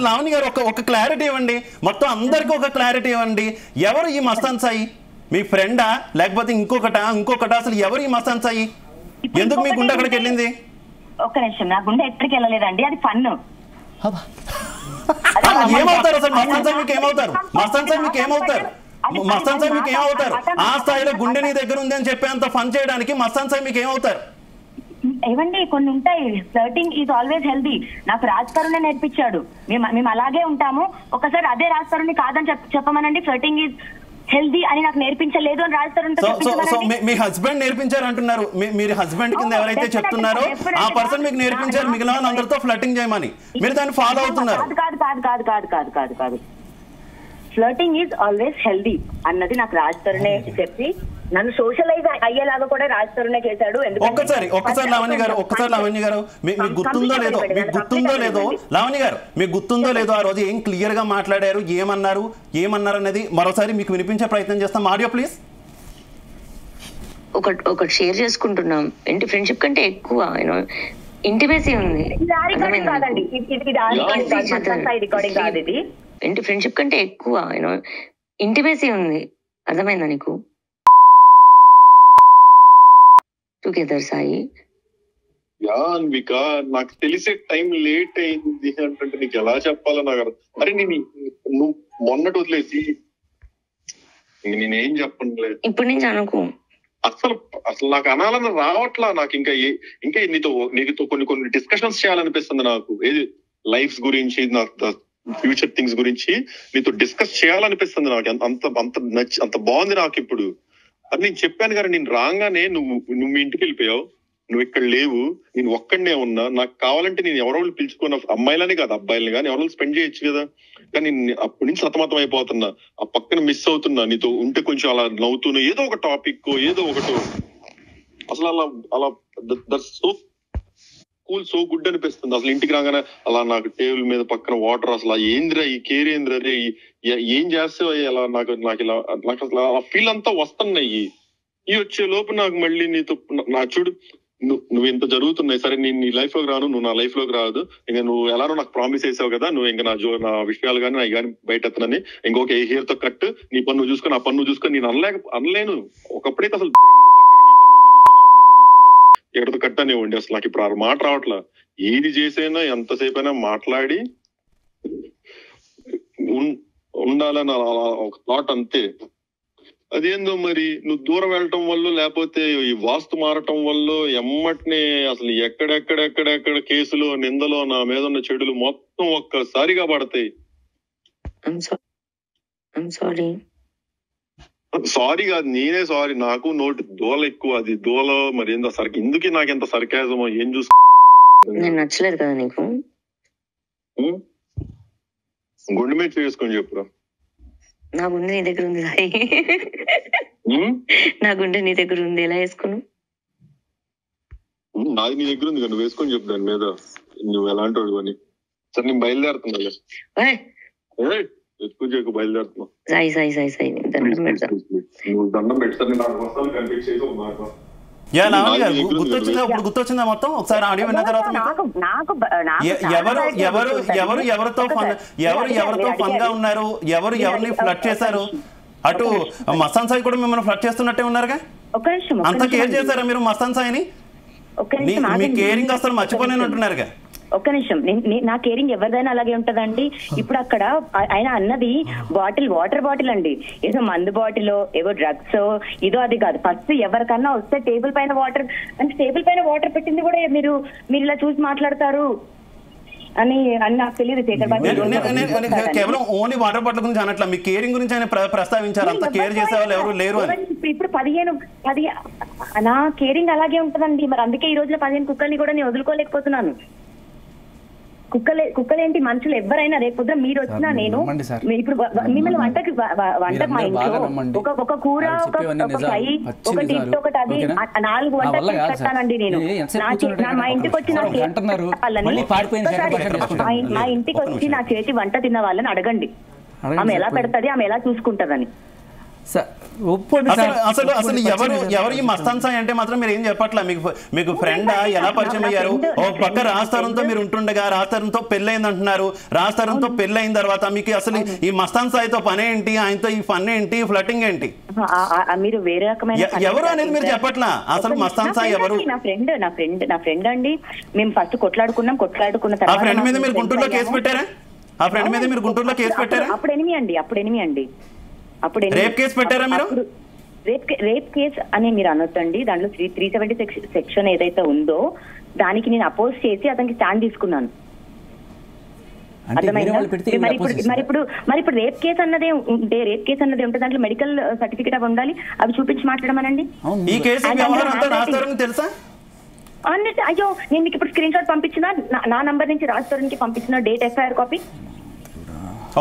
లావణ్య గారు ఒక క్లారిటీ ఇవ్వండి, మొత్తం అందరికీ ఒక క్లారిటీ ఇవ్వండి. ఎవరు ఈ మస్తాన్ సాయి? మీ ఫ్రెండా లేకపోతే ఇంకొకటా? అసలు ఎవరు ఈ మస్తాన్ సాయి? ఎందుకు మీ గుండె అక్కడికి వెళ్ళింది? ఒక్క నిమిషం, నా గుండె ఎక్కడికి వెళ్ళలేదండి, అది ఫన్. ఏమవుతారు అసలు మస్తాన్ సాయి మీకు ఏమవుతారు? ఆ స్థాయిలో గుండె నీ దగ్గర ఉంది అని చెప్పేంత ఫన్ చేయడానికి మస్తాన్ సాయి మీకు ఏమవుతారు? ఏవండి, కొన్ని ఉంటాయి. Flirting is always healthy. నాకు రాజ్ తరుణ్ నేర్పించాడు. మేము అలాగే ఉంటాము. ఒకసారి అదే రాజ్ తరుణ్ కాదని చెప్పమనండి, ఫ్లర్టింగ్ ఈజ్ హెల్దీ అని నాకు నేర్పించలేదు అని రాజ్ తరుణ్. మీ హస్బెండ్ నేర్పించారు అంటున్నారు. మీరు హస్బెండ్ కింద ఎవరైతే చెప్తున్నారో ఆ పర్సన్ మీకు నేర్పించారు మిగిలిన వాళ్ళందరితో ఫ్లర్టింగ్ చేయమని, మీరు దాన్ని ఫాలో అవుతున్నారు. కాదు. ఫ్లర్టింగ్ ఈజ్ ఆల్వేస్ హెల్దీ అన్నది నాకు రాజ్ తరుణే చెప్పి నన్ను సోషలైజ్ అయ్యేలాగా కూడా రాజ్ తరుణే చేశాడు. ఒక్కసారి లావణ్య గారు మీకు గుర్తుందో లేదో మీకు గుర్తుందో లేదో ఆ రోజు ఏం క్లియర్ గా మాట్లాడారు, ఏమన్నారు అనేది మరోసారి మీకు వినిపించే ప్రయత్నం చేస్తాం. Audio please. ఒకటి షేర్ చేసుకుంటున్నాం. ఏంటి ఫ్రెండ్షిప్ కంటే ఎక్కువ ఇంటిమేసీ ఉంది. ఏంటి ఫ్రెండ్షిప్ కంటే ఎక్కువ ఇంటిమేసీ ఉంది. అర్థమైందా నీకు? టుగెదర్ సాయి, అన్విక నాకు తెలిసే టైం లేట్ అయింది అంటే నీకు ఎలా చెప్పాలో నాకు అరే నువ్వు మొన్నటి వదిలేసి నేనేం చెప్పనులే ఇప్పుడు నుంచి అనుకో. అసలు నాకు అనాలని రావట్లా. నాకు ఇంకా నీతో కొన్ని డిస్కషన్స్ చేయాలనిపిస్తుంది నాకు. ఏది లైఫ్ గురించి, ఫ్యూచర్ థింగ్స్ గురించి నీతో డిస్కస్ చేయాలనిపిస్తుంది నాకు. అంత బాగుంది నాకు ఇప్పుడు. అది నేను చెప్పాను కదా, నేను రాగానే నువ్వు మీ ఇంటికి వెళ్ళిపోయావు, నువ్వు ఇక్కడ లేవు, నేను ఒక్కడనే ఉన్నా. నాకు కావాలంటే నేను ఎవరో పిలుచుకున్న అమ్మాయిలని కాదు అబ్బాయిలని కానీ ఎవరో స్పెండ్ చేయొచ్చు కదా. కానీ అప్పటి నుంచి సతమతం అయిపోతున్నా, ఆ పక్కన మిస్ అవుతున్నా. నీతో ఉంటే కొంచెం అలా నవ్వుతున్నా, ఏదో ఒక టాపిక్ ఏదో ఒకటో. అసలు అలా that's so cool, so good అనిపిస్తుంది. అసలు ఇంటికి రాగానే అలా నాకు టేబుల్ మీద పక్కన వాటర్, అసలు ఏంద్రా ఈ కేర్ ఏంద్రా రే, ఏం చేస్తావు అలా నాకు అసలు ఆ ఫీల్ అంతా వస్తున్నాయి. ఈ వచ్చే లోపు నాకు మళ్ళీ నీతో చూడు నువ్వు ఇంత జరుగుతున్నాయి. సరే నేను నీ లైఫ్ లోకి రాను, నువ్వు నా లైఫ్ లోకి రాదు. ఇంకా నువ్వు ఎలానో నాకు ప్రామిస్ చేసావు కదా, నువ్వు ఇంకా నా విషయాలు కానీ నాకు కానీ బయట ఎత్తనని ఇంకొక హెయిర్ తో కట్, నీ పన్ను చూసుకొని ఆ పన్ను చూసుకొని నేను అనలేను. ఒకప్పుడైతే అసలు ఎక్కడితో కట్ అనేవ్వండి. అసలు నాకు ఇప్పుడు ఆ మాట రావట్లా. ఏది చేసైనా ఎంతసేపు అయినా మాట్లాడి ఉండాలని ఒక థాట్ అంతే. అదేందో మరి నువ్వు దూరం వెళ్ళటం వల్ల లేకపోతే ఈ వాస్తు మారటం వల్ల ఎమ్మటినే అసలు ఎక్కడెక్కడ కేసులు నిందలో నా మీద ఉన్న చెడులు మొత్తం ఒక్కసారిగా పడతాయి. సారీ కాదు, నేనే సారీ. నాకు నోటి దోల ఎక్కువ. అది దోల మరి ఏందో ఎందుకు నాకు ఎంత సర్కాజమో ఏం నేను నచ్చలేదు కదా నీకు. గుండె మీద చేసుకొని చెప్పురా. నా గుండె నీ దగ్గర ఉంది, నా గుండె నీ దగ్గర ఉంది, ఎలా వేసుకోను? నాది నీ దగ్గర ఉంది, నువ్వు వేసుకొని చెప్పు దాని మీద నువ్వు ఎలాంటి వాడు అని. సరే నేను బయలుదేరుతున్నా, ఎక్కువ చేయకు, బయలుదేరుతున్నా. నువ్వు దండం పెడతాను, నాకు వస్తాను కనిపించేది ఒక మాట. గుర్తొచ్చిందా మొత్తం ఒకసారి ఆడియో విన్న తర్వాత? ఎవరితో ఫన్ గా ఉన్నారు, ఎవరిని ఫ్లడ్ చేశారు? అటు మస్తాన్ సాయి కూడా మిమ్మల్ని ఫ్లడ్ చేస్తున్నట్టే ఉన్నారుగా. అంత కేర్ చేశారా మీరు మస్తాన్ సాయిని? మీ కేరింగ్ అసలు మర్చిపోలేనంటున్నారుగా. ఒక్క నిమిషం, నా కేరింగ్ ఎవరిదైనా అలాగే ఉంటదండి. ఇప్పుడు అక్కడ ఆయన అన్నది వాటర్ బాటిల్ అండి, ఏదో మందు బాటిల్, ఏవో డ్రగ్స్, ఇదో అది కాదు. ఫస్ట్ ఎవరికన్నా వస్తే టేబుల్ పైన వాటర్, అంటే టేబుల్ పైన వాటర్ పెట్టింది కూడా మీరు ఇలా చూసి మాట్లాడతారు అని నాకు తెలియదు. కేవలం ఓన్లీ వాటర్ బాటిల్ గురించి అనట్లా, మీ కేరింగ్ గురించి ఆయన ప్రస్తావించారు. అంత కేర్ చేసే వాళ్ళు ఎవరు లేరు అని. ఇప్పుడు 10 నా కేరింగ్ అలాగే ఉంటదండి. మరి అందుకే ఈ రోజులో 15 కుక్కల్ని కూడా నేను వదులుకోలేకపోతున్నాను. కుక్కలేంటి మనుషులు ఎవరైనా. రేపు పొద్దున మీరు వచ్చినా నేను ఇప్పుడు మిమ్మల్ని వంటకి మా ఇంట్లో ఒక కూర, ఒక ఫ్రై, ఒకటి ఒకటి అది 4 వంటలు పెట్టానండి నేను. మా ఇంటికి వచ్చి మా ఇంటికి వచ్చి నా చేతి వంట తిన్న వాళ్ళని అడగండి, ఆమె ఎలా పెడతది, ఆమె ఎలా చూసుకుంటదని. అసలు ఎవరు ఈ మస్తాన్ సాయి అంటే మాత్రం మీరు ఏం చెప్పట్లా. మీకు ఫ్రెండ్ ఎలా పరిచయం అయ్యారు? ఒక పక్క రాస్తారంతో మీరు ఉంటుండగా రాస్తారంతో పెళ్ళయింది అంటున్నారు. రాస్తారంతో పెళ్ళయిన తర్వాత మీకు అసలు ఈ మస్తాన్ సాయితో పని ఏంటి, ఆయనతో ఈ ఫన్ ఏంటి, ఫ్లటింగ్ ఏంటి? మీరు వేరే రకమైన ఎవరు అనేది మీరు చెప్పట్లా. అసలు మస్తాన్ సాయి ఎవరు? నా ఫ్రెండ్ అండి. మేము ఫస్ట్ కొట్లాడుకున్న తర్వాత ఆ ఫ్రెండ్ మీద మీరు గుంటూరులో కేసు పెట్టారా? అప్పుడు ఎనిమి అండి. రేప్ కేసు పెట్టారా మీరు? రేప్ కేస్ అని మీరు అనొద్దండి. దాంట్లో 370 సెక్షన్ ఏదైతే ఉందో దానికి నేను అపోజ్ చేసి అతనికి స్టాండ్ తీసుకున్నాను. మరి ఇప్పుడు రేప్ కేసు అన్నదే ఉంటే దాంట్లో మెడికల్ సర్టిఫికేట్ అవి ఉండాలి, అవి చూపించి మాట్లాడమనండి. అయ్యో నేను మీకు ఇప్పుడు స్క్రీన్ షాట్ పంపించిన, నా నంబర్ నుంచి రాజ్ కి పంపించిన date FIR copy.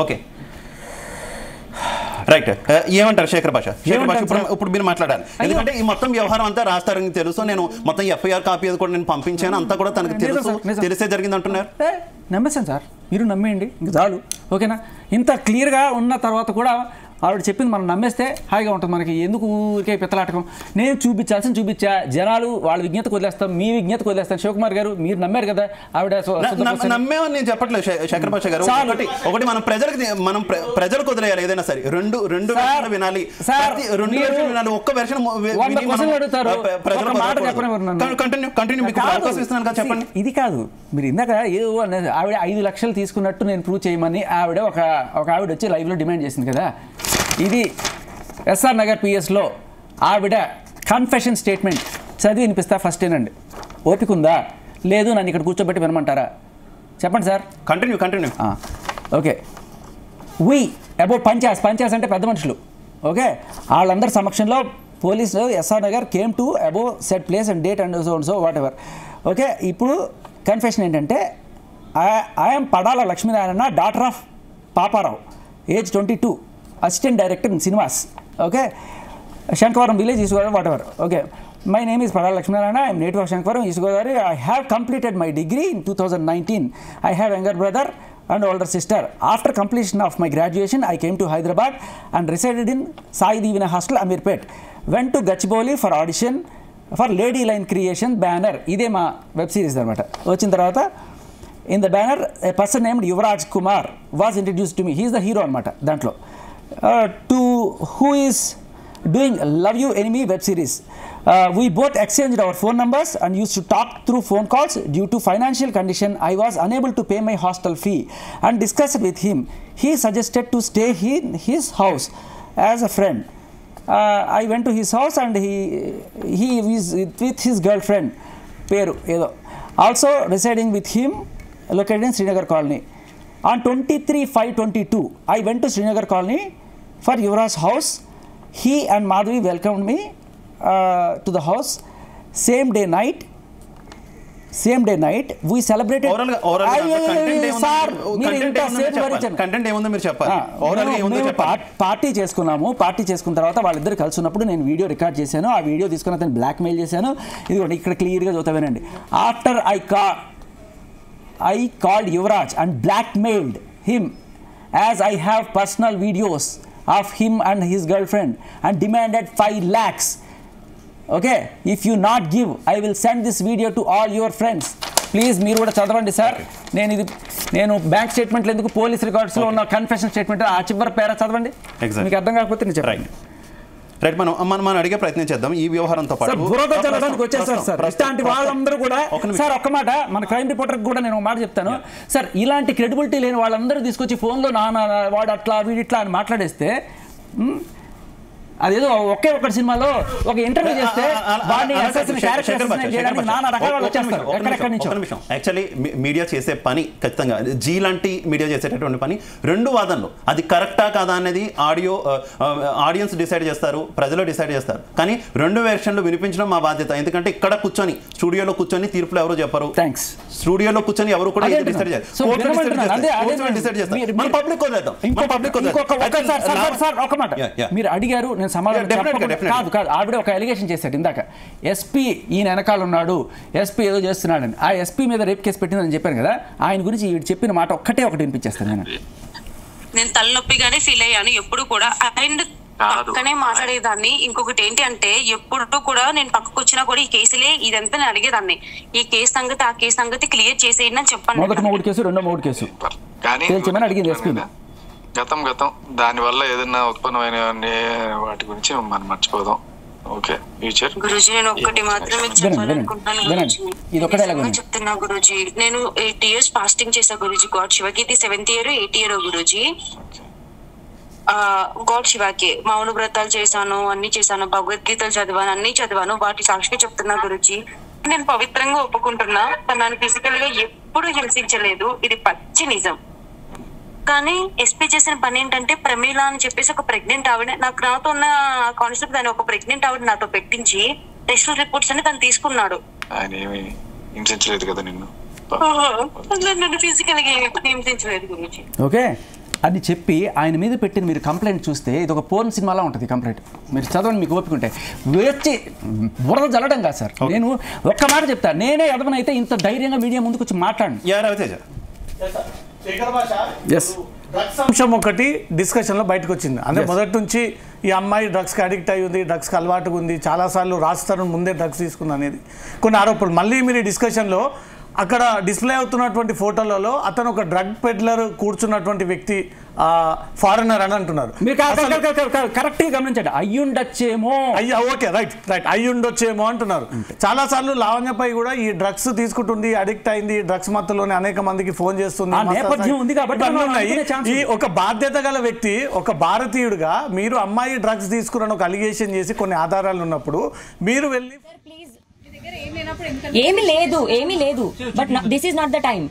Okay right. ఏమంటారు శేఖర్ భాష? ఇప్పుడు మీరు మాట్లాడాలి, ఎందుకంటే ఈ మొత్తం వ్యవహారం అంతా రాస్తారని తెలుసు. నేను మొత్తం ఎఫ్ఐఆర్ కాపీ అది కూడా నేను పంపించాను, అంతా కూడా తనకు తెలిసే జరిగింది అంటున్నారు. నమ్మేశాను సార్, మీరు నమ్మేయండి ఇంక చాలు, ఓకేనా? ఇంత క్లియర్గా ఉన్న తర్వాత కూడా ఆవిడ చెప్పింది మనం నమ్మేస్తే హాయిగా ఉంటుంది మనకి, ఎందుకు ఊరికే పిత్తలాటకం. నేను చూపించా, జనాలు వాళ్ళ విజ్ఞతకు వదిలేస్తాం, మీ విజ్ఞతకు వదిలేస్తాం. శివకుమార్ గారు మీరు నమ్మారు కదా ఆవిడ నమ్మేమని నేను చెప్పట్లేదు శేఖర్ భాష గారు. ఒకటి మనం ప్రజలకు వదిలేయాలి ఏదైనా సరే. రెండు వెర్షన్లు వినాలి, వినాలి. ఒక్క వెర్షన్ చెప్పండి. ఇది కాదు మీరు ఇందాక ఏదో ఆవిడ 5 లక్షలు తీసుకున్నట్టు నేను ప్రూవ్ చేయమని ఆవిడ ఒక ఆవిడ వచ్చి లైవ్లో డిమాండ్ చేసింది కదా. ఇది ఎస్ఆర్ నగర్ పిఎస్లో ఆవిడ కన్ఫెషన్ స్టేట్మెంట్ చదివి వినిపిస్తా. ఫస్ట్ ఏనండి, ఓపిక ఉందా లేదు నన్ను ఇక్కడ కూర్చోబెట్టి వినమంటారా? చెప్పండి sir. Continue. Okay. We about panchas అంటే పెద్ద మనుషులు. ఓకే, వాళ్ళందరి సమక్షంలో police SR Nagar came to above set place and date and so whatever. Okay, ఇప్పుడు కన్ఫెషన్ ఏంటంటే I'm Padala Lakshminarayana, daughter of Paparao, age 22, assistant director in cinemas. Okay, Shankavaram village, east Godavari, whatever. Okay, my name is Padala Lakshminarayana. I am native of Shankavaram, East Godavari. I have completed my degree in 2019. I have younger brother and older sister. After completion of my graduation, I came to Hyderabad and resided in Sai Divina Hostel, Amirpet. Went to Gachibowli for audition for Lady Line Creation banner. Ide ma web series anamata. Vachin tarvata in the banner a person named Yuvraj Kumar was introduced to me. He is the hero anamata dantlo. To who is doing Love You Enemy web series. We both exchanged our phone numbers and used to talk through phone calls. Due to financial condition, I was unable to pay my hostel fee and discussed with him. He suggested to stay in his house as a friend. I went to his house and he was with his girlfriend, Peru, also residing with him, located in Srinagar Colony. On 23/5/22, I went to Srinagar Colony for Yuvraj's house. He and Madhavi welcomed me to the house. Same day night we celebrated. Party చేసుకున్న తర్వాత వాళ్ళిద్దరు కలిసి ఉన్నప్పుడు నేను వీడియో రికార్డ్ చేశాను. ఆ వీడియో తీసుకుని అతను బ్లాక్ మెయిల్ చేశాను. ఇదిగోండి ఇక్కడ క్లియర్గా చదువుతావేనండి. After I called Yuvraj and blackmailed him as I have personal videos of him and his girlfriend and demanded 5 lakhs. Okay, if you not give, I will send this video to all your friends. Please మీరు కూడా చదవండి సార్. నేను బ్యాంక్ స్టేట్మెంట్లు ఎందుకు, పోలీస్ రికార్డ్స్లో ఉన్న కన్ఫెషన్ స్టేట్మెంట్ ఆ చివరి పేర చదవండి. మీకు అర్థం కాకపోతే నేను చెప్పండి. రైట్, మనం అడిగే ప్రయత్నం చేద్దాం. ఈ వ్యవహారంతో పాటు బురద చల్లడానికి వచ్చేసారు సార్ ఇట్లాంటి వాళ్ళందరూ కూడా. సార్ ఒక్క మాట, మన క్రైమ్ రిపోర్టర్కి కూడా నేను ఒక మాట చెప్తాను సార్. ఇలాంటి క్రెడిబిలిటీ లేని వాళ్ళందరూ తీసుకొచ్చి ఫోన్లో వాడు అట్లా వీడిట్లా అని మాట్లాడేస్తే, అదేదో ఒకే ఒక్కటి సినిమాలో ఒక ఇంటర్వ్యూ చేస్తే యాక్చువల్లీ మీడియా చేసే పని ఖచ్చితంగా జీ లాంటి మీడియా చేసేటటువంటి పని 2 వాదనలు, అది కరెక్టా కాదా అనేది ఆడియన్స్ డిసైడ్ చేస్తారు, ప్రజలు డిసైడ్ చేస్తారు. కానీ 2 వెర్షన్లు వినిపించడం మా బాధ్యత. ఎందుకంటే ఇక్కడ కూర్చొని స్టూడియోలో కూర్చొని తీర్పులు ఎవరు చెప్పరు. స్టూడియోలో కూర్చొని ఎవరు కూడా డిసైడ్ చేస్తారు. మీరు అడిగారు, నేను సమాధానం కాదు ఆవిడ ఒక అలిగేషన్ చేశాడు ఇందాక. ఎస్పీ ఈయన వెనకాల ఉన్నాడు, ఎస్పీ ఏదో చేస్తున్నాడని. ఆ ఎస్పీ మీద రేప్ కేసు పెట్టిందని చెప్పాను కదా, ఆయన గురించి చెప్పిన మాట ఒకటి వినిపించేస్తాను. నేను తలనొప్పిగానే ఫీల్ అయ్యాను ఎప్పుడు కూడా. అండ్ పక్కనే మాట్లాడేదాన్ని. ఇంకొకటి ఏంటి అంటే, ఎప్పుడు కూడా నేను పక్కకు వచ్చినా కూడా ఈ కేసులే ఇదంతా నేను అడిగేదాన్ని. ఈ కేసు సంగతి ఆ కేసు సంగతి క్లియర్ చేసేయండి అని చెప్పాను. మొదటి 3 కేసు, రెండో 3 కేసు అడిగింది ఎస్పీ. గతం దాని వల్ల ఏదైనా ఉత్పన్నమైన వాటి గురించి మనం మర్చిపోదాం. ఓకే, ఫ్యూచర్ గురూజీ నేను ఒక్కటి మాత్రమే చెప్పాలనుకుంటున్నాను. చెప్తున్నా గురూజీ, నేను 8 years ఫాస్టింగ్ చేశా గురూజీ. గాడ్ శివకి ఇది 7th year 8th year Guruji. God శివకి మౌన వ్రతాలు చేశాను, అన్ని చేశాను, భగవద్గీతలు చదివాను, అన్ని చదివాను. వాటి సాక్షిగా చెప్తున్నా గురూజీ, నేను పవిత్రంగా ఒప్పుకుంటున్నా. నన్ను ఫిజికల్ గా ఎప్పుడు హింసించలేదు, ఇది పచ్చి నిజం. కానీ ఎస్పీ చేసిన పని ఏంటంటే, ప్రమీల అని చెప్పేసి ఒక ప్రెగ్నెంట్ ఆవిడ, నాతో ఉన్న కానిస్టేబుల్ దాన్ని ఒక ప్రెగ్నెంట్ ఆవిడ నాతో పెట్టించి టెస్ట్ రిపోర్ట్స్ అని తను తీసుకున్నాడు. ఆయన ఏమీ హింసించలేదు కదా నిన్ను? నన్ను ఫిజికల్ గా హింసించలేదు గురించి. ఓకే అని చెప్పి ఆయన మీద పెట్టిన మీరు కంప్లైంట్ చూస్తే ఇది ఒక పోర్న్ సినిమాలా ఉంటుంది కంప్లైంట్. మీరు చదవండి, మీకు ఓపిక ఉంటే. వేచి బురద జల్లడం కాదు సార్. నేను ఒక్క మాట చెప్తాను, నేనే ఎదవనైతే ఇంత ధైర్యంగా మీడియా ముందుకు వచ్చి మాట్లాడండి. డ్రగ్స్ అంశం ఒకటి డిస్కషన్లో బయటకు వచ్చింది. అంటే మొదటి నుంచి ఈ అమ్మాయి డ్రగ్స్కి అడిక్ట్ అయ్యి ఉంది, డ్రగ్స్కి అలవాటుగా ఉంది, చాలాసార్లు రాజ్ తరుణ్ ముందే డ్రగ్స్ తీసుకుంది అనేది కొన్ని ఆరోపణలు. మళ్ళీ మీరు ఈ డిస్కషన్లో అక్కడ డిస్ప్లే అవుతున్నటువంటి ఫోటోలలో అతను ఒక డ్రగ్ పెడ్లర్ కూర్చున్నటువంటి వ్యక్తి ఫారెనర్ అని అంటున్నారు. మీరు కరెక్ట్గా గమనించండి, అయ్యుండొచ్చేమో. ఓకే, రైట్ రైట్, అయ్యుండొచ్చేమో అంటున్నారు. చాలా సార్లు లావణ్యపై కూడా ఈ డ్రగ్స్ తీసుకుంటుంది, అడిక్ట్ అయింది, డ్రగ్స్ మత్తులోనే అనేక మందికి ఫోన్ చేస్తుంది, ఈ ఒక బాధ్యత గల వ్యక్తి, ఒక భారతీయుడిగా మీరు అమ్మాయి డ్రగ్స్ తీసుకున్న ఒక అలిగేషన్ చేసి కొన్ని ఆధారాలు ఉన్నప్పుడు మీరు వెళ్ళి ఏమీ లేదు but this is not the time.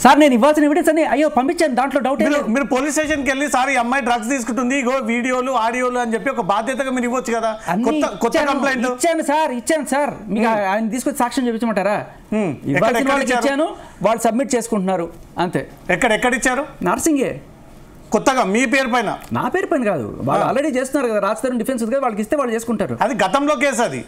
Sir నేను ఇవ్వాల్సిన ఎవిడెన్స్ అని అయ్యో పంపించాను, దాంట్లో డౌట్. మీరు పోలీస్ స్టేషన్కి వెళ్ళి సార్ ఈ అమ్మాయి డ్రగ్స్ తీసుకుంటుంది, ఇగో వీడియోలు ఆడియోలు అని చెప్పి ఒక బాధ్యతగా మీరు ఇవ్వచ్చు కదా. కొత్త కంప్లైంట్ ఇచ్చాను సార్, మీకు ఆయన తీసుకొచ్చి సాక్ష్యం చూపించమంటారా? ఇచ్చాను, వాళ్ళు సబ్మిట్ చేసుకుంటున్నారు అంతే. ఎక్కడ ఇచ్చారు? నర్సింగే కొత్తగా మీ పేరు పైన? నా పేరు పైన కాదు, వాళ్ళు ఆల్రెడీ చేస్తున్నారు కదా, రాజ్ తరుణ్ డిఫెన్స్ ఉంది కదా, వాళ్ళకి ఇస్తే వాళ్ళు చేసుకుంటారు. అది గతంలో కేసు. అది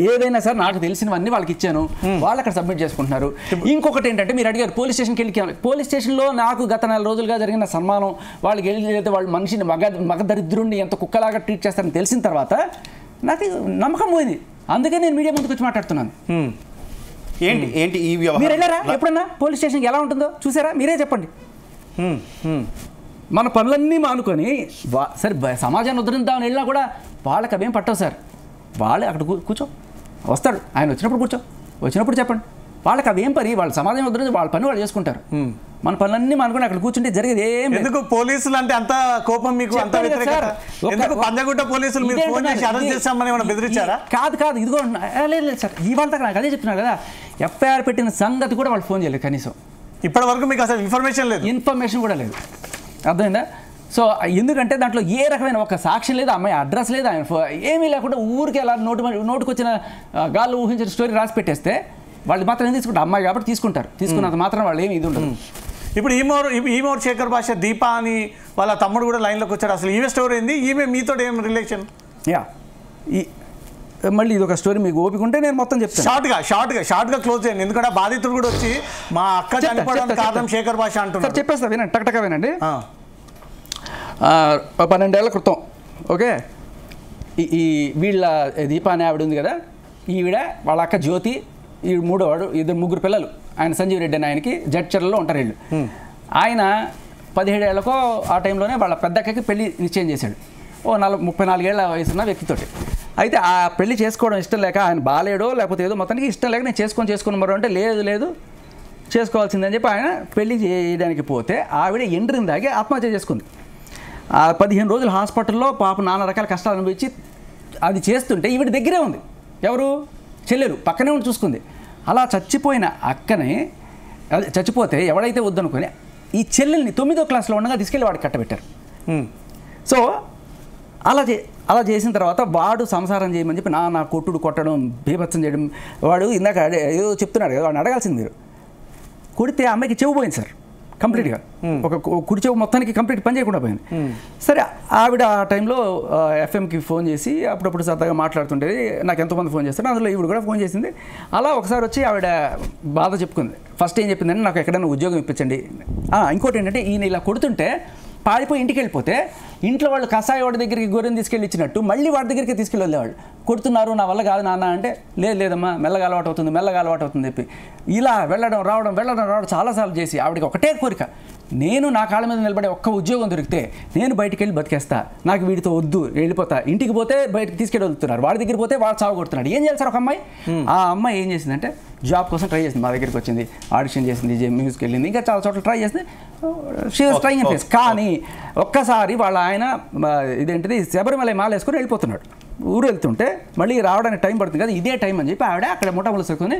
ఏదైనా సార్ నాకు తెలిసినవన్నీ వాళ్ళకి ఇచ్చాను, వాళ్ళు అక్కడ సబ్మిట్ చేసుకుంటున్నారు. ఇంకొకటి ఏంటంటే మీరు అడిగారు పోలీస్ స్టేషన్కి వెళ్ళి, పోలీస్ స్టేషన్లో నాకు గత 4 రోజులుగా జరిగిన సన్మానం, వాళ్ళకి వెళ్ళి వాళ్ళు మనిషిని మగదరిద్రుడిని ఎంత కుక్కలాగా ట్రీట్ చేస్తారని తెలిసిన తర్వాత నాకు నమ్మకం పోయింది. అందుకే నేను మీడియా ముందుకు వచ్చి మాట్లాడుతున్నాను. ఏంటి ఈ వ్యవహారం? మీరు వెళ్ళారా ఎప్పుడన్నా పోలీస్ స్టేషన్కి? ఎలా ఉంటుందో చూసారా? మీరే చెప్పండి. మన పనులన్నీ మానుకొని సరే సమాజాన్ని ఉద్ధరిద్దామని వెళ్ళినా కూడా వాళ్ళకి అవేం పట్టవు సార్. వాళ్ళే అక్కడ కూర్చో, వస్తాడు ఆయన వచ్చినప్పుడు కూర్చో, వచ్చినప్పుడు చెప్పండి. వాళ్ళకి అవేం పని, వాళ్ళ సమాజం ఉద్ధరించి వాళ్ళ పని వాళ్ళు చేసుకుంటారు. మన పనులన్నీ మానుకొని అక్కడ కూర్చుంటే జరిగేది ఏం. ఎందుకు పోలీసులు అంటే అంత కోపం మీకు? అంత ఎందుకు పంజాగుట్ట పోలీసులు మీరు ఫోన్ చేసి అరెస్ట్ చేస్తామని ఏమైనా బెదిరించారా? కాదు ఇదిగో లేదు సార్, ఇవాళ నాకు అదే చెప్తున్నారు కదా, ఎఫ్ఐఆర్ పెట్టిన సంగతి కూడా వాళ్ళు ఫోన్ చేయలేదు కనీసం. ఇప్పటి వరకు మీకు అసలు ఇన్ఫర్మేషన్ కూడా లేదు. అర్థమైందా? సో ఎందుకంటే దాంట్లో ఏ రకమైన ఒక సాక్ష్యం లేదు, అమ్మాయి అడ్రస్ లేదు, ఆయన ఏమీ లేకుండా ఊరికి అలా నోటుకొచ్చిన గాల్లో ఊహించిన స్టోరీ రాసి పెట్టేస్తే వాళ్ళు మాత్రం ఏం తీసుకుంటారు? అమ్మాయి కాబట్టి తీసుకుంటారు, తీసుకున్నంత మాత్రం వాళ్ళు ఏమి ఇది ఉండదు. ఇప్పుడు ఈమోర్ శేఖర్ భాష దీప అని వాళ్ళ తమ్ముడు కూడా లైన్లోకి వచ్చాడు. అసలు ఈమె స్టోరీ ఏంది? ఈమె మీతో ఏం రిలేషన్? మళ్ళీ ఇది ఒక స్టోరీ మీకు ఓపిక ఉంటే నేను మొత్తం చెప్తాను. షార్ట్గా క్లోజ్ చేయండి, ఎందుకంటే బాధితుడు కూడా వచ్చి మా అక్క చనిపోవడానికి కారణం శేఖర్ భాష అంటున్నారు. చెప్పేస్తా వినండి, టక్టగా వినండి. 12 ఏళ్ల క్రితం ఓకే, ఈ వీళ్ళ దీప అనే ఆవిడ ఉంది కదా, ఈవిడ వాళ్ళ అక్క జ్యోతి, ఈ మూడోవాడు, ముగ్గురు పిల్లలు. ఆయన సంజీవ్ రెడ్డి అని, ఆయనకి జడ్చర్లలో ఉంటారు వీళ్ళు. ఆయన 17 ఏళ్లకో ఆ టైంలోనే వాళ్ళ పెద్దక్కకి పెళ్లి నిశ్చయం చేశాడు, 34 ఏళ్ల వయసున్న వ్యక్తితోటి. అయితే ఆ పెళ్లి చేసుకోవడం ఇష్టం లేక, ఆయన బాలేడో లేకపోతే ఏదో మొత్తానికి ఇష్టం లేక నేను చేసుకుని మరో అంటే లేదు చేసుకోవాల్సిందని చెప్పి ఆయన పెళ్లి చేయడానికి పోతే ఆవిడ ఎండ్రిని దాగి ఆత్మహత్య చేసుకుంది. 15 రోజులు హాస్పిటల్లో పాప నానా రకాల కష్టాలు అనిపించి అది చేస్తుంటే ఈవిడ దగ్గరే ఉంది. ఎవరు? చెల్లెలు పక్కనే ఉండి చూసుకుంది. అలా చచ్చిపోయిన అక్కని, అదే చచ్చిపోతే ఎవడైతే వద్దనుకొని ఈ చెల్లెల్ని 9వ క్లాస్లో ఉండగా తీసుకెళ్ళి వాడికి కట్టబెట్టారు. సో అలా చేసిన తర్వాత వాడు సంసారం చేయమని చెప్పి నా కొట్టడం, బీభత్సం చేయడం. వాడు ఇందాక ఏదో చెప్తున్నాడు కదా, వాడిని అడగాల్సింది మీరు. కొడితే అమ్మాయికి చెవు పోయింది సార్ కంప్లీట్గా, ఒక కుడి చెవు మొత్తానికి కంప్లీట్ పని చేయకుండా పోయింది. సరే ఆవిడ ఆ టైంలో ఎఫ్ఎంకి ఫోన్ చేసి అప్పుడప్పుడు సరదాగా మాట్లాడుతుండేది. నాకు ఎంతోమంది ఫోన్ చేస్తారు, అందులో ఈవిడ కూడా ఫోన్ చేసింది. అలా ఒకసారి వచ్చి ఆవిడ బాధ చెప్పుకుంది. ఫస్ట్ ఏం చెప్పిందంటే నాకు ఎక్కడైనా ఉద్యోగం ఇప్పించండి. ఇంకోటి ఏంటంటే ఈయన ఇలా కొడుతుంటే పారిపోయి ఇంటికి వెళ్ళిపోతే ఇంట్లో వాళ్ళు కషాయ వాడి దగ్గరికి గొర్రెని తీసుకెళ్ళి ఇచ్చినట్టు మళ్ళీ వాడి దగ్గరికి తీసుకెళ్ళి వెళ్ళేవాళ్ళు. కొడుతున్నారు, నా వల్ల కాదు నాన్న అంటే, లేదమ్మా మెల్లగా అలవాటు అవుతుంది చెప్పి ఇలా వెళ్ళడం రావడం చాలాసార్లు చేసి ఆవిడకి ఒకటే కోరిక, నేను నా కాళ్ళ మీద నిలబడే ఒక్క ఉద్యోగం దొరికితే నేను బయటికి వెళ్ళి బతికేస్తా, నాకు వీడితో వద్దు, వెళ్ళిపోతా. ఇంటికి పోతే బయటకు తీసుకెళ్ళి వెళ్తున్నారు, వాడి దగ్గరికి పోతే వాడు చావు కొడుతున్నాడు. ఏం చేయాలి సార్ ఒక అమ్మాయి? ఆ అమ్మాయి ఏం చేసిందంటే జాబ్ కోసం ట్రై చేసింది, మా దగ్గరికి వచ్చింది, ఆడిషన్ చేసింది, మ్యూజిక్ వెళ్ళింది, ఇంకా చాలా చోట్ల ట్రై చేసింది. She was trying in phase. కానీ ఒక్కసారి వాళ్ళ ఆయన ఇదేంటిది శబరిమల మాల వేసుకొని వెళ్ళిపోతున్నాడు. ఊరు వెళ్తుంటే మళ్ళీ రావడానికి టైం పడుతుంది కదా, ఇదే టైం అని చెప్పి ఆవిడ అక్కడ ముఠాములు సరుకుని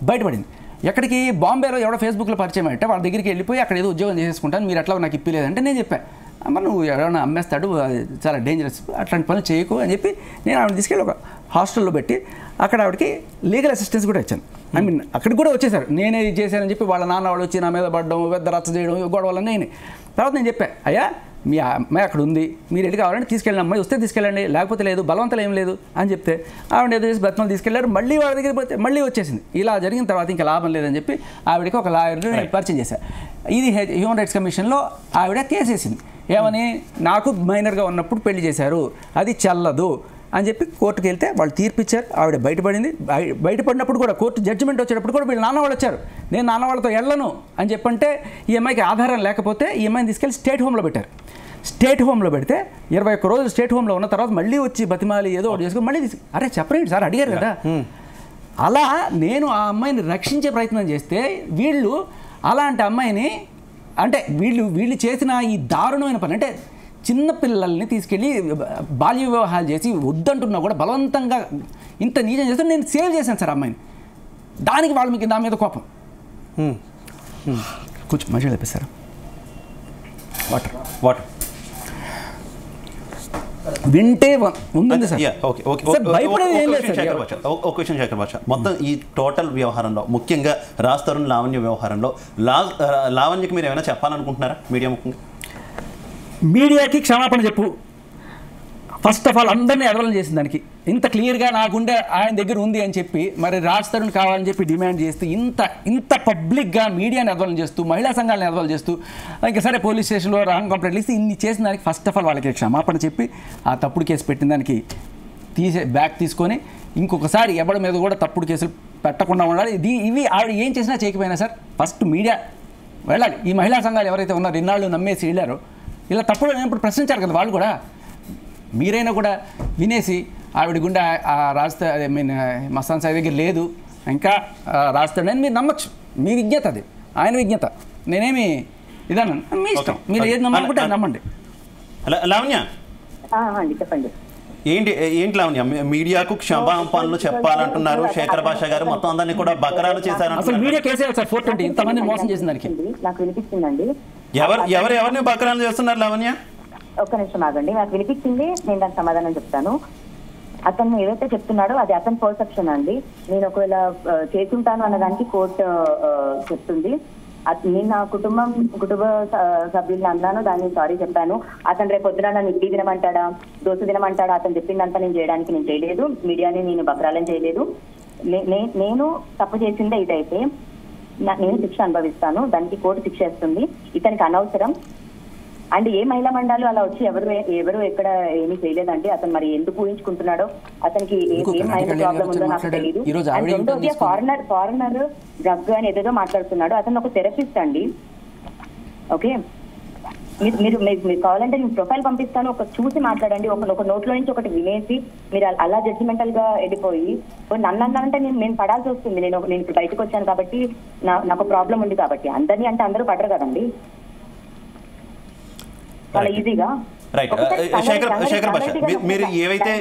బయటపడింది. ఎక్కడికి? బాంబేలో ఎవడో ఫేస్బుక్లో పరిచయం అంటే వాళ్ళ దగ్గరికి వెళ్ళిపోయి అక్కడ ఏదో ఉద్యోగం చేసేసుకుంటాను, మీరు ఎట్లా నాకు ఇప్పలేదంటే నేను చెప్పాను, అమ్మ నువ్వు ఎవరైనా అమ్మేస్తాడు, చాలా డేంజరస్, అట్లాంటి పనులు చేయకు అని చెప్పి నేను ఆవిడ తీసుకెళ్ళి ఒక హాస్టల్లో పెట్టి అక్కడ ఆవిడకి లీగల్ అసిస్టెన్స్ కూడా ఇచ్చాను. ఐ మీన్ అక్కడికి కూడా వచ్చేసారు, నేనే ఇది చేశానని చెప్పి వాళ్ళ నాన్న వాళ్ళు వచ్చి నా మీద పడడం, పెద్ద రచ్చ చేయడం, గొడవలు నేనే. తర్వాత నేను చెప్పాను, అయ్యా మీ అమ్మాయి అక్కడ ఉంది, మీరు ఎటు కావాలంటే తీసుకెళ్ళిన అమ్మాయి వస్తే తీసుకెళ్ళండి, లేకపోతే లేదు, బలవంతం ఏం లేదు అని చెప్తే ఆవిడ ఏదో చేసి బతిమలు తీసుకెళ్లారు. మళ్ళీ వాళ్ళ దగ్గర పోతే మళ్ళీ వచ్చేసింది. ఇలా జరిగిన తర్వాత ఇంకా లాభం లేదని చెప్పి ఆవిడకి ఒక లాయర్ని పరిచయం చేశారు. ఇది హ్యూమన్ రైట్స్ కమిషన్లో ఆవిడ కేసు వేసింది. ఏమని, నాకు మైనర్గా ఉన్నప్పుడు పెళ్లి చేశారు, అది చెల్లదు అని చెప్పి కోర్టుకు వెళ్తే వాళ్ళు తీర్పిచ్చారు. ఆవిడ బయటపడింది. బయటపడినప్పుడు కూడా కోర్టు జడ్జిమెంట్ వచ్చేటప్పుడు కూడా వీళ్ళు నాన్న వాళ్ళు వచ్చారు. నేను నాన్న వాళ్ళతో వెళ్ళను అని చెప్పంటే ఈ అమ్మాయికి ఆధారం లేకపోతే ఈ అమ్మాయిని తీసుకెళ్ళి స్టేట్ హోమ్లో పెట్టారు. స్టేట్ హోమ్లో పెడితే 21 రోజులు స్టేట్ హోమ్లో ఉన్న తర్వాత మళ్ళీ వచ్చి బతిమాలి ఏదో ఒకటి చేసుకుని మళ్ళీ అరే చెప్పండి సార్ అడిగారు కదా. అలా నేను ఆ అమ్మాయిని రక్షించే ప్రయత్నం చేస్తే వీళ్ళు అలాంటి అమ్మాయిని అంటే వీళ్ళు చేసిన ఈ దారుణమైన పని అంటే చిన్నపిల్లల్ని తీసుకెళ్ళి బాల్య వివాహాలు చేసి వద్దంటున్నా కూడా బలవంతంగా ఇంత నీచం చేస్తే నేను సేవ్ చేశాను సార్ అమ్మాయిని. దానికి వాళ్ళు మీకు నా మీద కోపం. కూర్చో మంచిగా తెప్పిస్తారు. వాటర్ వింటే ఉంది సార్. ఒక విషయం శేఖర్ భాష, మొత్తం ఈ టోటల్ వ్యవహారంలో ముఖ్యంగా రాజ్ తరుణ్ లావణ్య వ్యవహారంలో లావణ్యకి మీరు ఏమైనా చెప్పాలనుకుంటున్నారా మీడియా ముఖ్యంగా? మీడియాకి క్షమాపణ చెప్పు. ఫస్ట్ ఆఫ్ ఆల్ అందరినీ ఎదవలం చేసిన దానికి ఇంత క్లియర్గా నా గుండె ఆయన దగ్గర ఉంది అని చెప్పి మరి రాజ్ తరుణ్ కావాలని చెప్పి డిమాండ్ చేస్తూ ఇంత పబ్లిక్గా మీడియాని ఎదవలం చేస్తూ మహిళా సంఘాలను ఎదవలం చేస్తూ ఇంకా సరే పోలీస్ స్టేషన్లో రాంగ్ కంప్లైంట్లు ఇస్తే ఇన్ని చేసిన దానికి ఫస్ట్ ఆఫ్ ఆల్ వాళ్ళకి క్షమాపణ చెప్పి ఆ తప్పుడు కేసు పెట్టిన దానికి బ్యాక్ తీసుకొని ఇంకొకసారి ఎవరి మీద కూడా తప్పుడు కేసులు పెట్టకుండా ఉండాలి. ఇవి ఆవిడ ఏం చేసినా చేయకపోయినా సార్ ఫస్ట్ మీడియా వెళ్ళాలి. ఈ మహిళా సంఘాలు ఎవరైతే ఉన్నారో ఇన్నాళ్ళు నమ్మేసి వెళ్ళారో ఇలా తప్పుడు అయినప్పుడు ప్రశ్నించారు కదా వాళ్ళు కూడా. మీరైనా కూడా వినేసి ఆవిడ గుండె మస్తాన్ సాయి దగ్గర లేదు ఇంకా రాస్తాడని మీరు నమ్మచ్చు. మీ విజ్ఞత అది, ఆయన విజ్ఞత. నేనేమి ఇదన్నాను, మీ ఇష్టం. మీరు ఏది నమ్మాలనుకుంటే అది నమ్మండి. లావణ్య చెప్పండి. ఏంటి లావణ్య, మీడియాకు క్షమాపణలు చెప్పాలంటున్నారు శేఖర్ భాష గారు. మొత్తం అందరినీ కూడా బకరాలు చేశారు. అసలు మీడియా కేసే సార్ 420 ఇంతమంది మోసం చేసిన దానికి. నాకు వినిపిస్తుందండి. ఎవరిని బకరాలు చేస్తున్నారు లావణ్య? ఒక్క నిమిషం ఆగండి, నాకు వినిపించింది, నేను దానికి సమాధానం చెప్తాను. అతను ఏదైతే చెప్తున్నాడో అది అతని పర్సెప్షన్ అండి. నేను ఒకవేళ చేసుంటాను అన్నదానికి కోర్టు చెప్తుంది. నేను నా కుటుంబ సభ్యుల్ని అన్నాను, దాన్ని సారీ చెప్పాను. అతను రేపు పొద్దున నన్ను ఇడ్లీ తినమంటాడా, దోశ తినమంటాడా, అతను చెప్పిందంతా నేను చేయడానికి నేను చేయలేదు. మీడియాని నేను బకరాలని చేయలేదు. నేను తప్పు చేసిందే ఇదైతే నేను శిక్ష అనుభవిస్తాను, దానికి కోర్టు శిక్ష ఇస్తుంది. ఇతనికి అనవసరం. అండ్ ఏ మహిళా మండలి అలా వచ్చి ఎవరు ఎక్కడ ఏమీ చేయలేదండి. అతను మరి ఎందుకు ఊహించుకుంటున్నాడో, అతనికి ఏం మైండ్ ప్రాబ్లం ఉందో నాకు తెలియదు. అండ్ రెండోది ఫారినర్ డ్రగ్ అని ఏదేదో మాట్లాడుతున్నాడు. అతను ఒక థెరపిస్ట్ అండి. ఓకే, మీరు కావాలంటే నేను ప్రొఫైల్ పంపిస్తాను, ఒక చూసి మాట్లాడండి. ఒక నోట్లో నుంచి ఒకటి వినేసి మీరు అలా జడ్జిమెంటల్ గా వెళ్ళిపోయి నన్ను అన్నారంటే నేను పడాల్సి వస్తుంది. నేను ఇప్పుడు బయటకు వచ్చాను కాబట్టి నాకు ప్రాబ్లం ఉంది కాబట్టి. అందరినీ అంటే అందరూ పడరు కదండి చాలా ఈజీగా. రైట్ శేఖర్ భాష, మీరు ఏవైతే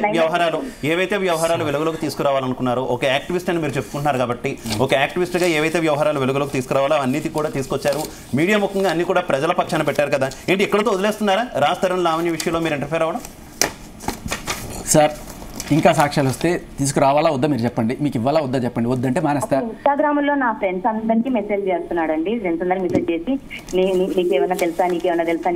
వ్యవహారాలు వెలుగులోకి తీసుకురావాలనుకున్నారో ఒక యాక్టివిస్ట్ అని మీరు చెప్పుకుంటున్నారు కాబట్టి ఒక యాక్టివిస్ట్గా ఏవైతే వ్యవహారాలు వెలుగులోకి తీసుకురావాలో అన్నిటి కూడా తీసుకొచ్చారు. మీడియా ముఖ్యంగా అన్ని కూడా ప్రజల పక్షాన పెట్టారు కదా. ఏంటి ఎక్కడితో వదిలేస్తున్నారా రాజ్ తరుణ్ లావణ్య విషయంలో మీరు ఇంటర్ఫేర్ అవ్వడం? సార్ ఇంకా సాక్ష్యాలు వస్తే తీసుకురావాలా వద్దా మీరు చెప్పండి. మీకు ఇవ్వాలా వద్దా చెప్పండి. వద్దంటే మానేస్తా. ఇన్స్టాగ్రామ్ లో నా ఫ్రెండ్స్ అందరికి మెసేజ్ చేస్తున్నాడండి. ఫ్రెండ్స్ అందరికి మెసేజ్ చేసి నీకేమన్నా తెలుసా, నీకేమన్నా తెలుసా,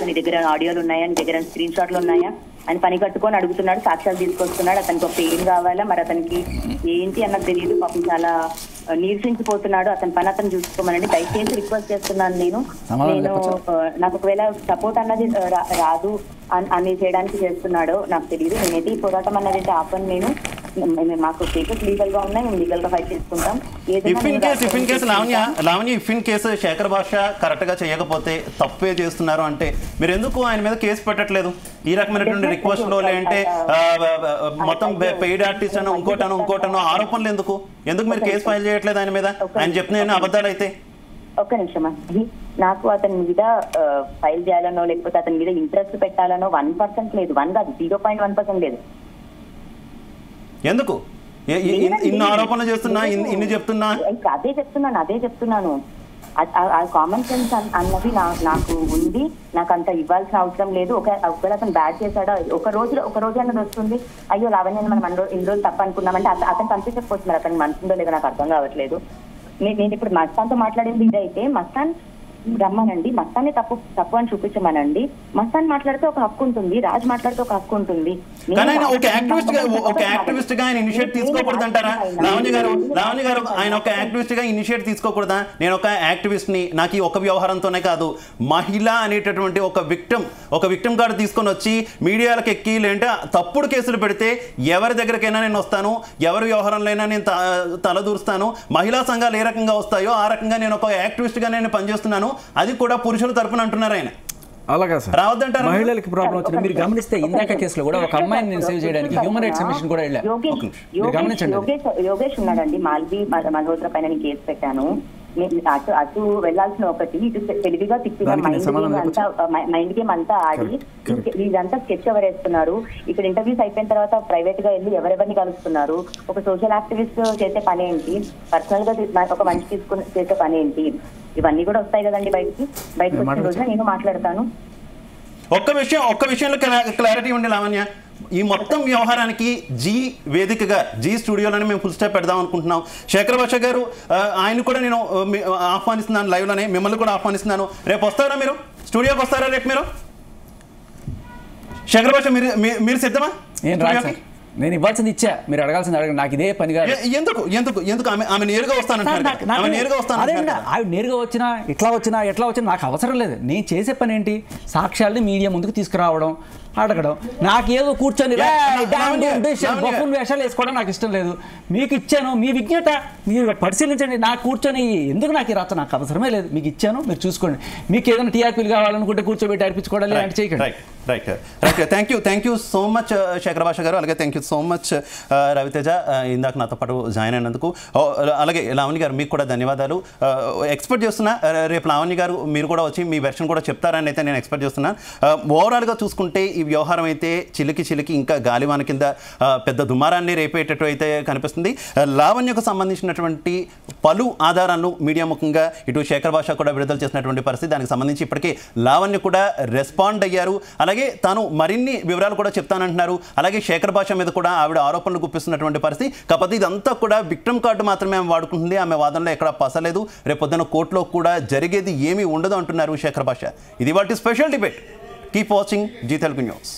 నీ దగ్గర ఆడియోలు ఉన్నాయా, నీ దగ్గర స్క్రీన్ షాట్లు ఉన్నాయా అని పని కట్టుకొని అడుగుతున్నాడు. సాక్ష్యాలు తీసుకొస్తున్నాడు. అతనికి ఒక పెయిన్ కావాలా, మరి అతనికి ఏంటి అన్నది తెలియదు. పాపం చాలా నీరసించిపోతున్నాడు. అతని పని అతను చూసుకోమనండి. దయచేసి రిక్వెస్ట్ చేస్తున్నాను. నేను నాకు ఒకవేళ సపోర్ట్ అన్నది రాదు అని చేయడానికి చేస్తున్నాడో నాకు తెలియదు. నేనైతే ఈ పోరాటం అన్నది ఆపను. నేను మాకు కేసెస్ లీగల్ గా ఉన్నాయి, మేము లీగల్ గా ఫైట్ చేసుకుంటాం. Lavanya if in case Shekhar Basha correct గా చేయకపోతే తప్పే చేస్తున్నారు అంటే మీరు ఎందుకు ఆయన మీద కేసు పెట్టట్లేదు? ఈ రకమైనటువంటి రిక్వెస్ట్ లో లేదంటే మొత్తం పెయిడ్ ఆర్టిస్ట్ అని ఇంకోటనో ఆరోపణలు ఎందుకు మీరు కేసు ఫైల్ చేయట్లేదు ఆయన మీద? ఆయన చెప్తున్న అబద్ధాలు అయితే. ఒక్క నిమిషం అండి, నాకు అతని మీద ఫైల్ చేయాలనో లేకపోతే అతని మీద ఇంట్రెస్ట్ పెట్టాలనో 1% లేదు. 1 కాదు, 0.1% లేదు. ఎందుకు ఇన్ని ఆరోపణలు చేస్తున్నా, ఇన్ని చెప్తున్నా? అదే చెప్తున్నాను. ఆ కామన్ సెన్స్ అన్నది నాకు ఉంది. నాకు అంత ఇవ్వాల్సిన అవసరం లేదు. ఒకవేళ అతను బ్యాడ్ చేశాడో ఒక రోజు అన్నది వస్తుంది. అయ్యో లావణ్య మనం ఇన్ని రోజులు తప్ప అనుకున్నామంటే అతను కనిపించకపోతున్నారు. అతనికి మనసుందో లేదో నాకు అర్థం కావట్లేదు. నేను ఇప్పుడు మస్తాన్తో మాట్లాడింది ఇదైతే మస్తాన్ రమ్మనండి, మస్తాన్ని తప్పు అని చూపించమనండి. మస్తాన్ మాట్లాడితే ఒక హక్కు ఉంటుంది, రాజ్ మాట్లాడితే ఒక హక్కు ఉంటుంది. కానీ ఆయన ఒక యాక్టివిస్ట్ గా ఆయన ఇనిషియేట్ తీసుకోకూడదు అంటారా లావణ్య గారు? ఆయన ఒక యాక్టివిస్ట్ గా ఇనిషియేట్ తీసుకోకూడదా? నేను ఒక యాక్టివిస్ట్ ని, నాకు ఈ ఒక వ్యవహారంతోనే కాదు, మహిళ అనేటటువంటి ఒక విక్టిమ్ కార్డు తీసుకొని వచ్చి మీడియాలకు ఎక్కి లేదంటే తప్పుడు కేసులు పెడితే ఎవరి దగ్గరకైనా నేను వస్తాను, ఎవరి వ్యవహారంలో నేను తలదూరుస్తాను, మహిళా సంఘాలు ఏ రకంగా వస్తాయో ఆ రకంగా నేను ఒక యాక్టివిస్ట్ గా నేను పనిచేస్తున్నాను, అది కూడా పురుషుల తరపున అంటున్నారు ఆయన. అలాగా సార్, రావద్దంటారు. మహిళలకి ప్రాబ్లం వచ్చింది. మీరు గమనిస్తే ఇందాక కేసులో కూడా ఒక అమ్మాయిని నేను సేవ్ చేయడానికి హ్యూమన్ రైట్స్ కమిషన్ కూడా వెళ్ళా. యోగేష్ ఉన్నాడండి, మాల్వి మల్హోత్రా పైన నేను కేసు పెట్టాను. అటు వెళ్లాల్సిన ఒకటి, ఇటు తెలివిగా తిప్పిగా మైండ్ గేమ్ అంతా ఆడి ఇదంతా స్కెచ్ ఎవరు వేస్తున్నారు. ఇక్కడ ఇంటర్వ్యూస్ అయిపోయిన తర్వాత ప్రైవేట్ గా వెళ్ళి ఎవరెవరిని కలుస్తున్నారు, ఒక సోషల్ యాక్టివిస్ట్ చేసే పని ఏంటి, పర్సనల్ గా ఒక మనిషి తీసుకుని చేసే పని ఏంటి, ఇవన్నీ కూడా వస్తాయి కదండి బయటకు వచ్చిన రోజున నేను మాట్లాడతాను. ఒక్క విషయంలో క్లారిటీ ఉండే లావణ్య, ఈ మొత్తం వ్యవహారానికి జీ వేదికగా, జీ స్టూడియోలోనే మేము ఫుల్ స్టాప్ పెడదాం అనుకుంటున్నాం. శేఖర్ భాష గారు, ఆయన కూడా నేను ఆహ్వానిస్తున్నాను లైవ్లోనే, మిమ్మల్ని కూడా ఆహ్వానిస్తున్నాను. రేపు వస్తారా మీరు? స్టూడియోకి వస్తారా రేపు మీరు? శేఖర్ భాష మీరు సిద్ధమా? నేను ఇవ్వాల్సింది ఇచ్చా, మీరు అడగాల్సింది అడగండి, నాకు ఇదే పని కాదు. ఎందుకు ఆమె నేరుగా వస్తానంటారు? ఆవిడ నేరుగా వచ్చినా ఎట్లా వచ్చినా నాకు అవసరం లేదు. నేను చేసే పని ఏంటి, సాక్ష్యాలని మీడియా ముందుకు తీసుకురావడం, అడగడం. నాకేదో కూర్చొని వేషాలు వేసుకోవడం నాకు ఇష్టం లేదు. మీకు ఇచ్చాను, మీ విజ్ఞత మీరు పరిశీలించండి. నాకు కూర్చొని ఎందుకు నాకు రచ్చ, నాకు అవసరమే లేదు. మీకు ఇచ్చాను, మీరు చూసుకోండి. మీకు ఏదైనా టీఆర్పీలు కావాలనుకుంటే కూర్చోబెట్టి అర్పించుకోవడం లేదంటే చేయకండి. Right thank you so much Shekhar Basha గారు. అలాగే thank you so much Raviteja, ఇందాక నాతో పాటు జాయిన్ అయినందుకు. అలాగే లావణ్య గారు, మీకు కూడా ధన్యవాదాలు. ఎక్స్పెక్ట్ చేస్తున్నా రేపు లావణ్య గారు మీరు కూడా వచ్చి మీ వెర్షన్ కూడా చెప్తారని అయితే నేను ఎక్స్పెక్ట్ చేస్తున్నాను. ఓవరాల్గా చూసుకుంటే ఈ వ్యవహారం అయితే చిలికి ఇంకా గాలివాన కింద పెద్ద దుమారాన్ని రేపేటట్టు అయితే కనిపిస్తుంది. లావణ్యకు సంబంధించినటువంటి పలు ఆధారాలను మీడియా ముఖంగా ఇటు శేఖర్ భాష కూడా విడుదల చేసినటువంటి పరిస్థితి. దానికి సంబంధించి ఇప్పటికే లావణ్య కూడా రెస్పాండ్ అయ్యారు. అలాగే తాను మరిన్ని వివరాలు కూడా చెప్తానంటున్నారు. అలాగే శేఖర్ భాష మీద కూడా ఆవిడ ఆరోపణలు గుప్పిస్తున్నటువంటి పరిస్థితి. కాకపోతే ఇదంతా కూడా విక్టిమ్ కార్డు మాత్రమే ఆమె వాడుకుంటుంది. ఆమె వాదనలో ఎక్కడ పసలేదు. రేపొద్దున కోర్టులో కూడా జరిగేది ఏమీ ఉండదు అంటున్నారు శేఖర్ భాష. ఇది వాటి special debate. Keep watching Zee Telugu news.